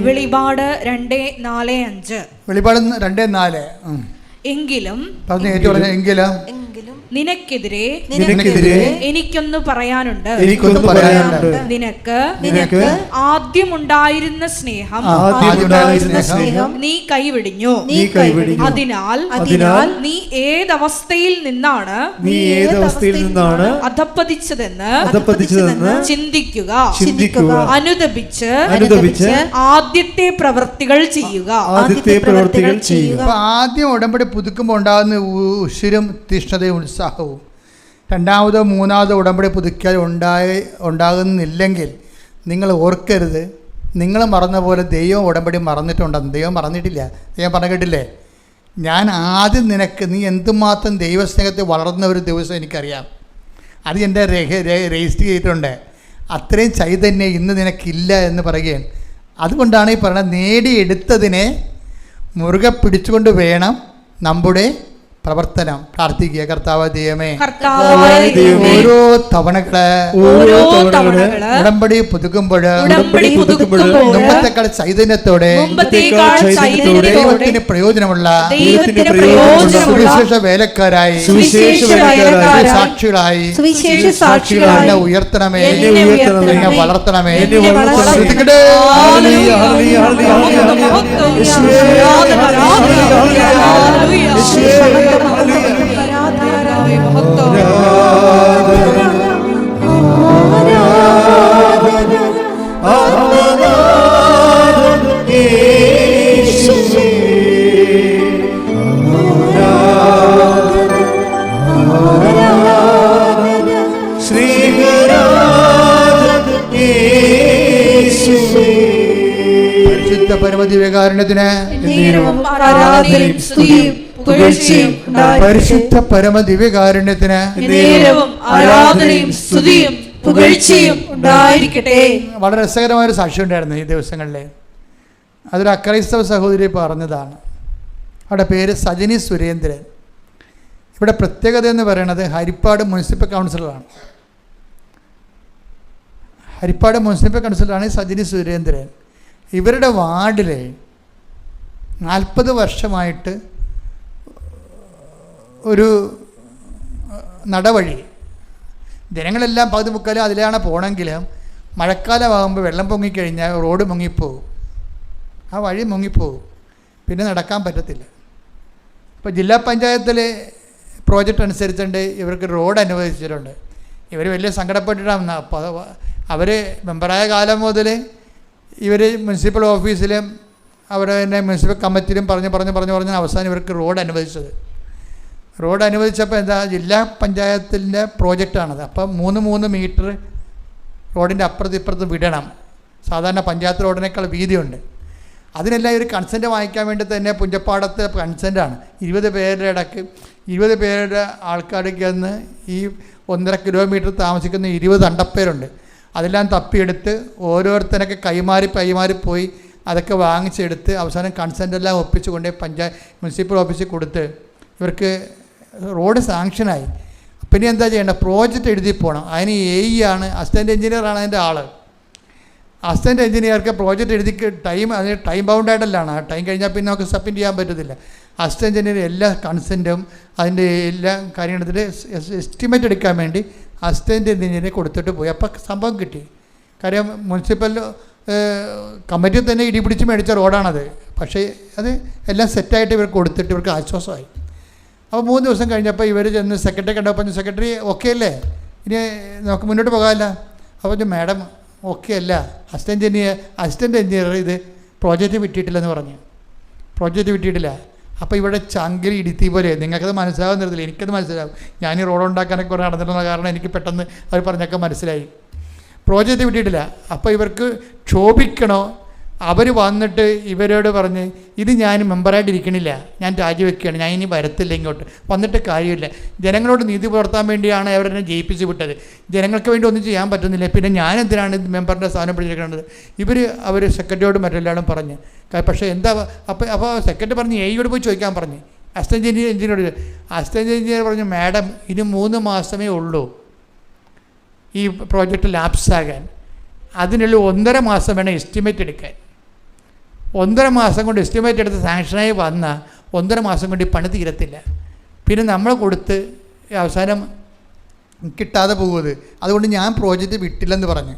വെളിപാട് 2:4-5. വെളിപാട് 2:4. എങ്കിലും നിനക്കെതിരെ എനിക്കൊന്ന് പറയാനുണ്ട്. നിനക്ക് ആദ്യമുണ്ടായിരുന്ന സ്നേഹം നീ കൈവിടിഞ്ഞു. അതിനാൽ നീ ഏതവസ്ഥയിൽ നിന്നാണ് അധപ്പതിച്ചതെന്ന് ചിന്തിക്കുക. അനുദപിച്ച് ആദ്യത്തെ പ്രവൃത്തികൾ ചെയ്യുക. ആദ്യം ഉടമ്പടി പുതുക്കുമ്പോൾ ഉണ്ടാകുന്ന ഉശിരും തീഷ്ണതയും ഉത്സാഹവും രണ്ടാമതോ മൂന്നാമതോ ഉടമ്പടി പുതുക്കിയാൽ ഉണ്ടാകുന്നില്ലെങ്കിൽ നിങ്ങൾ ഓർക്കരുത്, നിങ്ങൾ മറന്ന പോലെ ദൈവം ഉടമ്പടി മറന്നിട്ടുണ്ടെന്ന്. ദൈവം മറന്നിട്ടില്ല. ദൈവം പറഞ്ഞു കേട്ടില്ലേ, ഞാൻ ആദ്യം നിനക്ക്, നീ എന്തുമാത്രം ദൈവസ്നേഹത്തിൽ വളർന്ന ഒരു ദിവസം എനിക്കറിയാം, അത് എൻ്റെ രജിസ്റ്റർ ചെയ്തിട്ടുണ്ട്. അത്രയും ചൈതന്യം ഇന്ന് നിനക്കില്ല എന്ന് പറയുകയാണ്. അതുകൊണ്ടാണ് ഈ പറയുന്നത്, നേടിയെടുത്തതിനെ മുറുകെ പിടിച്ചുകൊണ്ട് വേണം നമ്മുടെ പ്രവർത്തനം. പ്രാർത്ഥിക്കുക. കർത്താവ് ദൈവമേ, ഓരോ തവണകള് ഉടമ്പടി പുതുക്കുമ്പോൾ മുമ്പത്തെക്കാൾ ചൈതന്യത്തോടെ ദൈവത്തിന് പ്രയോജനമുള്ള സുവിശേഷ വേലക്കാരായി സാക്ഷികളായി എന്നെ ഉയർത്തണമേ, എന്നെ വളർത്തണമേ. പരിശുദ്ധ പരമദിവ്യകാരുണ്യത്തിന് പരിശുദ്ധ പരമദിവ്യകാരുണ്യത്തിന് വളരെ രസകരമായൊരു സാക്ഷ്യം ഉണ്ടായിരുന്നു ഈ ദിവസങ്ങളിൽ. അതൊരു അക്രൈസ്തവ സഹോദരി പറഞ്ഞതാണ്. അവരുടെ പേര് സജനി സുരേന്ദ്രൻ. ഇവിടെ പ്രത്യേകത എന്ന് പറയുന്നത് ഹരിപ്പാട് മുനിസിപ്പൽ കൗൺസിലറാണ്. ഹരിപ്പാട് മുനിസിപ്പൽ കൗൺസിലറാണ് സജനി സുരേന്ദ്രൻ. ഇവരുടെ വാർഡിൽ 40 വർഷമായിട്ട് ഒരു നടവഴി, ജനങ്ങളെല്ലാം പകുതി മുക്കാലും അതിലാണ് പോകണമെങ്കിലും മഴക്കാലമാകുമ്പോൾ വെള്ളം പൊങ്ങിക്കഴിഞ്ഞാൽ റോഡ് മുങ്ങിപ്പോവും, ആ വഴി മുങ്ങിപ്പോവും, പിന്നെ നടക്കാൻ പറ്റത്തില്ല. ഇപ്പോൾ ജില്ലാ പഞ്ചായത്തിലെ പ്രോജക്റ്റ് അനുസരിച്ചുകൊണ്ട് ഇവർക്ക് റോഡ് അനുവദിച്ചിട്ടുണ്ട്. ഇവർ വലിയ സങ്കടപ്പെട്ടിട്ടാണ്. അപ്പോൾ അവർ മെമ്പറായ കാലം മുതൽ ഇവർ മുനിസിപ്പൽ ഓഫീസിലും അവർ തന്നെ മുനിസിപ്പൽ കമ്മിറ്റിയിലും പറഞ്ഞ് അവസാനം ഇവർക്ക് റോഡ് അനുവദിച്ചത്. റോഡ് അനുവദിച്ചപ്പോൾ എന്താ, ജില്ലാ പഞ്ചായത്തിൻ്റെ പ്രോജക്റ്റാണത്. അപ്പം 3 മീറ്റർ റോഡിൻ്റെ അപ്പുറത്ത് വിടണം. സാധാരണ പഞ്ചായത്ത് റോഡിനേക്കാൾ വീതിയുണ്ട്. അതിനെല്ലാം ഒരു കൺസെൻറ്റ് വാങ്ങിക്കാൻ വേണ്ടി തന്നെ പുഞ്ചപ്പാടത്തെ കൺസെൻറ്റാണ്. 20 പേരുടെ ഇടയ്ക്ക് 20 പേരുടെ ആൾക്കാർക്ക് ചെന്ന് ഈ 1.5 കിലോമീറ്റർ താമസിക്കുന്ന 20 അണ്ടപ്പേരുണ്ട്. അതെല്ലാം തപ്പിയെടുത്ത് ഓരോരുത്തരൊക്കെ കൈമാറി പോയി അതൊക്കെ വാങ്ങിച്ചെടുത്ത് അവസാനം കൺസെൻറ്റെല്ലാം ഒപ്പിച്ച് കൊണ്ട് മുനിസിപ്പൽ ഓഫീസിൽ കൊടുത്ത് ഇവർക്ക് റോഡ് സാങ്ഷനായി. പിന്നെ എന്താ ചെയ്യേണ്ടത്? പ്രോജക്റ്റ് എഴുതി പോകണം. അതിന് ആണ് അസിസ്റ്റൻറ്റ് എഞ്ചിനീയറാണ് അതിൻ്റെ ആൾ. അസിസ്റ്റൻറ്റ് എഞ്ചിനീയർക്ക് പ്രോജക്റ്റ് എഴുതി അതിന് ടൈം ബൗണ്ടായിട്ടല്ലാണ്. ആ ടൈം കഴിഞ്ഞാൽ പിന്നെ നമുക്ക് സബ്മിറ്റ് ചെയ്യാൻ പറ്റത്തില്ല. അസിസ്റ്റൻറ്റ് എഞ്ചിനീയർ എല്ലാ കൺസെൻറ്റും അതിൻ്റെ എല്ലാ കാര്യങ്ങളെടുത്തിട്ട് എസ്റ്റിമേറ്റ് എടുക്കാൻ വേണ്ടി അസിസ്റ്റൻറ്റ് എഞ്ചിനീയറെ കൊടുത്തിട്ട് പോയി. അപ്പോൾ സംഭവം കിട്ടി. കാര്യം മുനിസിപ്പൽ കമ്മിറ്റി തന്നെ ഇടിപിടിച്ച് മേടിച്ച റോഡാണത്. പക്ഷേ അത് എല്ലാം സെറ്റായിട്ട് ഇവർക്ക് കൊടുത്തിട്ട് ഇവർക്ക് ആശ്വാസമായി. അപ്പോൾ 3 ദിവസം കഴിഞ്ഞപ്പോൾ ഇവർ ചെന്ന് സെക്രട്ടറി കണ്ടപ്പോൾ സെക്രട്ടറി ഓക്കെ അല്ലേ, ഇനി നമുക്ക് മുന്നോട്ട് പോകാമല്ല. അപ്പോൾ മാഡം ഓക്കെ അല്ല, അസിസ്റ്റൻറ്റ് എഞ്ചിനീയർ ഇത് പ്രോജക്റ്റ് വിട്ടിട്ടില്ലെന്ന് പറഞ്ഞു. പ്രോജക്റ്റ് വിട്ടിട്ടില്ല. അപ്പോൾ ഇവിടെ ചങ്കിൽ ഇടുത്തി പോലെ നിങ്ങൾക്കത് മനസ്സിലാകുന്നില്ല, എനിക്കത് മനസ്സിലാവും. ഞാൻ ഈ റോഡ് ഉണ്ടാക്കാനൊക്കെ കുറേ നടന്നിട്ടുള്ള കാരണം എനിക്ക് പെട്ടെന്ന് അവർ പറഞ്ഞൊക്കെ മനസ്സിലായി. പ്രോജക്റ്റ് വിട്ടിട്ടില്ല. അപ്പോൾ ഇവർക്ക് ക്ഷോഭിക്കണോ? അവർ വന്നിട്ട് ഇവരോട് പറഞ്ഞ് ഇത് ഞാൻ മെമ്പറായിട്ടിരിക്കണില്ല, ഞാൻ രാജിവെക്കുകയാണ്, ഞാൻ ഇനി വരത്തില്ല ഇങ്ങോട്ട്, വന്നിട്ട് കാര്യമില്ല. ജനങ്ങളോട് നീതി പുലർത്താൻ വേണ്ടിയാണ് അവരെന്നെ ജയിപ്പിച്ച് വിട്ടത്. ജനങ്ങൾക്ക് വേണ്ടി ഒന്നും ചെയ്യാൻ പറ്റുന്നില്ല, പിന്നെ ഞാൻ എന്തിനാണ് മെമ്പറിൻ്റെ സ്ഥാനം പിടിച്ചിരിക്കുന്നത്? അവർ സെക്രട്ടറിയോടും മറ്റെല്ലാവരും പറഞ്ഞ്. പക്ഷേ എന്താ അപ്പോൾ സെക്രട്ടറി പറഞ്ഞ് എയോട് പോയി ചോദിക്കാൻ പറഞ്ഞ്. അസിസ്റ്റൻറ്റ് എഞ്ചിനീയറോട്. അസിസ്റ്റൻറ്റ് എഞ്ചിനീയർ പറഞ്ഞു, മാഡം ഇനി 3 മാസമേ ഉള്ളൂ ഈ പ്രോജക്റ്റ് ലാപ്സാകാൻ. അതിനുള്ള 1.5 മാസം വേണം എസ്റ്റിമേറ്റ് എടുക്കാൻ. 1.5 മാസം കൊണ്ട് എസ്റ്റിമേറ്റ് എടുത്ത് സാങ്ഷനായി വന്നാൽ 1.5 മാസം കൊണ്ട് ഈ പണി തീരത്തില്ല. പിന്നെ നമ്മൾ കൊടുത്ത് അവസാനം കിട്ടാതെ പോകുന്നത്. അതുകൊണ്ട് ഞാൻ പ്രോജക്റ്റ് വിട്ടില്ലെന്ന് പറഞ്ഞു.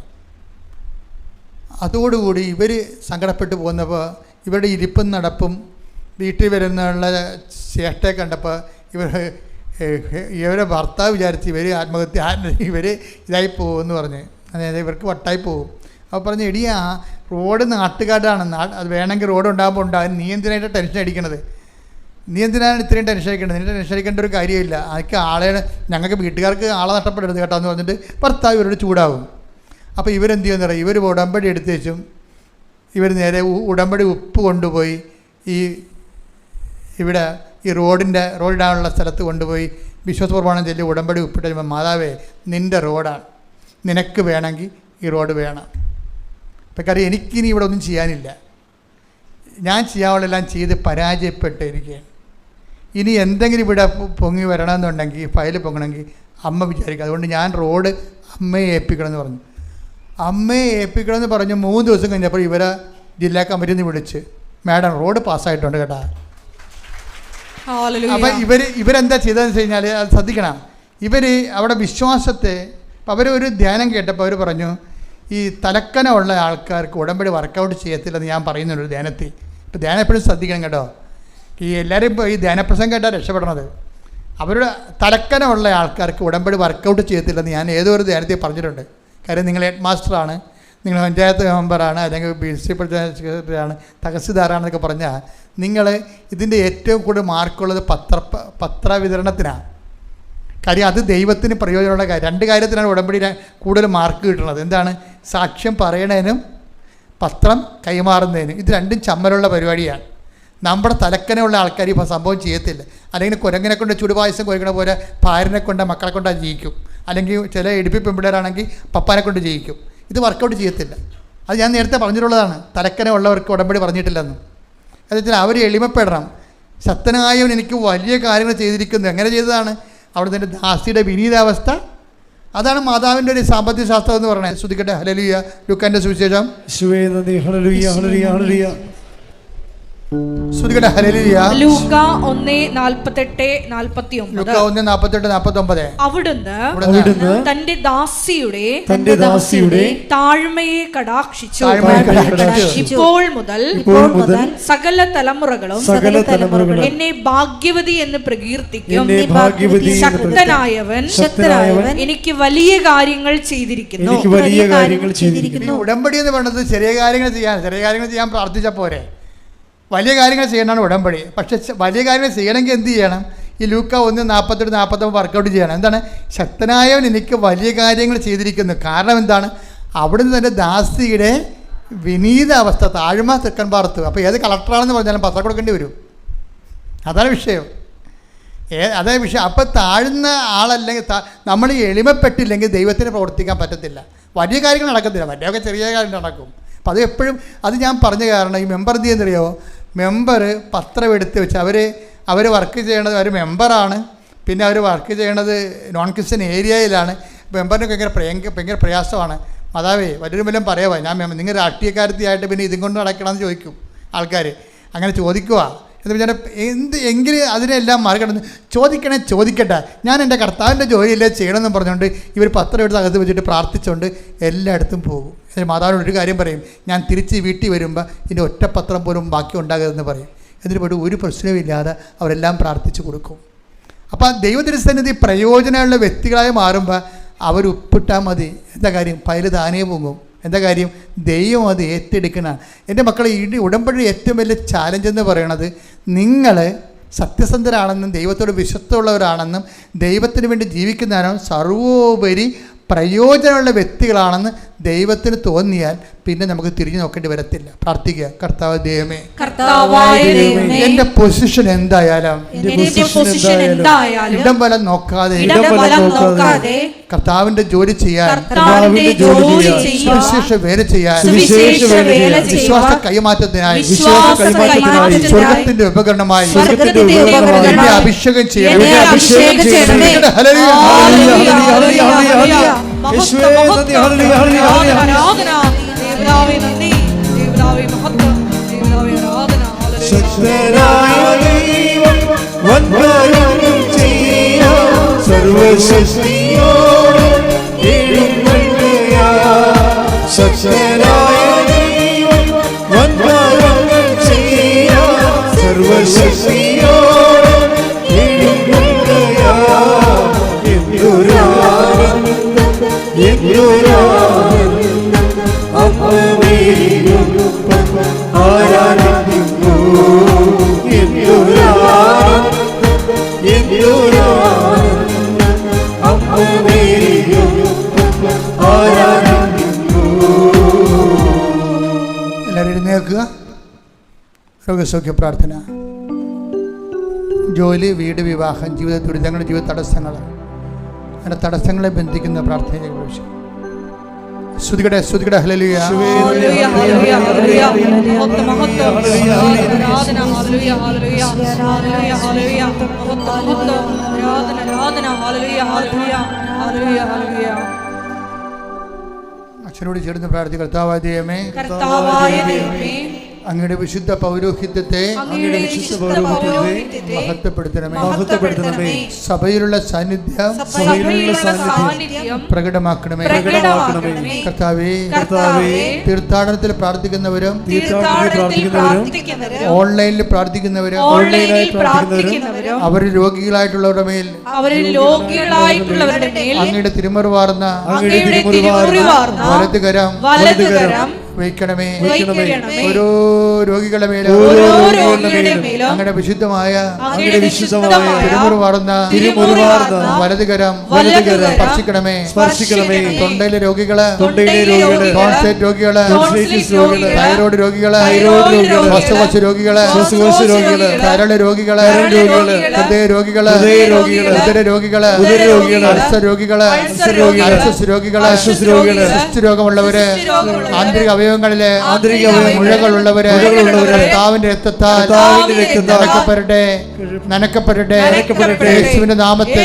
അതോടുകൂടി ഇവർ സങ്കടപ്പെട്ട് പോകുന്നപ്പോൾ ഇവരുടെ ഇരിപ്പും നടപ്പും വീട്ടിൽ വരുന്നുള്ള ചേട്ടയെ കണ്ടപ്പോൾ ഇവരെ ഭർത്താവ് വിചാരിച്ച് ഇവർ ഇതായി പോകുമെന്ന് പറഞ്ഞ്, അതായത് ഇവർക്ക് വട്ടായി പോകും. അപ്പോൾ പറഞ്ഞ് എടിയാ റോഡ് നാട്ടുകാരാണ്, അത് വേണമെങ്കിൽ റോഡ് ഉണ്ടാകുമ്പോൾ ഉണ്ടാകും, നീ എന്തിനായിട്ട് ടെൻഷൻ അടിക്കണത്? നീ എന്തിനാണ് ഇത്രയും ടെൻഷൻ അടിക്കേണ്ടത്? നിന്നെ ടെൻഷൻ അടിക്കേണ്ട ഒരു കാര്യമില്ല. അതൊക്കെ ഞങ്ങൾക്ക് വീട്ടുകാർക്ക് ആളെ നഷ്ടപ്പെടരുത് കേട്ടോ എന്ന് പറഞ്ഞിട്ട് ഭർത്താവ് ഇവരോട് ചൂടാവും. അപ്പോൾ ഇവരെന്ത് ചെയ്യുമെന്ന് പറയാം, ഇവർ ഉടമ്പടി എടുത്ത് വെച്ചും ഇവർ നേരെ ഉടമ്പടി ഉപ്പ് കൊണ്ടുപോയി ഇവിടെ ഈ റോഡിടാനുള്ള സ്ഥലത്ത് കൊണ്ടുപോയി വിശ്വാസ പ്രമാണം ചൊല്ലി ഉടമ്പടി ഉപ്പിട്ട് കഴിയുമ്പോൾ, മാതാവേ നിൻ്റെ റോഡാണ്, നിനക്ക് വേണമെങ്കിൽ ഈ റോഡ് വേണം. ഇപ്പം കാര്യം എനിക്കിനി ഇവിടെ ഒന്നും ചെയ്യാനില്ല, ഞാൻ ചെയ്യാവുള്ളതെല്ലാം ചെയ്ത് പരാജയപ്പെട്ടിരിക്കുകയാണ്. ഇനി എന്തെങ്കിലും ഇവിടെ പൊങ്ങി വരണമെന്നുണ്ടെങ്കിൽ ഫയൽ പൊങ്ങണമെങ്കിൽ അമ്മ വിചാരിക്കുക. അതുകൊണ്ട് ഞാൻ റോഡ് അമ്മയെ ഏൽപ്പിക്കണമെന്ന് പറഞ്ഞു. അമ്മയെ ഏൽപ്പിക്കണമെന്ന് പറഞ്ഞ് 3 ദിവസം കഴിഞ്ഞപ്പോൾ ഇവരെ ജില്ലാ കമ്മിറ്റിയിൽ നിന്ന് വിളിച്ച്, മാഡം റോഡ് പാസ്സായിട്ടുണ്ട് കേട്ടോ. അപ്പം ഇവരെന്താ ചെയ്തതെന്ന് വെച്ച് കഴിഞ്ഞാൽ അത് ശ്രദ്ധിക്കണം. അവിടെ വിശ്വാസത്തെ അവരൊരു ധ്യാനം കേട്ടപ്പോൾ അവർ പറഞ്ഞു, ഈ തലക്കനമുള്ള ആൾക്കാർക്ക് ഉടമ്പടി വർക്കൗട്ട് ചെയ്യത്തില്ലെന്ന് ഞാൻ പറയുന്നുണ്ട് ഒരു ധ്യാനത്തിൽ. ഇപ്പോൾ ധ്യാനം എപ്പോഴും ശ്രദ്ധിക്കണം കേട്ടോ. ഈ എല്ലാവരും ഇപ്പോൾ ഈ ധ്യാനപ്രസംഗം കേട്ടാൽ രക്ഷപ്പെടണത്. അവരുടെ തലക്കനമുള്ള ആൾക്കാർക്ക് ഉടമ്പടി വർക്കൗട്ട് ചെയ്യത്തില്ലെന്ന് ഞാൻ ഏതോ ഒരു ധ്യാനത്തിൽ പറഞ്ഞിട്ടുണ്ട്. കാര്യം നിങ്ങൾ ഹെഡ് മാസ്റ്ററാണ്, നിങ്ങൾ പഞ്ചായത്ത് മെമ്പറാണ്, അല്ലെങ്കിൽ പ്രിൻസിപ്പൽ സെക്രട്ടറിയാണ്, തഹസിൽദാറാണെന്നൊക്കെ പറഞ്ഞാൽ നിങ്ങൾ ഇതിൻ്റെ ഏറ്റവും കൂടുതൽ മാർക്കുള്ളത് പത്രവിതരണത്തിനാണ്. കാര്യം അത് ദൈവത്തിന് പ്രയോജനമുള്ള കാര്യം. 2 കാര്യത്തിനാണ് ഉടമ്പടി കൂടുതൽ മാർക്ക് കിട്ടുന്നത്. എന്താണ്? സാക്ഷ്യം പറയണതിനും പത്രം കൈമാറുന്നതിനും. ഇത് രണ്ടും ചമ്മലുള്ള പരിപാടിയാണ്. നമ്മുടെ തലക്കനുള്ള ആൾക്കാർ ഇപ്പോൾ സംഭവം ചെയ്യത്തില്ല. അല്ലെങ്കിൽ കുരങ്ങനെ കൊണ്ട് ചുടുപായസം കുരക്കണ പോലെ ഭാര്യനെ കൊണ്ട് മക്കളെ കൊണ്ടാ ജയിക്കും. അല്ലെങ്കിൽ ചില എടുപ്പി പെമ്പിടരാണെങ്കിൽ പപ്പാനെ കൊണ്ട് ജയിക്കും. ഇത് വർക്കൗട്ട് ചെയ്യത്തില്ല. അത് ഞാൻ നേരത്തെ പറഞ്ഞിട്ടുള്ളതാണ്. തലക്കന ഉള്ളവർക്ക് ഉടമ്പടി പറഞ്ഞിട്ടില്ലെന്ന്. അതുവെച്ചാൽ അവർ എളിമപ്പെടണം. ശക്തനായവൻ എനിക്ക് വലിയ കാര്യങ്ങൾ ചെയ്തിരിക്കുന്നു. എങ്ങനെ ചെയ്തതാണ്? അവിടെ തന്നെ ദാസിയുടെ വിനീതാവസ്ഥ. അതാണ് മാതാവിൻ്റെ ഒരു സാമ്പത്തിക ശാസ്ത്രം എന്ന് പറയുന്നത്. ശ്രദ്ധിക്കട്ടെ. ഹല്ലേലൂയ. ലൂക്കാന്റെ സുവിശേഷം. ശ്രദ്ധിക്കട്ടെ. ഹല്ലേലൂയ. ലൂക്ക 1:48-49. അവിടുന്ന് തന്റെ ദാസിയുടെ താഴ്മയെ കടാക്ഷിച്ചു. ഇപ്പോൾ മുതൽ സകല തലമുറകളും എന്നെ ഭാഗ്യവതി എന്ന് പ്രകീർത്തിക്കും. ശക്തനായവൻ എനിക്ക് വലിയ കാര്യങ്ങൾ ചെയ്തിരിക്കുന്നു. ഉടമ്പടി എന്ന് പറയുന്നത് ചെറിയ കാര്യങ്ങൾ ചെയ്യാൻ പ്രാർത്ഥിച്ച പോരെ. വലിയ കാര്യങ്ങൾ ചെയ്യണമെന്നാണ് ഉടമ്പടി. പക്ഷെ വലിയ കാര്യങ്ങൾ ചെയ്യണമെങ്കിൽ എന്ത് ചെയ്യണം? ഈ ലൂക്ക 1:48-49 വർക്കൗട്ട് ചെയ്യണം. എന്താണ്? ശക്തനായവൻ എനിക്ക് വലിയ കാര്യങ്ങൾ ചെയ്തിരിക്കുന്നു. കാരണം എന്താണ്? അവിടുന്ന് തന്നെ ദാസിയുടെ വിനീത അവസ്ഥ, താഴ്മ തെക്കൻ പാർത്ത്. അപ്പോൾ ഏത് കളക്ടറാണെന്ന് പറഞ്ഞാലും പത്രം കൊടുക്കേണ്ടി വരും. അതാണ് വിഷയം. അതേ വിഷയം. അപ്പോൾ താഴ്ന്ന ആളല്ലെങ്കിൽ നമ്മൾ എളിമപ്പെട്ടില്ലെങ്കിൽ ദൈവത്തിന് പ്രവർത്തിക്കാൻ പറ്റത്തില്ല. വലിയ കാര്യങ്ങൾ നടക്കത്തില്ല, വലിയൊക്കെ ചെറിയ കാര്യങ്ങൾ നടക്കും. അപ്പോൾ അത് എപ്പോഴും അത് ഞാൻ പറഞ്ഞ കാരണം ഈ മെമ്പർ എന്ത് ചെയ്യുന്നറിയോ? മെമ്പർ പത്രം എടുത്ത് വെച്ച് അവർ വർക്ക് ചെയ്യണത്, അവർ മെമ്പറാണ്, പിന്നെ അവർ വർക്ക് ചെയ്യണത് നോൺ ക്രിസ്ത്യൻ ഏരിയയിലാണ്. മെമ്പറിനൊക്കെ ഭയങ്കര പ്രയാസമാണ്. മാതാവേ വലിയൊരു വല്ലതും പറയാമോ, ഞാൻ നിങ്ങൾ രാഷ്ട്രീയക്കാരത്തിയായിട്ട് പിന്നെ ഇതും കൊണ്ട് നടക്കണമെന്ന് ചോദിക്കും ആൾക്കാർ. അങ്ങനെ ചോദിക്കുക എന്ന് പറഞ്ഞാൽ എങ്കിലും അതിനെല്ലാം മറികടന്ന് ചോദിക്കട്ടെ, ഞാൻ എൻ്റെ കർത്താവിൻ്റെ ജോലിയല്ലേ ചെയ്യണമെന്ന് പറഞ്ഞുകൊണ്ട് ഇവർ പത്രം എടുത്ത് അകത്ത് വെച്ചിട്ട് പ്രാർത്ഥിച്ചുകൊണ്ട് എല്ലായിടത്തും പോകും. എന്നിട്ട് മാതാവിനോട് ഒരു കാര്യം പറയും, ഞാൻ തിരിച്ച് വീട്ടിൽ വരുമ്പോൾ ഇതിൻ്റെ ഒറ്റ പത്രം പോലും ബാക്കി ഉണ്ടാകരുതെന്ന് പറയും. എന്നിട്ട് പോയിട്ട് ഒരു പ്രശ്നവുമില്ലാതെ അവരെല്ലാം പ്രാർത്ഥിച്ചു കൊടുക്കും. അപ്പോൾ ദൈവത്തിരുസന്നിധി പ്രയോജനമുള്ള വ്യക്തികളായി മാറുമ്പോൾ അവർ ഉപ്പിട്ടാൽ മതി. എന്താ കാര്യം? പൈല് താനേ പോകും. എന്താ കാര്യം? ദൈവം അത് ഏറ്റെടുക്കണതാണ്. എൻ്റെ മക്കളെ, ഈ ഉടമ്പടി ഏറ്റവും വലിയ ചാലഞ്ച് എന്ന് പറയണത്, നിങ്ങൾ സത്യസന്ധരാണെന്നും ദൈവത്തോട് വിശ്വസ്തമുള്ളവരാണെന്നും ദൈവത്തിന് വേണ്ടി ജീവിക്കുന്നവരാണ് സർവോപരി പ്രയോജനമുള്ള വ്യക്തികളാണെന്ന് ദൈവത്തിന് തോന്നിയാൽ പിന്നെ നമുക്ക് തിരിഞ്ഞു നോക്കേണ്ടി വരത്തില്ല. പ്രാർത്ഥിക്കുക, കർത്താവ് ദൈവമേ, എൻ്റെ പൊസിഷൻ എന്തായാലും ഇടം വലം നോക്കാതെ കർത്താവിന്റെ ജോലി ചെയ്യാൻ, സുവിശേഷ വേല ചെയ്യാൻ, വിശ്വാസ കൈമാറ്റത്തിനായി, സ്വർഗത്തിന്റെ ഉപകരണമായി എന്നെ അഭിഷേകം ചെയ്യണം. എല്ലാവരും എഴുന്നേൽക്കുക. രോഗസൗഖ്യ പ്രാർത്ഥന. ജോലി, വീട്, വിവാഹം, ജീവിത ദുരിതങ്ങൾ, ജീവിത തടസ്സങ്ങൾ, അങ്ങനെ തടസ്സങ്ങളെ ബന്ധിക്കുന്ന പ്രാർത്ഥനയെ കുറിച്ച് സ്തുതിക്കട്ടെ. ഹല്ലേലൂയ. അച്ഛനോട് ചേർന്ന് പ്രാർത്ഥിക്കുക. കർത്താവായ ദൈവമേ, അങ്ങയുടെ വിശുദ്ധ പൗരോഹിത്യത്തെ മഹത്വപ്പെടുത്തണമേ. സഭയിലുള്ള സാന്നിധ്യം പ്രകടമാക്കണമേ. കർത്താവേ, തീർത്ഥാടനത്തിൽ പ്രാർത്ഥിക്കുന്നവരും ഓൺലൈനിൽ പ്രാർത്ഥിക്കുന്നവരും അവർ രോഗികളായിട്ടുള്ളവരുടെ മേൽ അങ്ങയുടെ തിരുമുറിവാർന്ന വലതുകരം വയ്ക്കണമേ. ഓരോ രോഗികളുടെ മേലും അങ്ങനെ വിശുദ്ധമായ തിരുമുറിവാർന്ന വലതുകരം സ്പർശിക്കണമേ. തൊണ്ടയിലെ രോഗികള്, ടോൺസിലൈറ്റിസ് രോഗികള്, തൈറോയ്ഡ് രോഗികള്, ശ്വാസകോശ രോഗികള്, കരള് രോഗികള്, ഹൃദയ രോഗികള്, ഉദര രോഗികള്, അൾസർ രോഗികള്, സിസ്റ്റ് രോഗമുള്ളവര്, ആന്തരിക അവയവങ്ങളിലെ മുഴകളുള്ളവര് കർത്താവിന്റെ രക്തത്താൽ നനക്കപ്പെടട്ടെ. യേശുവിന്റെ നാമത്തിൽ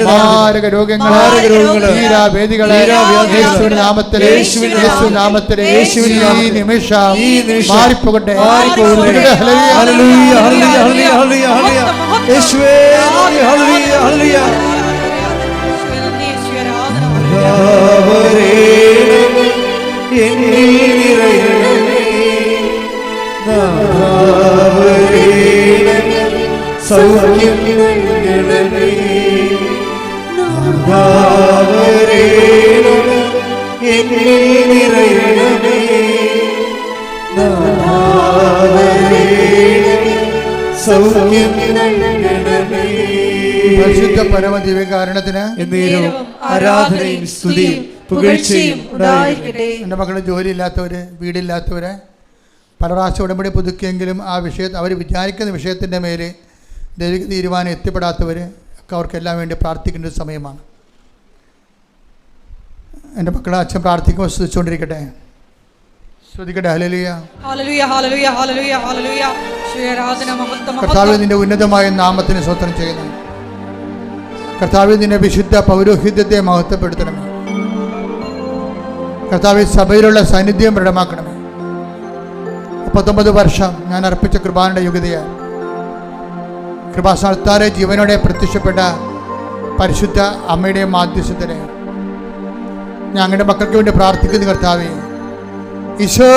മാരക രോഗങ്ങൾ, തീരാവേദികളെ യേശുവിന്റെ നാമത്തിൽ ഈ നിമിഷം മാറിപ്പോകട്ടെ. സൗഖ്യം പരിശുദ്ധ പരമദിവ്യകാരണത്തിന് ആരാധനയും സ്തുതിയും പുകഴ്ചയും ഉണ്ടായിരിക്കട്ടെ. എൻ്റെ മക്കളുടെ ജോലി ഇല്ലാത്തവര്, വീടില്ലാത്തവര്, പല പ്രാവശ്യം ഉടമ്പടി പുതുക്കിയെങ്കിലും ആ വിഷയത്തിൽ അവർ വിചാരിക്കുന്ന വിഷയത്തിൻ്റെ മേൽ ദൈവിക തീരുമാനം എത്തിപ്പെടാത്തവർ ഒക്കെ അവർക്കെല്ലാം വേണ്ടി പ്രാർത്ഥിക്കേണ്ട ഒരു സമയമാണ്. എൻ്റെ മക്കളെ അച്ഛൻ പ്രാർത്ഥിക്കുമ്പോൾ സ്തുതിച്ചുകൊണ്ടിരിക്കട്ടെ. ശ്രദ്ധിക്കട്ടെ. ഹല്ലേലൂയ, ഹല്ലേലൂയ, ഹല്ലേലൂയ, ഹല്ലേലൂയ, ഹല്ലേലൂയ. ആരാധന മഹത്വം കർത്താവേ, നിന്റെ ഉന്നതമായ നാമത്തിന് സ്തോത്രം ചെയ്യുന്നു. കർത്താവേ, നിന്റെ വിശുദ്ധ പൗരോഹിത്യത്തെ മഹത്വപ്പെടുത്തണമേ. കർത്താവേ, സഭയിലുള്ള സാന്നിധ്യം ദൃഢമാക്കണമേ. 39 വർഷം ഞാൻ അർപ്പിച്ച കൃപാന്റെ യോഗ്യതയാണ്. കൃപാസ്ഥാനത്താരെ ജീവനോടെ പ്രത്യക്ഷപ്പെട്ട പരിശുദ്ധ അമ്മയുടെ മാധ്യസ്ഥത്തിന് ഞങ്ങളുടെ മക്കൾക്ക് വേണ്ടി പ്രാർത്ഥിക്കുന്നു. കർത്താവേ, ഈശോ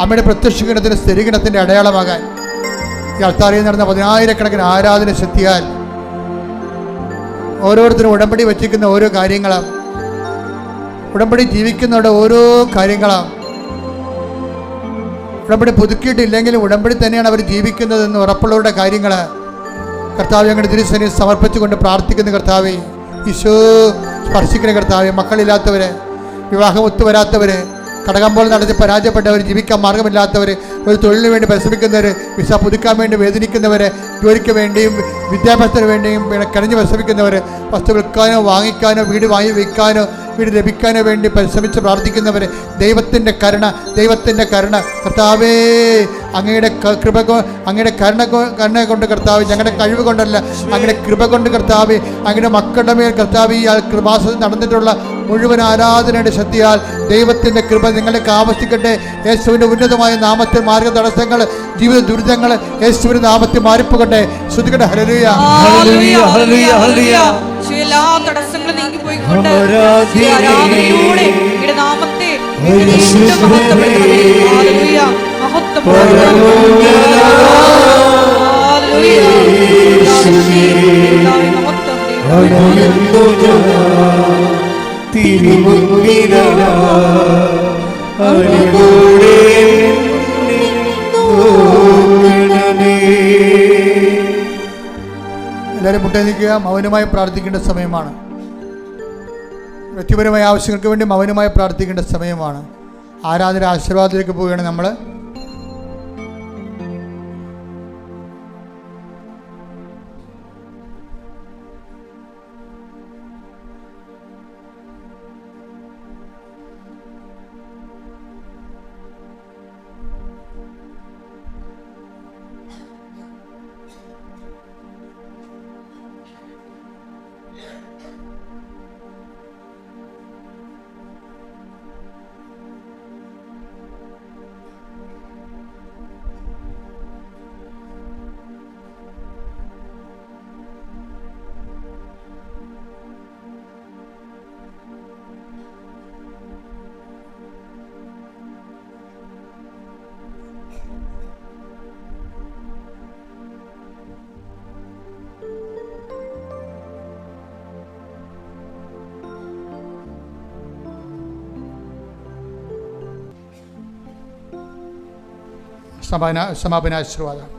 അമ്മയുടെ പ്രത്യക്ഷീകരണത്തിന് സ്ഥിരീകരണത്തിൻ്റെ അടയാളമാകാൻ ഈ അൾത്താരയിൽ നടന്ന 10,000-കണക്കിന് ആരാധന ശക്തിയാൽ ഓരോരുത്തരും ഉടമ്പടി വച്ചിരിക്കുന്ന ഓരോ കാര്യങ്ങളും, ഉടമ്പടി ജീവിക്കുന്നവരുടെ ഓരോ കാര്യങ്ങളും, ഉടമ്പടി പുതുക്കിയിട്ടില്ലെങ്കിലും ഉടമ്പടി തന്നെയാണ് അവർ ജീവിക്കുന്നതെന്ന് ഉറപ്പുള്ളവരുടെ കാര്യങ്ങൾ കർത്താവ് ഞങ്ങളുടെ തിരുസന്നിധിയിൽ സമർപ്പിച്ചുകൊണ്ട് പ്രാർത്ഥിക്കുന്ന കർത്താവേ, ഈശോ സ്പർശിക്കുന്ന കർത്താവേ, മക്കളില്ലാത്തവർ, വിവാഹം ഒത്തുവരാത്തവർ, കടകമ്പോൾ നടത്തി പരാജയപ്പെട്ടവർ, ജീവിക്കാൻ മാർഗമില്ലാത്തവർ, ഒരു തൊഴിലിന് വേണ്ടി പരിശ്രമിക്കുന്നവർ, വിസ പുതുക്കാൻ വേണ്ടി വേദനിക്കുന്നവർ, ജോലിക്ക് വേണ്ടിയും വിദ്യാഭ്യാസത്തിന് വേണ്ടിയും കരഞ്ഞ് പരിശ്രമിക്കുന്നവർ, വസ്തു വിൽക്കാനോ വാങ്ങിക്കാനോ വീട് വാങ്ങി വിൽക്കാനോ വീട് ലഭിക്കാനോ വേണ്ടി പരിശ്രമിച്ച് പ്രാർത്ഥിക്കുന്നവർ, ദൈവത്തിൻ്റെ കരുണ കർത്താവേ, അങ്ങയുടെ കൃപ, അങ്ങയുടെ കരുണ കൊണ്ട് കർത്താവ്, ഞങ്ങളുടെ കഴിവ് കൊണ്ടല്ല, അങ്ങയുടെ കൃപ കൊണ്ട് കർത്താവ്, അങ്ങയുടെ മക്കളുടെ മേൽ കർത്താവ് ഈ കൃപാസനം നടന്നിട്ടുള്ള മുഴുവൻ ആരാധനയുടെ ശക്തിയാൽ ദൈവത്തിൻ്റെ കൃപ നിങ്ങൾക്ക് ആവശ്യിക്കട്ടെ. യേശുവിൻ്റെ ഉന്നതമായ നാമത്തിൽ മാർഗ തടസ്സങ്ങൾ, ജീവിത ദുരിതങ്ങൾ യേശുവിൻ്റെ നാമത്തിൽ മാറിപ്പോകട്ടെ. ശ്രുതികട്ടെ. ഹല്ലേലൂയ, ഹല്ലേലൂയ, ഹല്ലേലൂയ, ഹല്ലേലൂയ. എല്ലാ തടസ്സങ്ങളും നീങ്ങിപ്പോയിക്കൊണ്ട് ആരാധനയോടെ അങ്ങയുടെ നാമത്തെ മഹത്വപ്പെടുത്തണമേ. ഹല്ലേലൂയ, മഹത്വം, ഹല്ലേലൂയ, എല്ലാവരും മുട്ടേ നിൽക്കുക. മൗനമായി പ്രാർത്ഥിക്കേണ്ട സമയമാണ്. വ്യക്തിപരമായ ആവശ്യങ്ങൾക്ക് വേണ്ടി മൗനമായി പ്രാർത്ഥിക്കേണ്ട സമയമാണ്. ആരാധന ആശീർവാദത്തിലേക്ക് പോവുകയാണ് നമ്മൾ. സമാപനാശീർവാദം.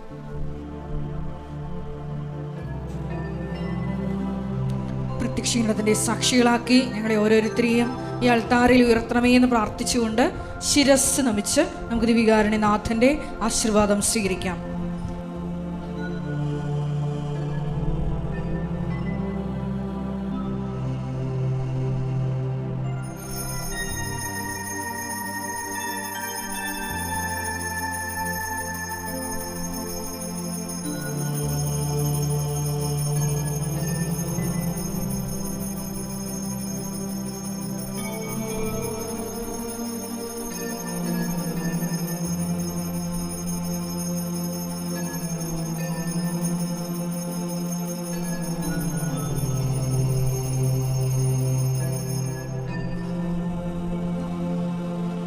പ്രത്യക്ഷീകരണത്തിന്റെ സാക്ഷികളാക്കി ഞങ്ങളെ ഓരോരുത്തരെയും ഈ അൾത്താരയിൽ ഉയർത്തണമേ എന്ന് പ്രാർത്ഥിച്ചുകൊണ്ട് ശിരസ് നമിച്ച് നമുക്ക് ദിവികാരുണ്യനാഥന്റെ ആശീർവാദം സ്വീകരിക്കാം.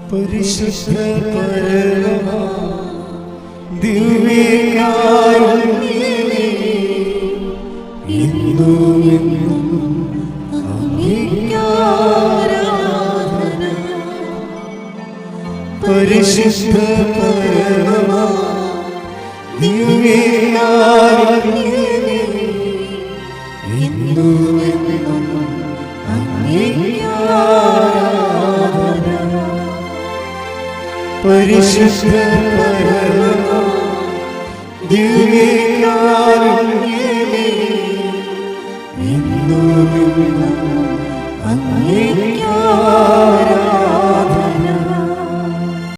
പരിശുദ്ധ പരമ ദിവ്യകാരുണ്യമേ, ഇന്നും എന്നും അങ്ങേക്കാരാധന. പരിശുദ്ധ പരമ ദിവ്യകാരുണ്യമേ, ഇന്നും എന്നും അങ്ങേക്കാരാധന. പരിശുദ്ധ പരമ ദിവ്യകാരുണ്യമേ,